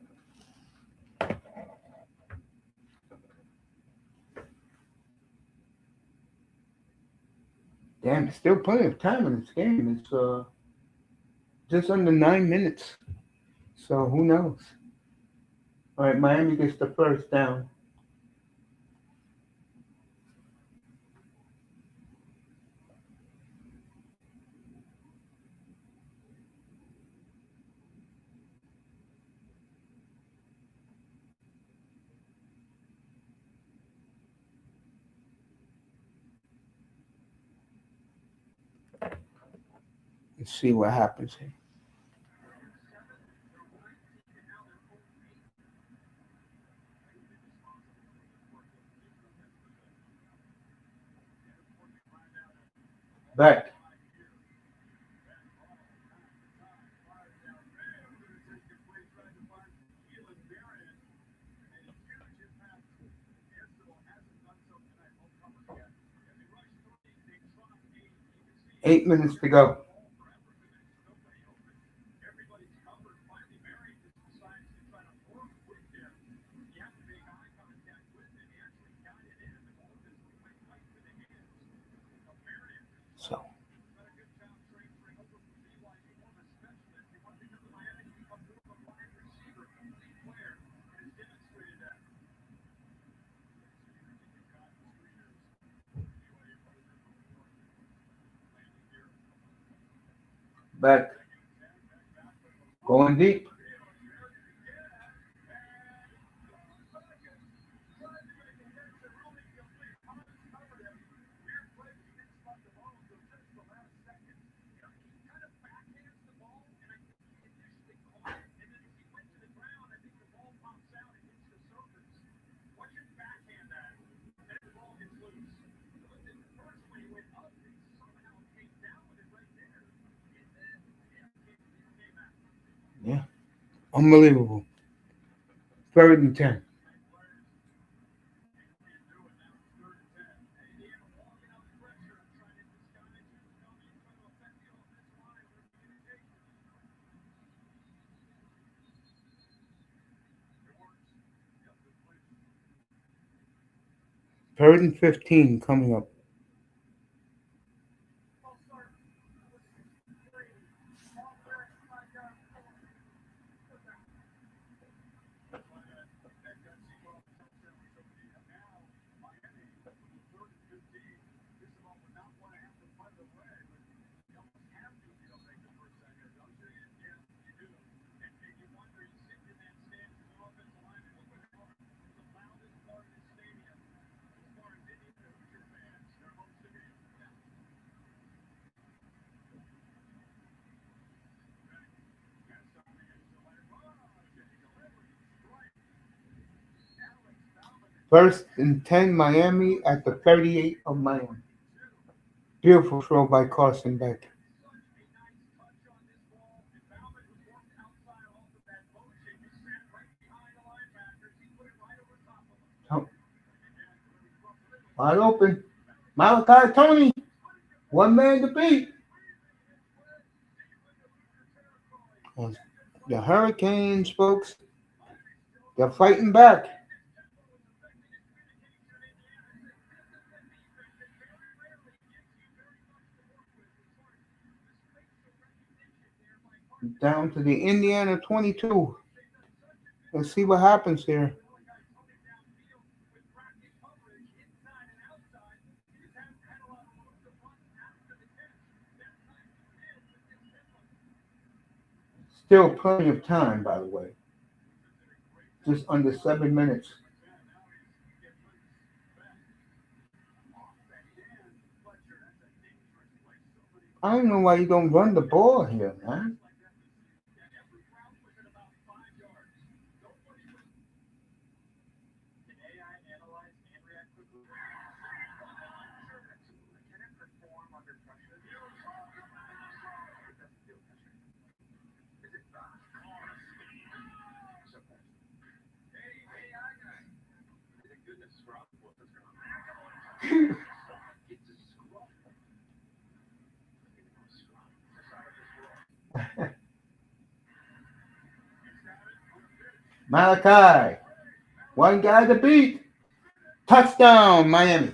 Damn, still plenty of time in this game. It's just under 9 minutes. So who knows? All right, Miami gets the first down. Let's see what happens here. Back. Eight minutes to go. So back. Going deep. Yeah. Unbelievable. 3rd and 10. Third and 15 coming up. First and 10 Miami at the 38 of Miami. Beautiful throw by Carson Beck. Oh. Wide open. Malachi Toney. One man to beat. The Hurricanes, folks, they're fighting back. down to the Indiana 22. Let's see what happens here. Still plenty of time, by the way. Just under 7 minutes. I don't know why you don't run the ball here, man. Malachi, one guy to beat. Touchdown, Miami.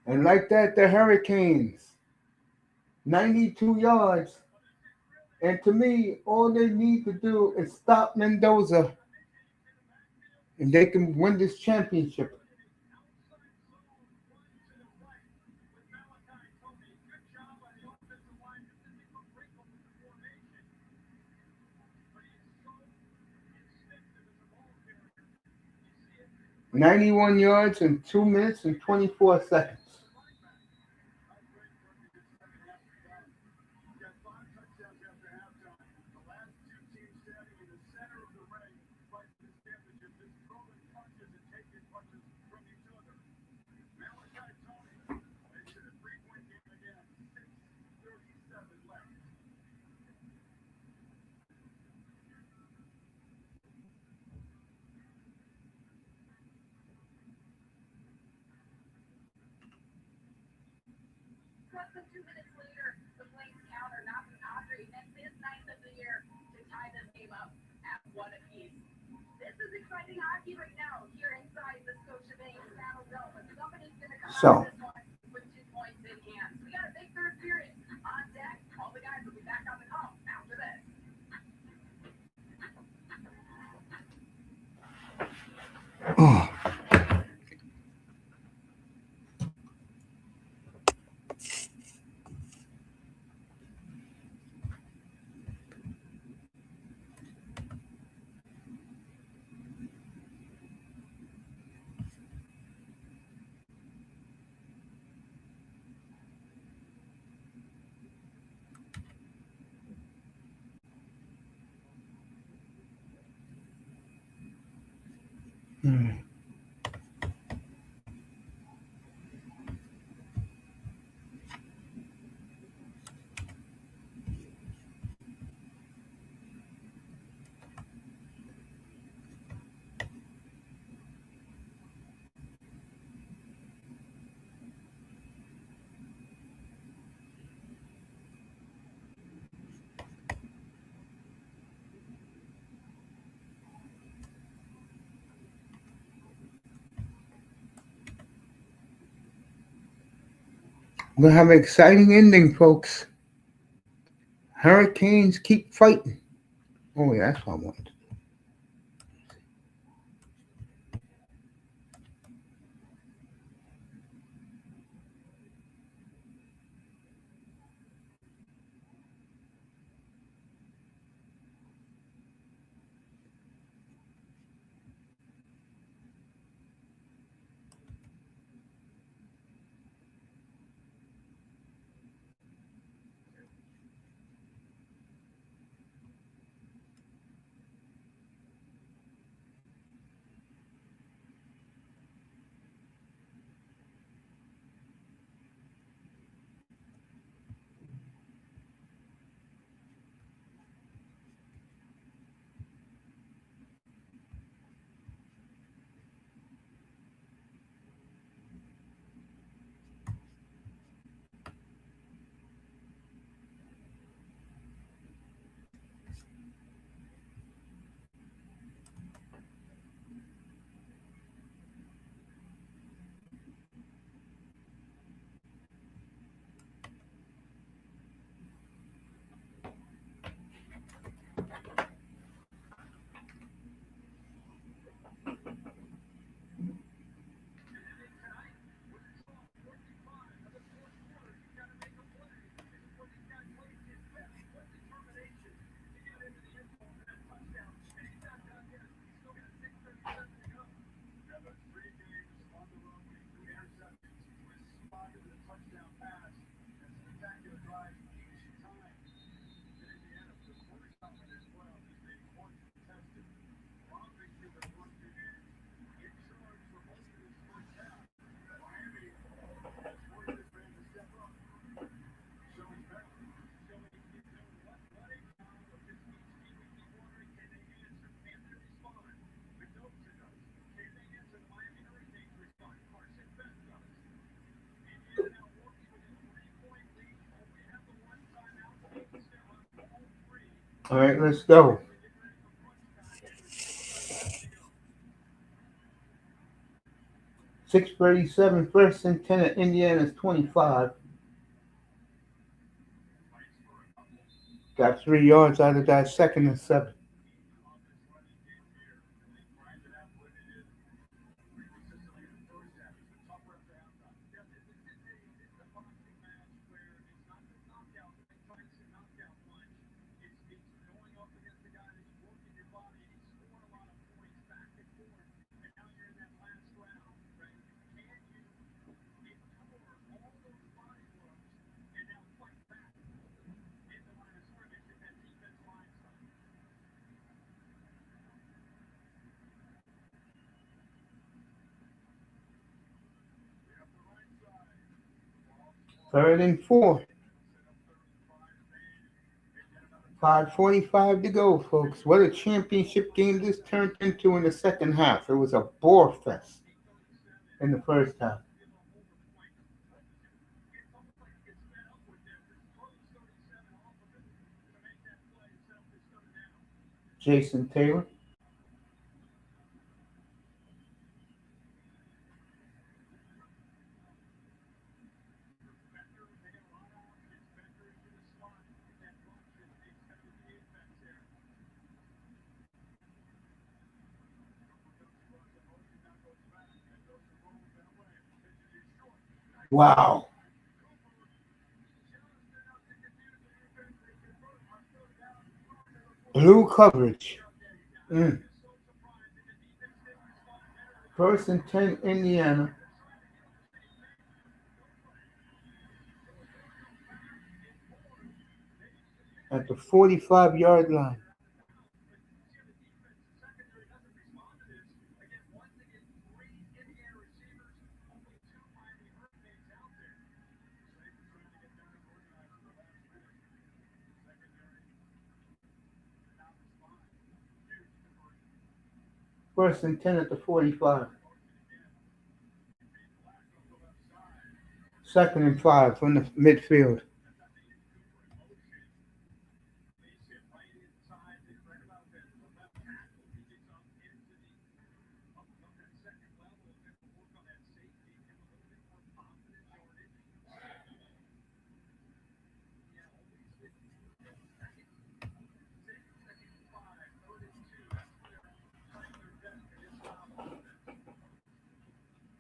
And like that, the Hurricanes, 92 yards. And to me, all they need to do is stop Mendoza, and they can win this championship. 91 yards in 2 minutes and 24 seconds. Less than 2 minutes later, the Flames counter knocking Andre nets his ninth of the year to tie this game up at one apiece. This is exciting hockey right now here inside the Scotiabank Saddle Dome. But somebody's going to come out of this one with 2 points in hand. We got a big third period on deck. All the guys will be back on the call after this. Oh. Hmm. We're going to have an exciting ending, folks. Hurricanes keep fighting. Oh, yeah, that's what I wanted. All right, let's go. 6:37, first and 10 at Indiana's 25. Got 3 yards out of that, second and 7. Third and 4. 5:45 to go, folks. What a championship game this turned into in the second half. It was a bore fest in the first half. Jason Taylor. Wow. Blue coverage. Mm. First and 10, Indiana. At the 45-yard line. First and 10 at the 45. Second and 5 from the midfield.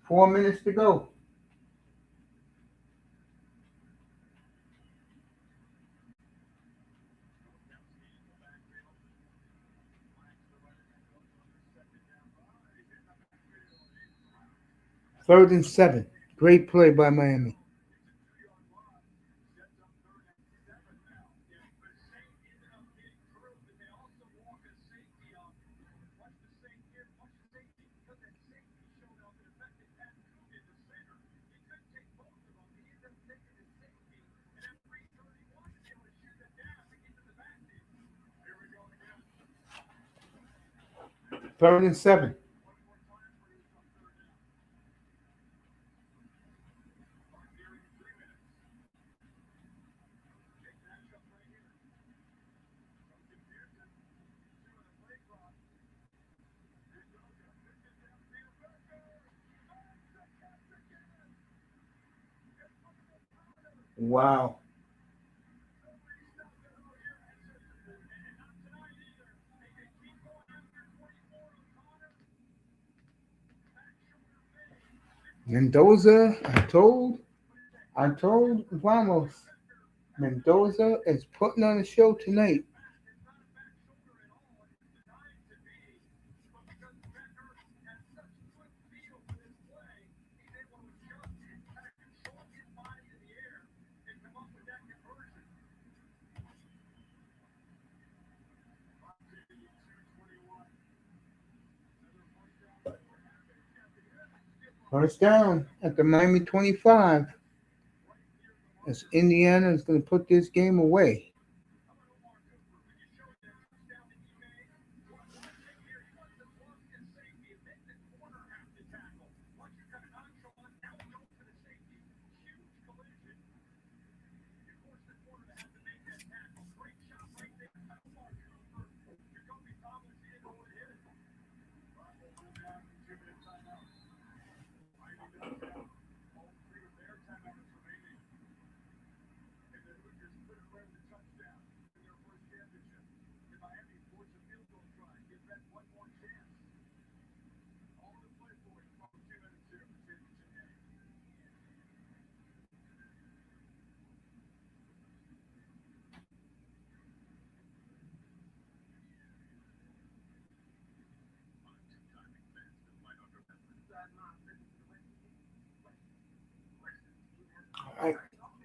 Four minutes to go. Third and 7. Great play by Miami. Third and 7. Wow. Mendoza, I told Ramos, Mendoza is putting on a show tonight. First down at the Miami 25. As Indiana is going to put this game away.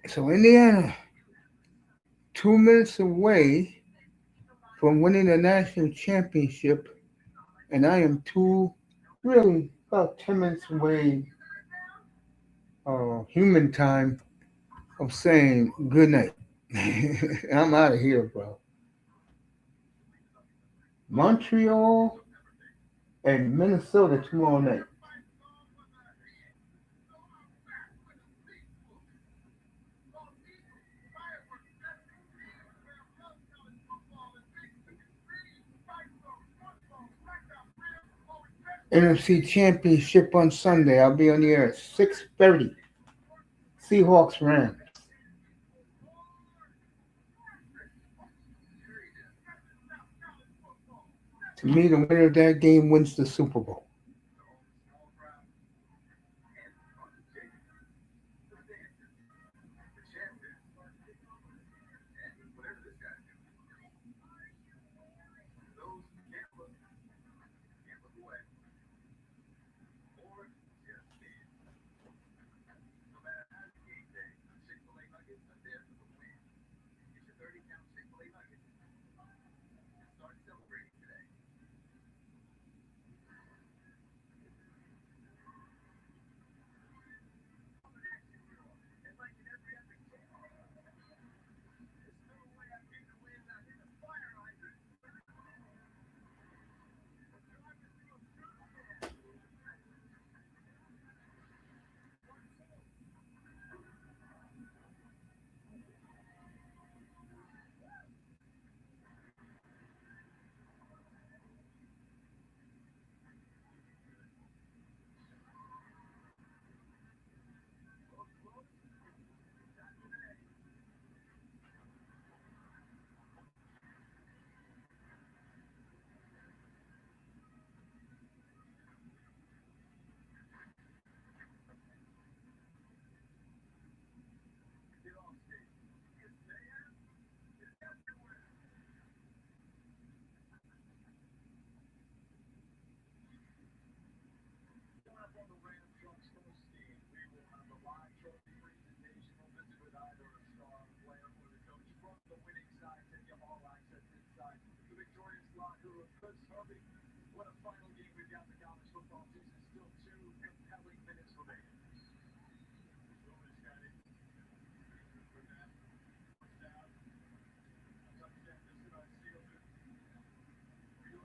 So Indiana, 2 minutes away from winning the national championship, and I am really about 10 minutes away, human time, of saying good night. I'm out of here, bro. Montreal and Minnesota tomorrow night. NFC Championship on Sunday. I'll be on the air at 6:30. Seahawks Rams. To me, the winner of that game wins the Super Bowl.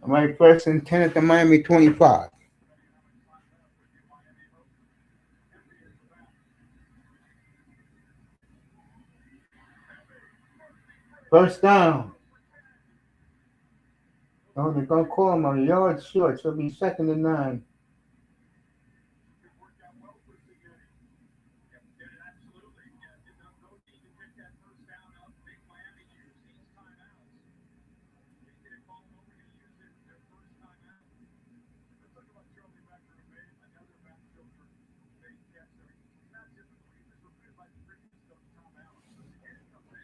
All right, first and 10 at the Miami 25. First down. Oh, they're going to call him a yard short, so it'll be 2nd and 9.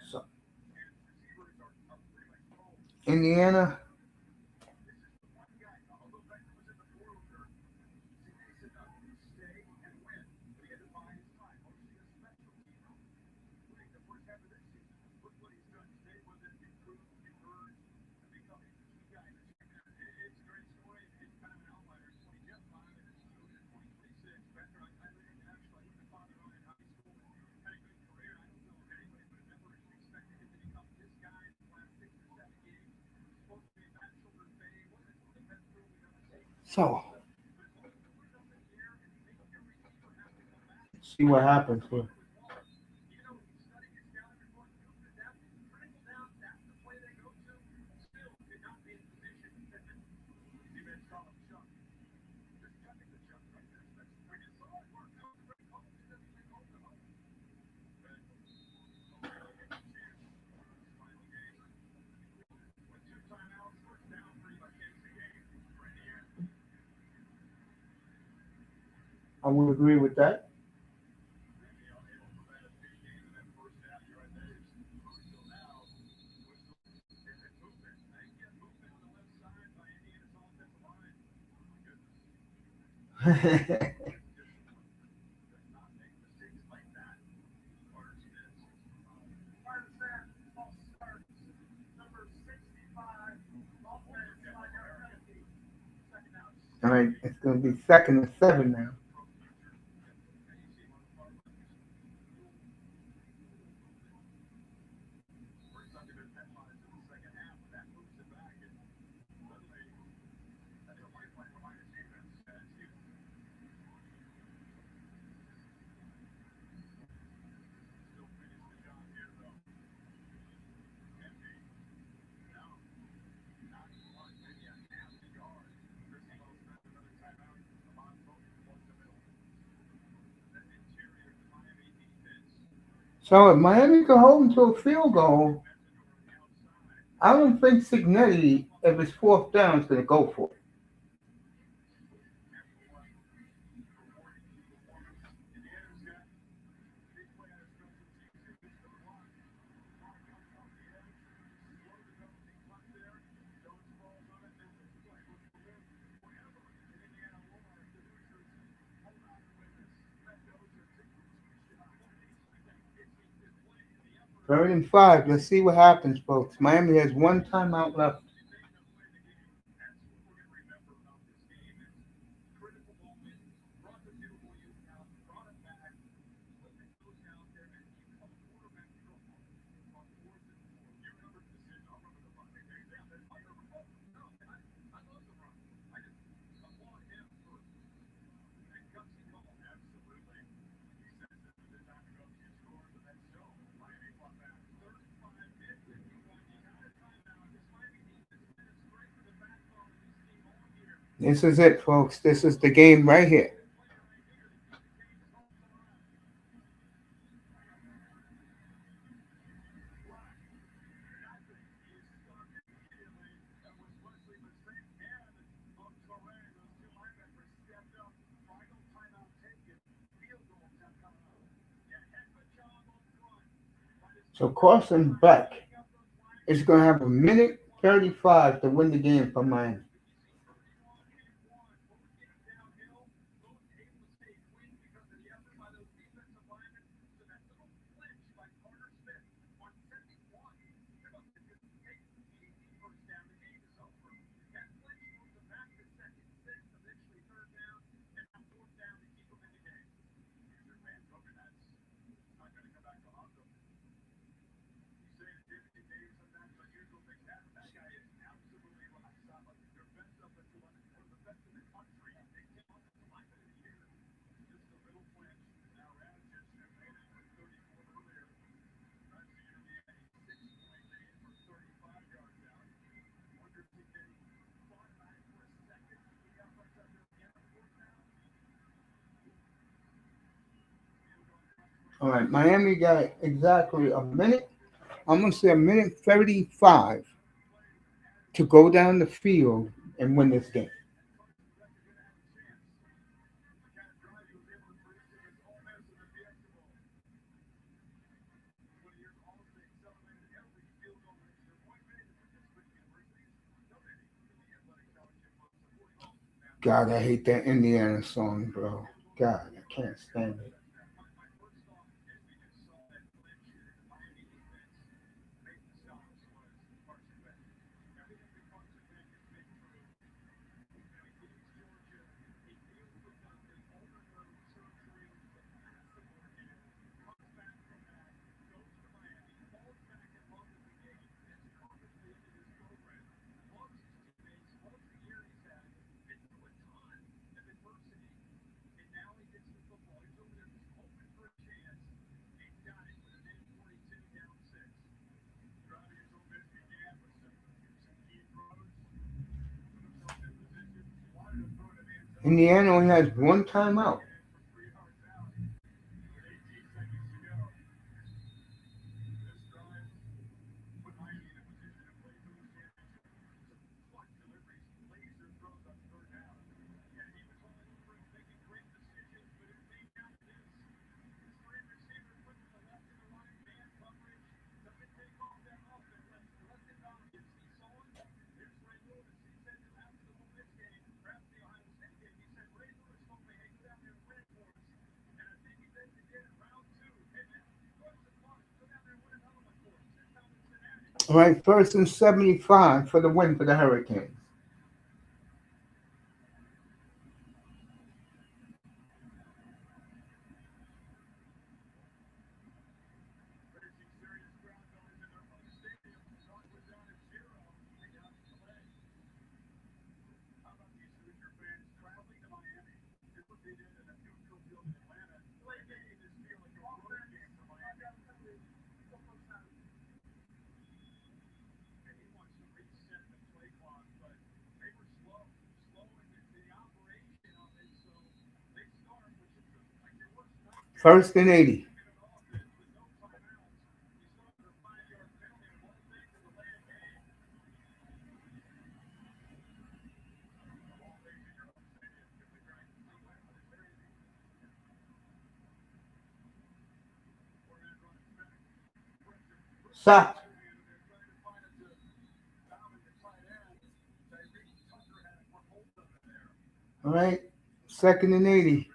So, Indiana, so see what happens here. I would agree with that. All right, it's going to be second and 7 now. So if Miami could hold him to a field goal, I don't think Signetti, if it's fourth down, is going to go for it. Third and 5. Let's see what happens, folks. Miami has one timeout left. This is it, folks. This is the game right here. So Carson Beck is going to have a minute 35 to win the game for Miami. All right, Miami got exactly a minute. I'm going to say a minute 35 to go down the field and win this game. God, I hate that Indiana song, bro. God, I can't stand it. Indiana only has one timeout. All right, first and 75 for the win for the Hurricanes. First and 80. Sacked. All right. Second and 80.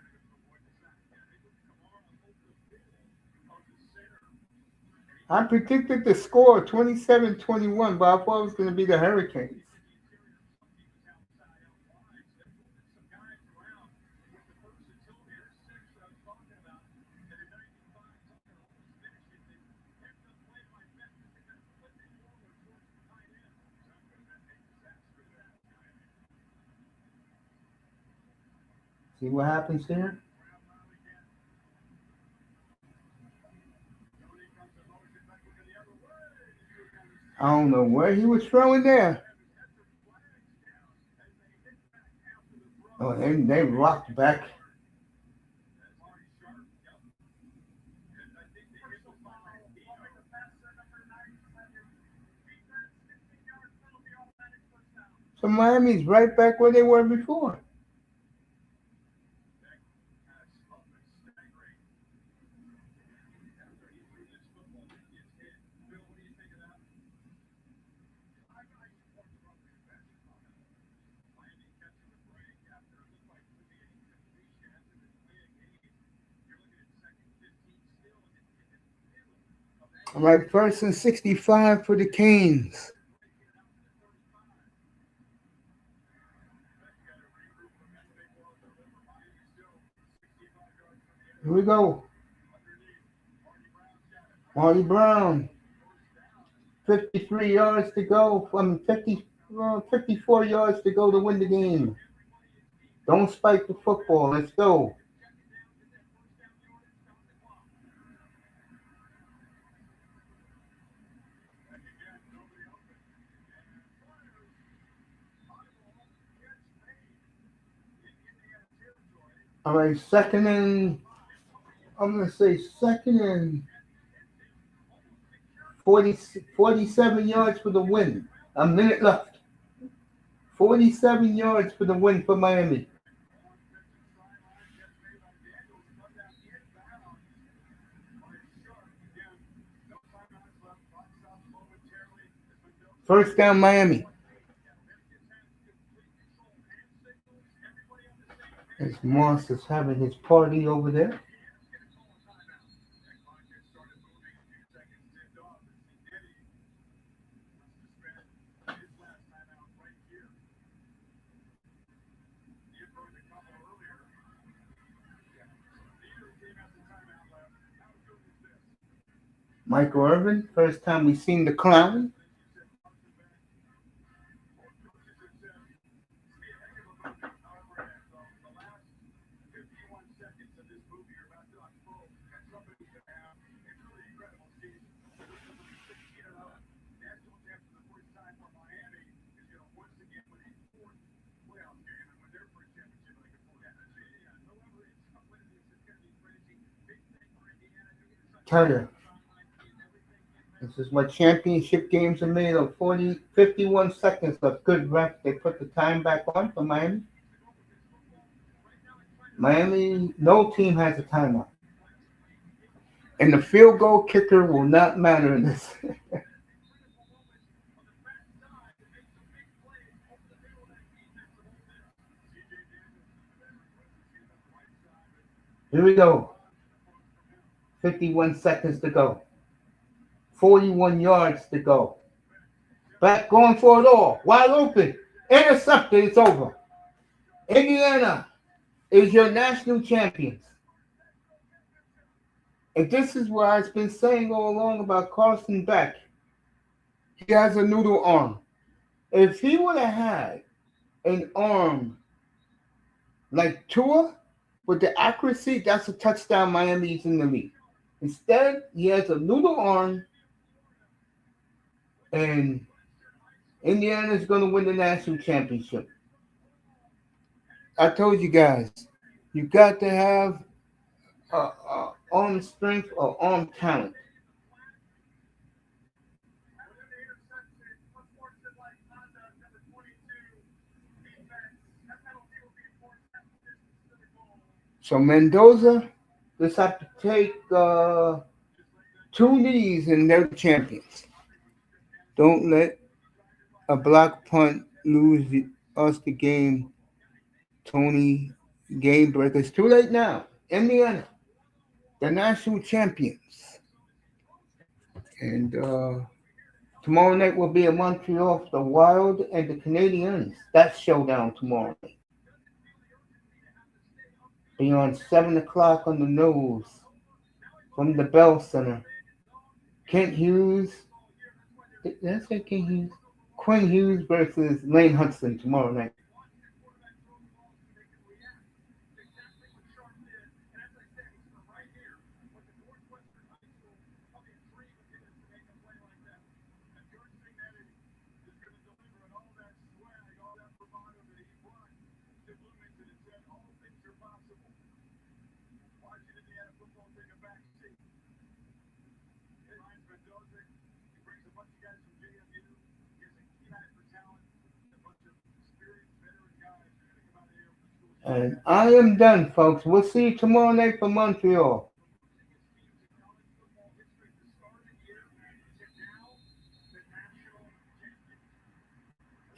I predicted the score 27-21, but I thought it was going to be the Hurricanes. See what happens here? I don't know where he was throwing there. Oh, they rocked back. So Miami's right back where they were before. All right, first and 65 for the Canes. Here we go. Marty Brown. 53 yards to go. 54 yards to go to win the game. Don't spike the football. Let's go. All right, I'm going to say second and 47 yards for the win. A minute left. 47 yards for the win for Miami. First down, Miami. As Moss is having his party over there. Michael Irvin, first time we've seen the clown. Tell you, this is what championship games are made of. 51 seconds of good rep. They put the time back on for Miami. Miami, no team has a timeout. And the field goal kicker will not matter in this. Here we go. 51 seconds to go. 41 yards to go. Back going for it all. Wide open. Intercepted. It's over. Indiana is your national champions. And this is what I've been saying all along about Carson Beck. He has a noodle arm. If he would have had an arm like Tua with the accuracy, that's a touchdown Miami's in the league. Instead, he has a noodle arm, and Indiana's going to win the national championship. I told you guys, you got to have arm strength or arm talent. So Mendoza just have to take two knees and they're champions. Don't let a block punt lose us the game. Toney, game breaker. It's too late now. Indiana, the national champions. And tomorrow night will be a Montreal, the Wild and the Canadiens. That showdown tomorrow night. Be on 7 o'clock on the nose from the Bell Center. Kent Hughes. Did I say Kent Hughes? Quinn Hughes versus Lane Hudson tomorrow night. And I am done, folks. We'll see you tomorrow night for Montreal.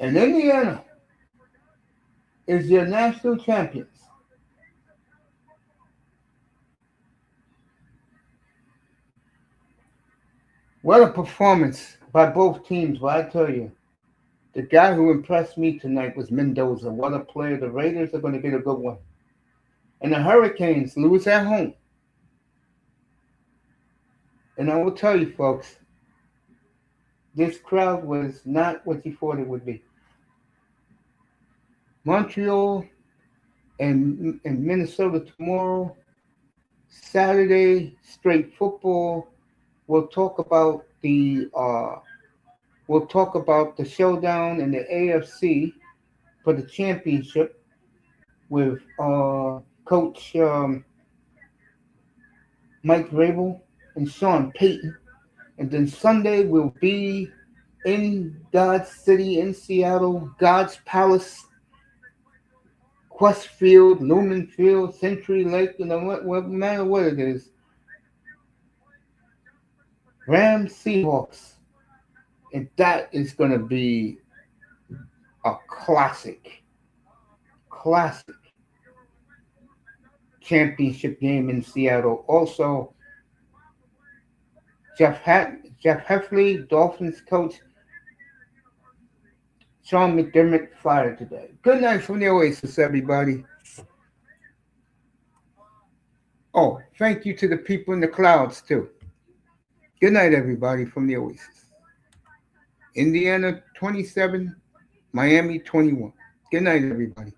And Indiana is your national champions. What a performance by both teams, but I tell you, the guy who impressed me tonight was Mendoza. What a player. The Raiders are going to get a good one. And the Hurricanes lose at home. And I will tell you, folks, this crowd was not what you thought it would be. Montreal and Minnesota tomorrow. Saturday, straight football. We'll talk about the showdown in the AFC for the championship with Coach Mike Vrabel and Sean Payton. And then Sunday we'll be in God's City, in Seattle, God's Palace, Quest Field, Lumen Field, Century Lake, what matter what it is. Rams, Seahawks. And that is going to be a classic championship game in Seattle. Also, Jeff Heffley, Dolphins coach, Sean McDermott fired today. Good night from the Oasis, everybody. Oh, thank you to the people in the clouds, too. Good night, everybody, from the Oasis. Indiana 27, Miami 21. Good night, everybody.